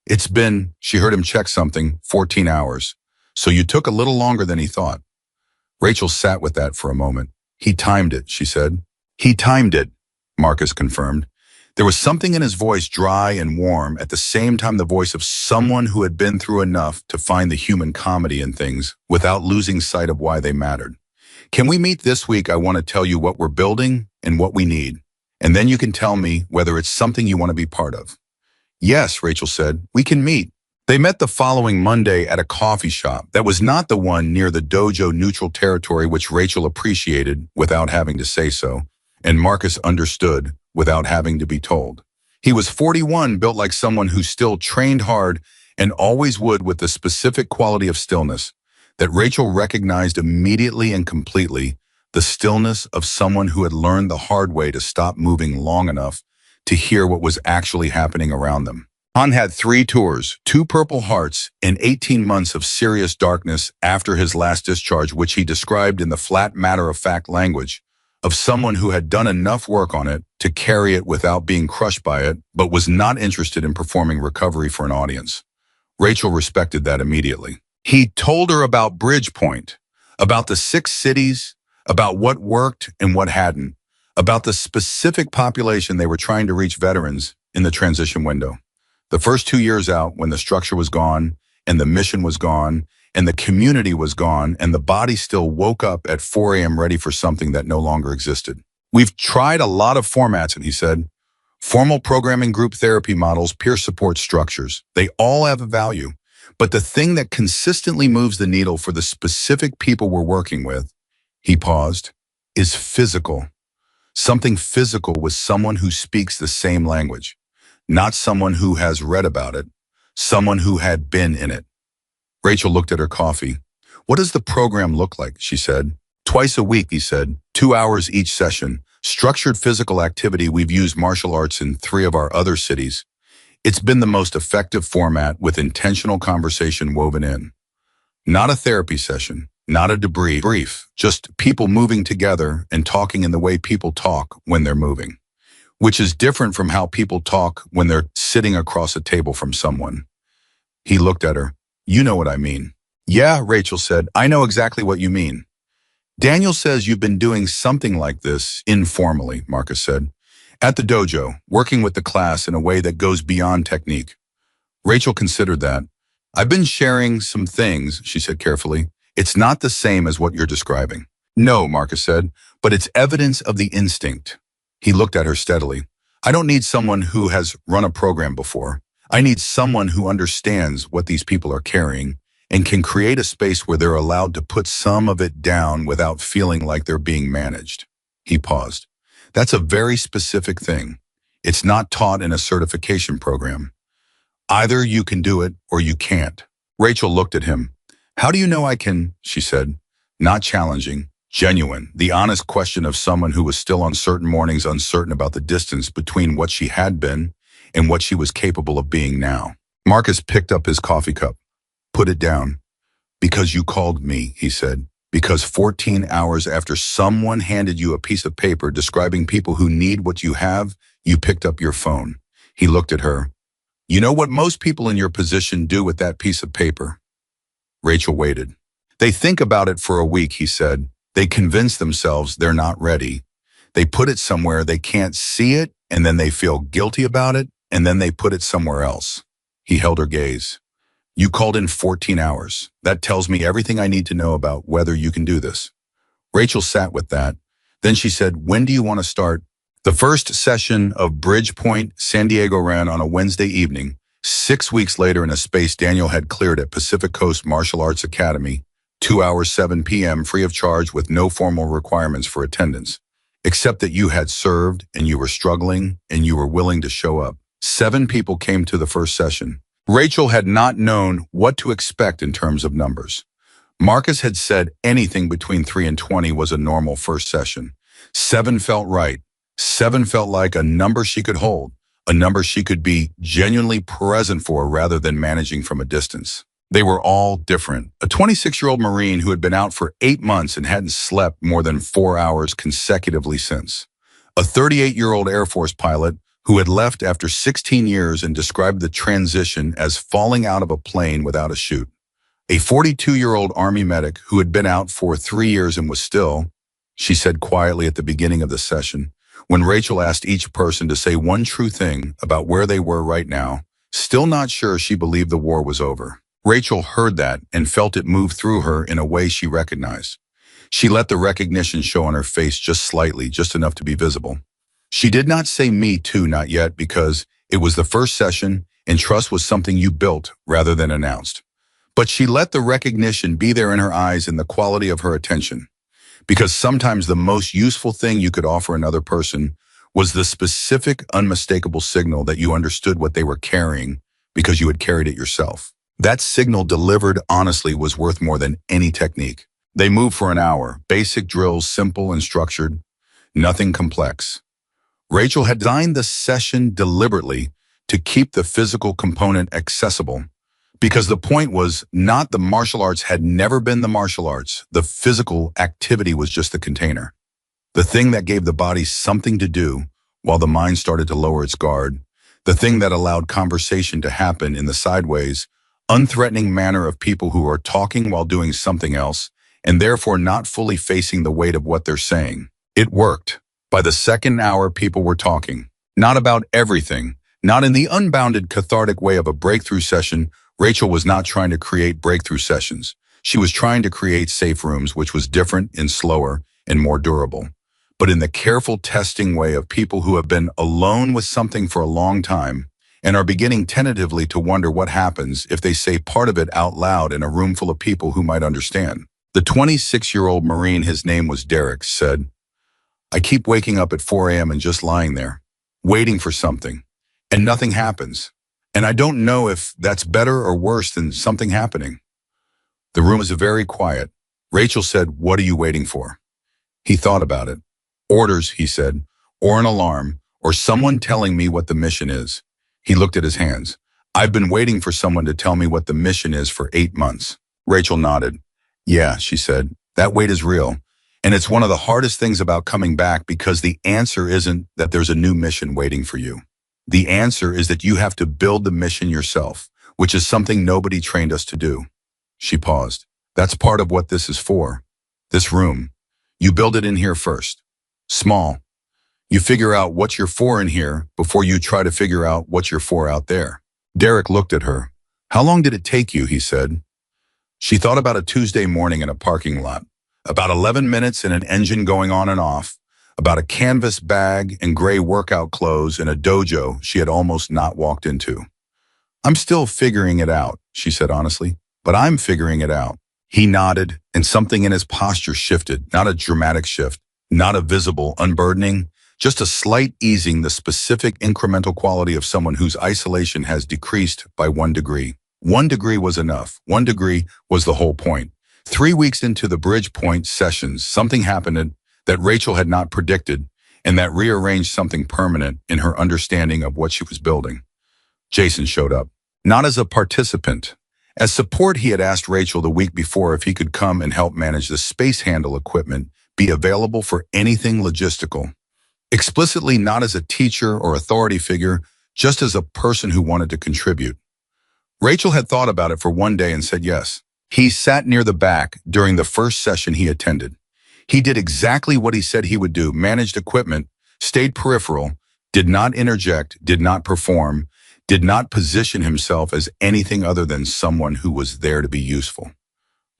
Speaker 1: It's been, she heard him check something, 14 hours. So you took a little longer than he thought. Rachel sat with that for a moment. He timed it, she said. He timed it, Marcus confirmed. There was something in his voice, dry and warm, at the same time the voice of someone who had been through enough to find the human comedy in things without losing sight of why they mattered. Can we meet this week? I want to tell you what we're building and what we need. And then you can tell me whether it's something you want to be part of. Yes, Rachel said, we can meet. They met the following Monday at a coffee shop that was not the one near the dojo neutral territory, which Rachel appreciated without having to say so, and Marcus understood without having to be told. He was 41, built like someone who still trained hard and always would, with the specific quality of stillness that Rachel recognized immediately and completely, the stillness of someone who had learned the hard way to stop moving long enough to hear what was actually happening around them. Han had 3 tours, 2 Purple Hearts, and 18 months of serious darkness after his last discharge, which he described in the flat matter-of-fact language of someone who had done enough work on it to carry it without being crushed by it, but was not interested in performing recovery for an audience. Rachel respected that immediately. He told her about Bridgepoint, about the 6 cities, about what worked and what hadn't, about the specific population they were trying to reach, veterans in the transition window. The first 2 years out, when the structure was gone and the mission was gone and the community was gone and the body still woke up at 4 a.m. ready for something that no longer existed. We've tried a lot of formats, and he said, formal programming, group therapy models, peer support structures. They all have a value. But the thing that consistently moves the needle for the specific people we're working with, he paused, is physical. Something physical with someone who speaks the same language. Not someone who has read about it, someone who had been in it. Rachel looked at her coffee. What does the program look like? She said. Twice a week, he said, 2 hours each session. Structured physical activity. We've used martial arts in 3 of our other cities. It's been the most effective format with intentional conversation woven in. Not a therapy session, not a debrief, just people moving together and talking in the way people talk when they're moving, which is different from how people talk when they're sitting across a table from someone. He looked at her. You know what I mean. Yeah, Rachel said, I know exactly what you mean. Daniel says you've been doing something like this informally, Marcus said. At the dojo, working with the class in a way that goes beyond technique. Rachel considered that. I've been sharing some things, she said carefully. It's not the same as what you're describing. No, Marcus said, but it's evidence of the instinct. He looked at her steadily. I don't need someone who has run a program before. I need someone who understands what these people are carrying and can create a space where they're allowed to put some of it down without feeling like they're being managed. He paused. That's a very specific thing. It's not taught in a certification program. Either you can do it or you can't. Rachel looked at him. How do you know I can? She said. Not challenging, genuine, the honest question of someone who was still on certain mornings uncertain about the distance between what she had been and what she was capable of being now. Marcus picked up his coffee cup. Put it down. Because you called me, he said. Because 14 hours after someone handed you a piece of paper describing people who need what you have, you picked up your phone. He looked at her. You know what most people in your position do with that piece of paper? Rachel waited. They think about it for a week, he said. They convince themselves they're not ready. They put it somewhere they can't see it, and then they feel guilty about it, and then they put it somewhere else. He held her gaze. You called in 14 hours. That tells me everything I need to know about whether you can do this. Rachel sat with that. Then she said, when do you want to start? The first session of Bridgepoint San Diego ran on a Wednesday evening, 6 weeks later in a space Daniel had cleared at Pacific Coast Martial Arts Academy, 2 hours 7 p.m. free of charge with no formal requirements for attendance, except that you had served and you were struggling and you were willing to show up. 7 people came to the first session. Rachel had not known what to expect in terms of numbers. Marcus had said anything between 3 and 20 was a normal first session. 7 felt right. 7 felt like a number she could hold, a number she could be genuinely present for rather than managing from a distance. They were all different. A 26-year-old Marine who had been out for 8 months and hadn't slept more than 4 hours consecutively since. A 38-year-old Air Force pilot who had left after 16 years and described the transition as falling out of a plane without a chute. A 42-year-old Army medic who had been out for 3 years and was still, she said quietly at the beginning of the session, when Rachel asked each person to say one true thing about where they were right now, still not sure she believed the war was over. Rachel heard that and felt it move through her in a way she recognized. She let the recognition show on her face just slightly, just enough to be visible. She did not say me too, not yet, because it was the first session and trust was something you built rather than announced. But she let the recognition be there in her eyes and the quality of her attention. Because sometimes the most useful thing you could offer another person was the specific, unmistakable signal that you understood what they were carrying because you had carried it yourself. That signal delivered honestly was worth more than any technique. They moved for an hour, basic drills, simple and structured, nothing complex. Rachel had designed the session deliberately to keep the physical component accessible, because the point was not the martial arts had never been the martial arts. The physical activity was just the container. The thing that gave the body something to do while the mind started to lower its guard. The thing that allowed conversation to happen in the sideways, unthreatening manner of people who are talking while doing something else and therefore not fully facing the weight of what they're saying. It worked. By the second hour, people were talking. Not about everything. Not in the unbounded cathartic way of a breakthrough session. Rachel was not trying to create breakthrough sessions. She was trying to create safe rooms, which was different and slower and more durable. But in the careful testing way of people who have been alone with something for a long time and are beginning tentatively to wonder what happens if they say part of it out loud in a room full of people who might understand. The 26-year-old Marine, his name was Derek, said, "I keep waking up at 4 a.m. and just lying there, waiting for something, and nothing happens. And I don't know if that's better or worse than something happening." The room was very quiet. Rachel said, "What are you waiting for?" He thought about it. "Orders," he said, "or an alarm, or someone telling me what the mission is." He looked at his hands. "I've been waiting for someone to tell me what the mission is for 8 months. Rachel nodded. "Yeah," she said, "that wait is real. And it's one of the hardest things about coming back, because the answer isn't that there's a new mission waiting for you. The answer is that you have to build the mission yourself, which is something nobody trained us to do." She paused. "That's part of what this is for. This room. You build it in here first. Small. You figure out what you're for in here before you try to figure out what you're for out there." Derek looked at her. "How long did it take you?" he said. She thought about a Tuesday morning in a parking lot. About 11 minutes and an engine going on and off. About a canvas bag and gray workout clothes in a dojo she had almost not walked into. "I'm still figuring it out," she said honestly, "but I'm figuring it out." He nodded, and something in his posture shifted, not a dramatic shift, not a visible unburdening, just a slight easing, the specific incremental quality of someone whose isolation has decreased by 1 degree. 1 degree was enough. 1 degree was the whole point. 3 weeks into the Bridgepoint sessions, something happened that Rachel had not predicted, and that rearranged something permanent in her understanding of what she was building. Jason showed up. Not as a participant. As support, he had asked Rachel the week before if he could come and help manage the space handle equipment, be available for anything logistical. Explicitly not as a teacher or authority figure, just as a person who wanted to contribute. Rachel had thought about it for 1 day and said yes. He sat near the back during the first session he attended. He did exactly what he said he would do, managed equipment, stayed peripheral, did not interject, did not perform, did not position himself as anything other than someone who was there to be useful.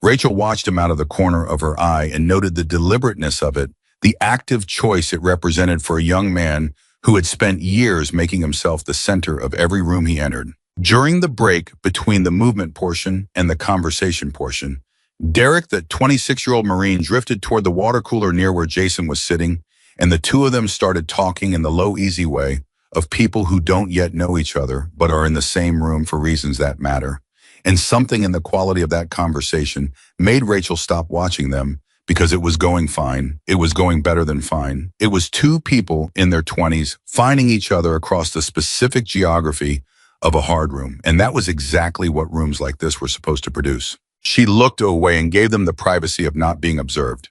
Speaker 1: Rachel watched him out of the corner of her eye and noted the deliberateness of it, the active choice it represented for a young man who had spent years making himself the center of every room he entered. During the break between the movement portion and the conversation portion, Derek, the 26-year-old Marine, drifted toward the water cooler near where Jason was sitting, and the two of them started talking in the low, easy way of people who don't yet know each other, but are in the same room for reasons that matter. And something in the quality of that conversation made Rachel stop watching them because it was going fine. It was going better than fine. It was two people in their 20s finding each other across the specific geography of a hard room. And that was exactly what rooms like this were supposed to produce. She looked away and gave them the privacy of not being observed.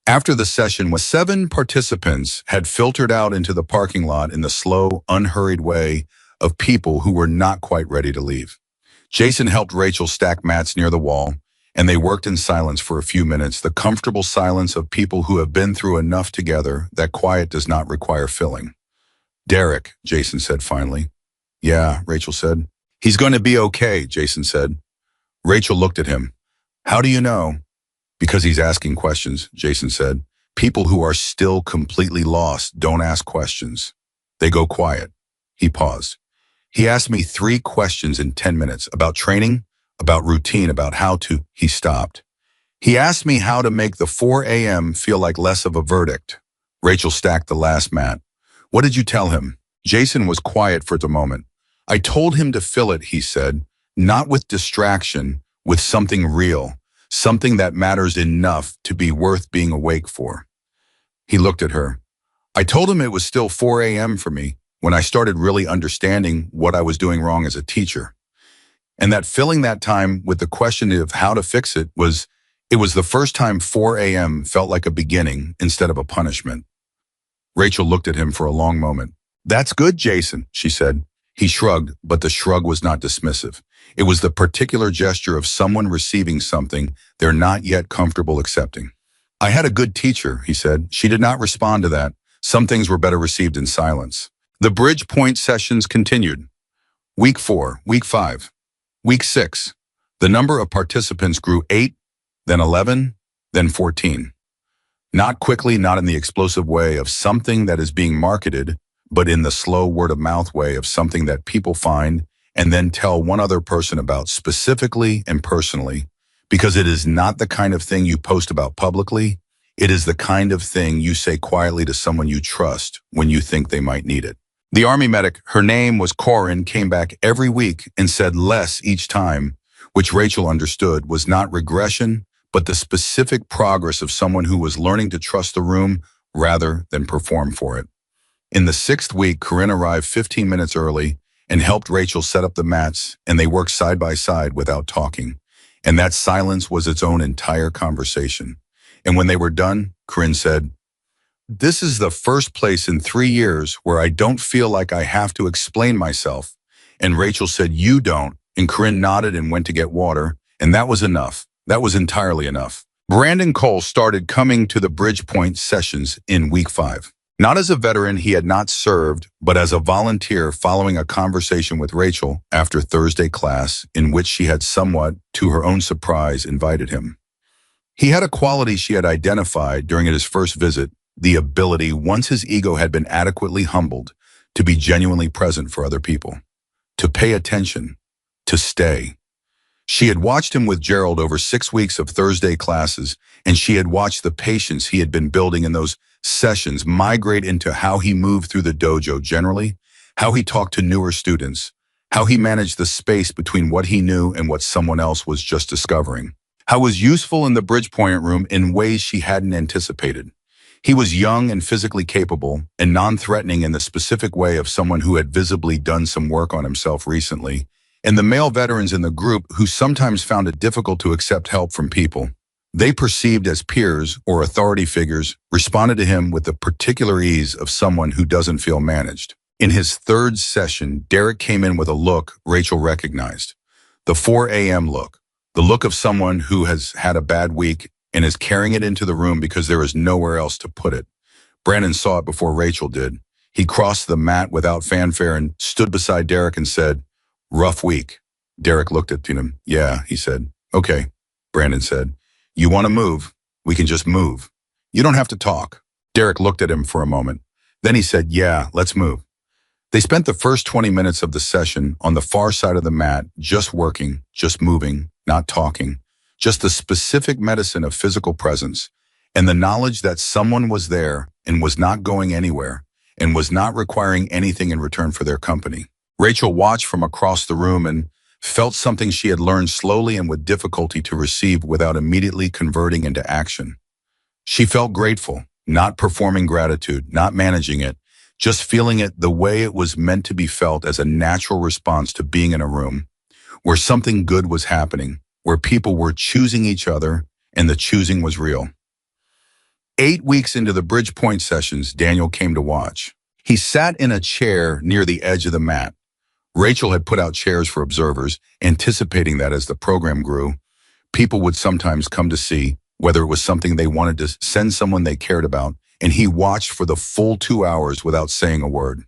Speaker 1: After the session, when 7 participants had filtered out into the parking lot in the slow, unhurried way of people who were not quite ready to leave, Jason helped Rachel stack mats near the wall, and they worked in silence for a few minutes, the comfortable silence of people who have been through enough together that quiet does not require filling. "Derek," Jason said finally. "Yeah," Rachel said. "He's going to be okay," Jason said. Rachel looked at him. "How do you know?" "Because he's asking questions," Jason said. "People who are still completely lost don't ask questions. They go quiet." He paused. "He asked me 3 questions in 10 minutes about training, about routine, about how to—" He stopped. "He asked me how to make the 4 a.m. feel like less of a verdict." Rachel stacked the last mat. "What did you tell him?" Jason was quiet for a moment. "I told him to fill it," he said, "not with distraction, with something real, something that matters enough to be worth being awake for." He looked at her. "I told him it was still 4 a.m. for me when I started really understanding what I was doing wrong as a teacher. And that filling that time with the question of how to fix it was the first time 4 a.m. felt like a beginning instead of a punishment." Rachel looked at him for a long moment. "That's good, Jason," she said. He shrugged, but the shrug was not dismissive. It was the particular gesture of someone receiving something they're not yet comfortable accepting. "I had a good teacher," he said. "She did not respond to that. Some things were better received in silence." The Bridge Point sessions continued. Week 4, Week 5, Week 6. The number of participants grew 8, then 11, then 14. Not quickly, not in the explosive way of something that is being marketed, but in the slow word-of-mouth way of something that people find and then tell one other person about specifically and personally, because it is not the kind of thing you post about publicly. It is the kind of thing you say quietly to someone you trust when you think they might need it. The Army medic, her name was Corin, came back every week and said less each time, which Rachel understood was not regression, but the specific progress of someone who was learning to trust the room rather than perform for it. In the 6th week, Corinne arrived 15 minutes early and helped Rachel set up the mats, and they worked side by side without talking. And that silence was its own entire conversation. And when they were done, Corinne said, "This is the first place in 3 years where I don't feel like I have to explain myself." And Rachel said, "You don't." And Corinne nodded and went to get water, and that was enough. That was entirely enough. Brandon Cole started coming to the Bridge Point sessions in Week 5. Not as a veteran, he had not served, but as a volunteer following a conversation with Rachel after Thursday class in which she had somewhat, to her own surprise, invited him. He had a quality she had identified during his first visit, the ability, once his ego had been adequately humbled, to be genuinely present for other people, to pay attention, to stay. She had watched him with Gerald over 6 weeks of Thursday classes, and she had watched the patience he had been building in those sessions migrate into how he moved through the dojo generally, how he talked to newer students, how he managed the space between what he knew and what someone else was just discovering, how he was useful in the Bridgepoint room in ways she hadn't anticipated. He was young and physically capable and non-threatening in the specific way of someone who had visibly done some work on himself recently, and the male veterans in the group who sometimes found it difficult to accept help from people they perceived as peers or authority figures responded to him with the particular ease of someone who doesn't feel managed. In his 3rd session, Derek came in with a look Rachel recognized. The 4 a.m. look. The look of someone who has had a bad week and is carrying it into the room because there is nowhere else to put it. Brandon saw it before Rachel did. He crossed the mat without fanfare and stood beside Derek and said, "Rough week." Derek looked at him. "Yeah," he said. "Okay," Brandon said. "You want to move? We can just move. You don't have to talk." Derek looked at him for a moment. Then he said, "Yeah, let's move." They spent the first 20 minutes of the session on the far side of the mat, just working, just moving, not talking. just the specific medicine of physical presence, and the knowledge that someone was there and was not going anywhere and was not requiring anything in return for their company. Rachel watched from across the room and felt something she had learned slowly and with difficulty to receive without immediately converting into action. She felt grateful, not performing gratitude, not managing it, just feeling it the way it was meant to be felt as a natural response to being in a room where something good was happening, where people were choosing each other and the choosing was real. 8 weeks into the Bridgepoint sessions, Daniel came to watch. He sat in a chair near the edge of the mat. Rachel had put out chairs for observers, anticipating that as the program grew, people would sometimes come to see, whether it was something they wanted to send someone they cared about, and he watched for the full 2 hours without saying a word.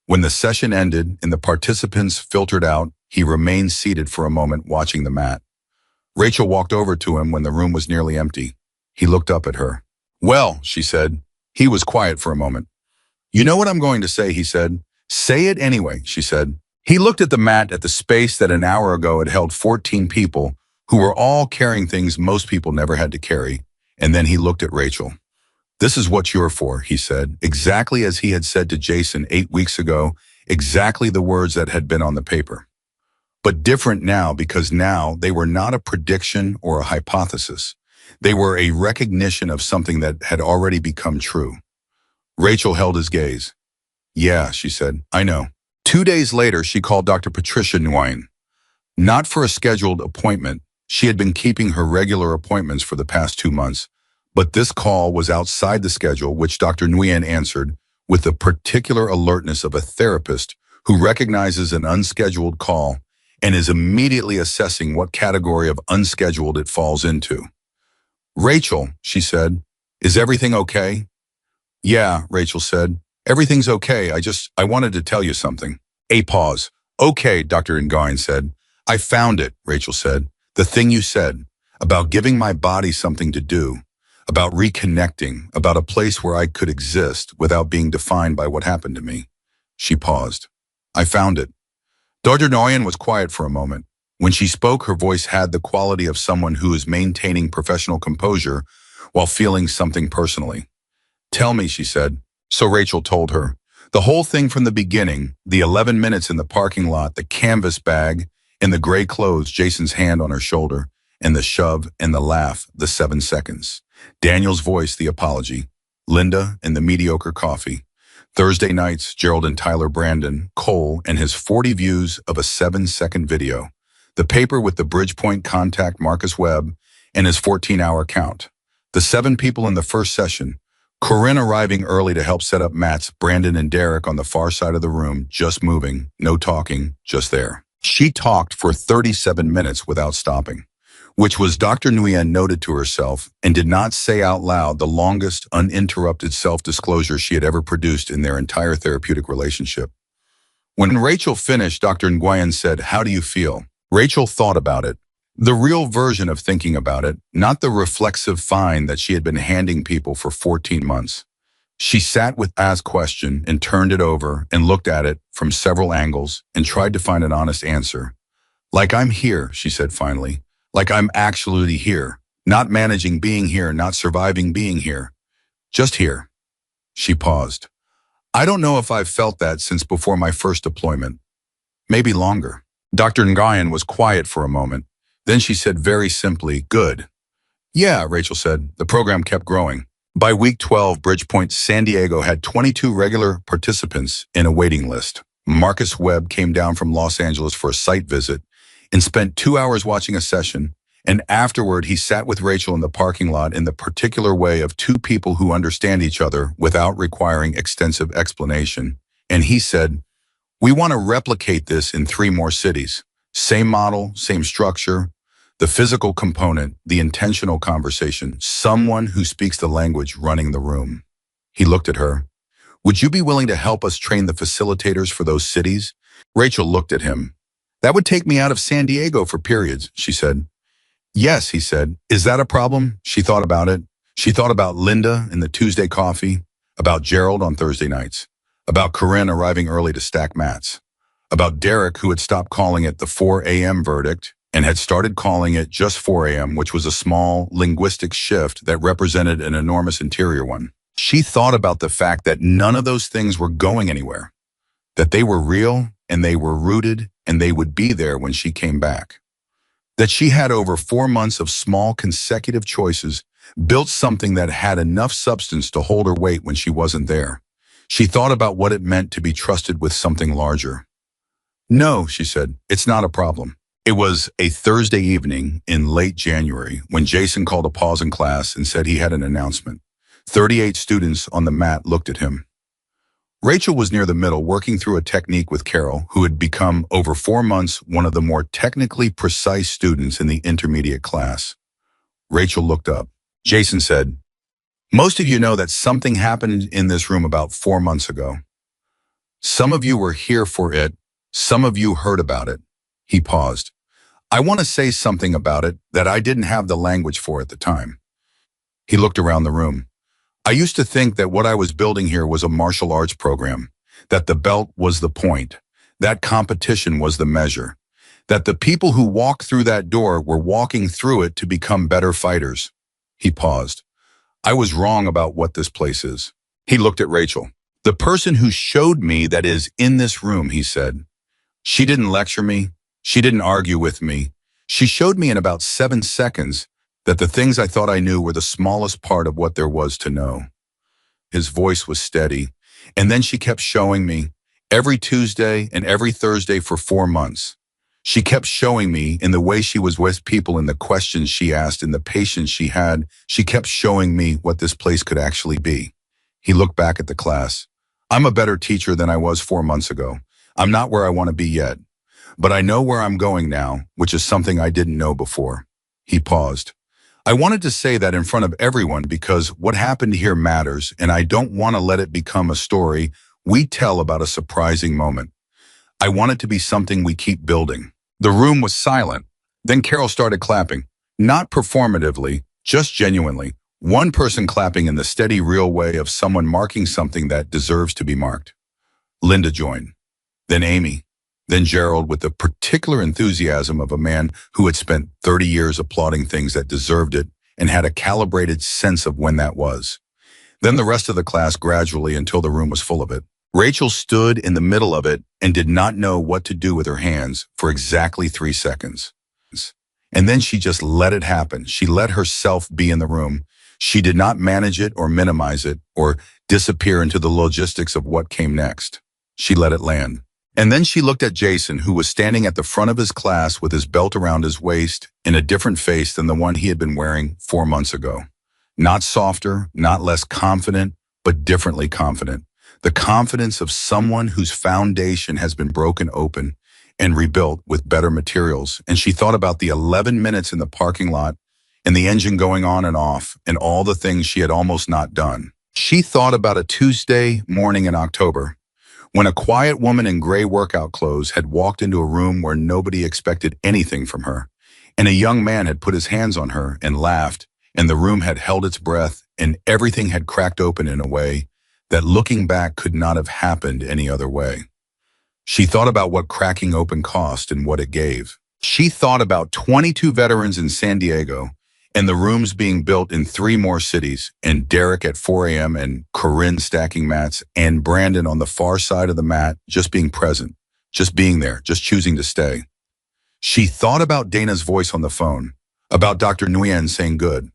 Speaker 1: When the session ended and the participants filtered out, he remained seated for a moment watching the mat. Rachel walked over to him when the room was nearly empty. He looked up at her. "Well," she said. He was quiet for a moment. "You know what I'm going to say," he said. "Say it anyway," she said. He looked at the mat, at the space that an hour ago had held 14 people who were all carrying things most people never had to carry, and then he looked at Rachel. "This is what you're for," he said, exactly as he had said to Jason 8 weeks ago, exactly the words that had been on the paper. But different now, because now they were not a prediction or a hypothesis. They were a recognition of something that had already become true. Rachel held his gaze. "Yeah," she said, "I know." 2 days later, she called Dr. Patricia Nguyen. Not for a scheduled appointment. She had been keeping her regular appointments for the past 2 months, but this call was outside the schedule, which Dr. Nguyen answered with the particular alertness of a therapist who recognizes an unscheduled call and is immediately assessing what category of unscheduled it falls into. "Rachel," she said, "is everything okay?" "Yeah," Rachel said, "everything's okay. I wanted to tell you something." A pause. "Okay," Dr. Nguyen said. "I found it," Rachel said. "The thing you said, about giving my body something to do, about reconnecting, about a place where I could exist without being defined by what happened to me." She paused. "I found it." Dr. Nguyen was quiet for a moment. When she spoke, her voice had the quality of someone who is maintaining professional composure while feeling something personally. "Tell me," she said. So Rachel told her. The whole thing from the beginning, the 11 minutes in the parking lot, the canvas bag, and the gray clothes, Jason's hand on her shoulder, and the shove and the laugh, the 7 seconds. Daniel's voice, the apology. Linda and the mediocre coffee. Thursday nights, Gerald and Tyler Brandon, Cole, and his 40 views of a 7-second video. The paper with the Bridgepoint contact Marcus Webb and his 14-hour count. The 7 people in the first session. Corinne arriving early to help set up mats, Brandon and Derek on the far side of the room, just moving, no talking, just there. She talked for 37 minutes without stopping, which was Dr. Nguyen noted to herself, and did not say out loud the longest uninterrupted self-disclosure she had ever produced in their entire therapeutic relationship. When Rachel finished, Dr. Nguyen said, "How do you feel?" Rachel thought about it. The real version of thinking about it, not the reflexive fine that she had been handing people for 14 months. She sat with A's question and turned it over and looked at it from several angles and tried to find an honest answer. "Like I'm here," she said finally. "Like I'm actually here. Not managing being here, not surviving being here. Just here." She paused. "I don't know if I've felt that since before my first deployment. Maybe longer." Dr. Nguyen was quiet for a moment. Then she said very simply, "Good." "Yeah," Rachel said. The program kept growing. By week 12, Bridgepoint San Diego had 22 regular participants in a waiting list. Marcus Webb came down from Los Angeles for a site visit and spent 2 hours watching a session, and afterward he sat with Rachel in the parking lot in the particular way of 2 people who understand each other without requiring extensive explanation. And he said, "We want to replicate this in 3 more cities. Same model, same structure, the physical component, the intentional conversation, someone who speaks the language running the room." He looked at her. "Would you be willing to help us train the facilitators for those cities?" Rachel looked at him. "That would take me out of San Diego for periods," she said. "Yes," he said. "Is that a problem?" She thought about it. She thought about Linda and the Tuesday coffee, about Gerald on Thursday nights, about Corinne arriving early to stack mats, about Derek who had stopped calling it the 4 a.m. verdict and had started calling it just 4 a.m., which was a small linguistic shift that represented an enormous interior one. She thought about the fact that none of those things were going anywhere, that they were real and they were rooted and they would be there when she came back. That she had over 4 months of small consecutive choices, built something that had enough substance to hold her weight when she wasn't there. She thought about what it meant to be trusted with something larger. "No," she said, "it's not a problem." It was a Thursday evening in late January when Jason called a pause in class and said he had an announcement. 38 students on the mat looked at him. Rachel was near the middle, working through a technique with Carol, who had become, over 4 months, one of the more technically precise students in the intermediate class. Rachel looked up. Jason said, "Most of you know that something happened in this room about 4 months ago. Some of you were here for it. Some of you heard about it." He paused. "I want to say something about it that I didn't have the language for at the time." He looked around the room. "I used to think that what I was building here was a martial arts program, that the belt was the point, that competition was the measure, that the people who walked through that door were walking through it to become better fighters." He paused. "I was wrong about what this place is." He looked at Rachel. "The person who showed me that is in this room," he said. "She didn't lecture me. She didn't argue with me. She showed me in about 7 seconds that the things I thought I knew were the smallest part of what there was to know." His voice was steady, and then she kept showing me, every Tuesday and every Thursday for 4 months. She kept showing me in the way she was with people, in the questions she asked, in the patience she had. She kept showing me what this place could actually be. He looked back at the class. "I'm a better teacher than I was 4 months ago. I'm not where I want to be yet, but I know where I'm going now, which is something I didn't know before." He paused. "I wanted to say that in front of everyone because what happened here matters, and I don't want to let it become a story we tell about a surprising moment. I want it to be something we keep building." The room was silent. Then Carol started clapping, not performatively, just genuinely. One person clapping in the steady, real way of someone marking something that deserves to be marked. Linda joined. Then Amy. Then Gerald, with the particular enthusiasm of a man who had spent 30 years applauding things that deserved it and had a calibrated sense of when that was. Then the rest of the class gradually until the room was full of it. Rachel stood in the middle of it and did not know what to do with her hands for exactly 3 seconds. And then she just let it happen. She let herself be in the room. She did not manage it or minimize it or disappear into the logistics of what came next. She let it land. And then she looked at Jason, who was standing at the front of his class with his belt around his waist in a different face than the one he had been wearing 4 months ago. Not softer, not less confident, but differently confident. The confidence of someone whose foundation has been broken open and rebuilt with better materials. And she thought about the 11 minutes in the parking lot and the engine going on and off and all the things she had almost not done. She thought about a Tuesday morning in October, when a quiet woman in gray workout clothes had walked into a room where nobody expected anything from her, and a young man had put his hands on her and laughed, and the room had held its breath, and everything had cracked open in a way that, looking back, could not have happened any other way. She thought about what cracking open cost and what it gave. She thought about 22 veterans in San Diego and the rooms being built in 3 more cities, and Derek at 4 a.m. and Corinne stacking mats, and Brandon on the far side of the mat just being present, just being there, just choosing to stay. She thought about Dana's voice on the phone, about Dr. Nguyen saying good,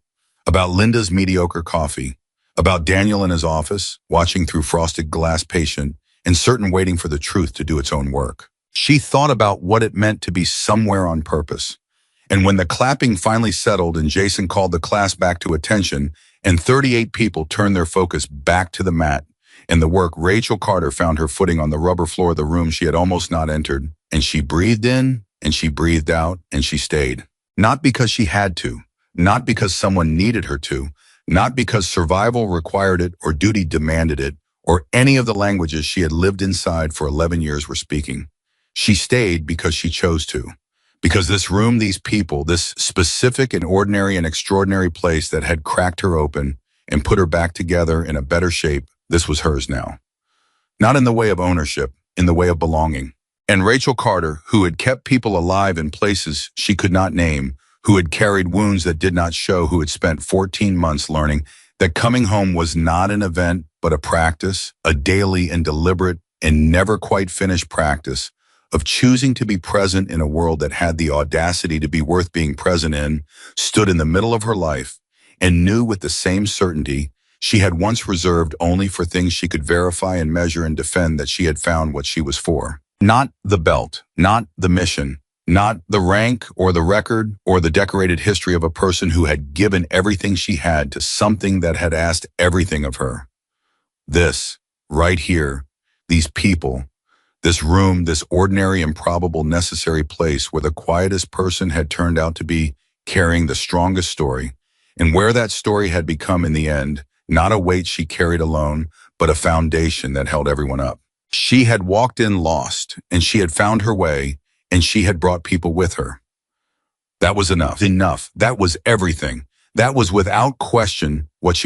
Speaker 1: about Linda's mediocre coffee, about Daniel in his office, watching through frosted glass patient, and certain waiting for the truth to do its own work. She thought about what it meant to be somewhere on purpose. And when the clapping finally settled and Jason called the class back to attention and 38 people turned their focus back to the mat and the work, Rachel Carter found her footing on the rubber floor of the room she had almost not entered, and she breathed in and she breathed out and she stayed. Not because she had to, not because someone needed her to, not because survival required it or duty demanded it, or any of the languages she had lived inside for 11 years were speaking. She stayed because she chose to. Because this room, these people, this specific and ordinary and extraordinary place that had cracked her open and put her back together in a better shape, this was hers now. Not in the way of ownership, in the way of belonging. And Rachel Carter, who had kept people alive in places she could not name, who had carried wounds that did not show, who had spent 14 months learning that coming home was not an event, but a practice, a daily and deliberate and never quite finished practice of choosing to be present in a world that had the audacity to be worth being present in, stood in the middle of her life, and knew with the same certainty she had once reserved only for things she could verify and measure and defend that she had found what she was for. Not the belt, not the mission, not the rank or the record or the decorated history of a person who had given everything she had to something that had asked everything of her. This, right here, these people, this room, this ordinary, improbable, necessary place where the quietest person had turned out to be carrying the strongest story, and where that story had become in the end, not a weight she carried alone, but a foundation that held everyone up. She had walked in lost, and she had found her way, and she had brought people with her. That was enough. Enough. That was everything. That was without question what she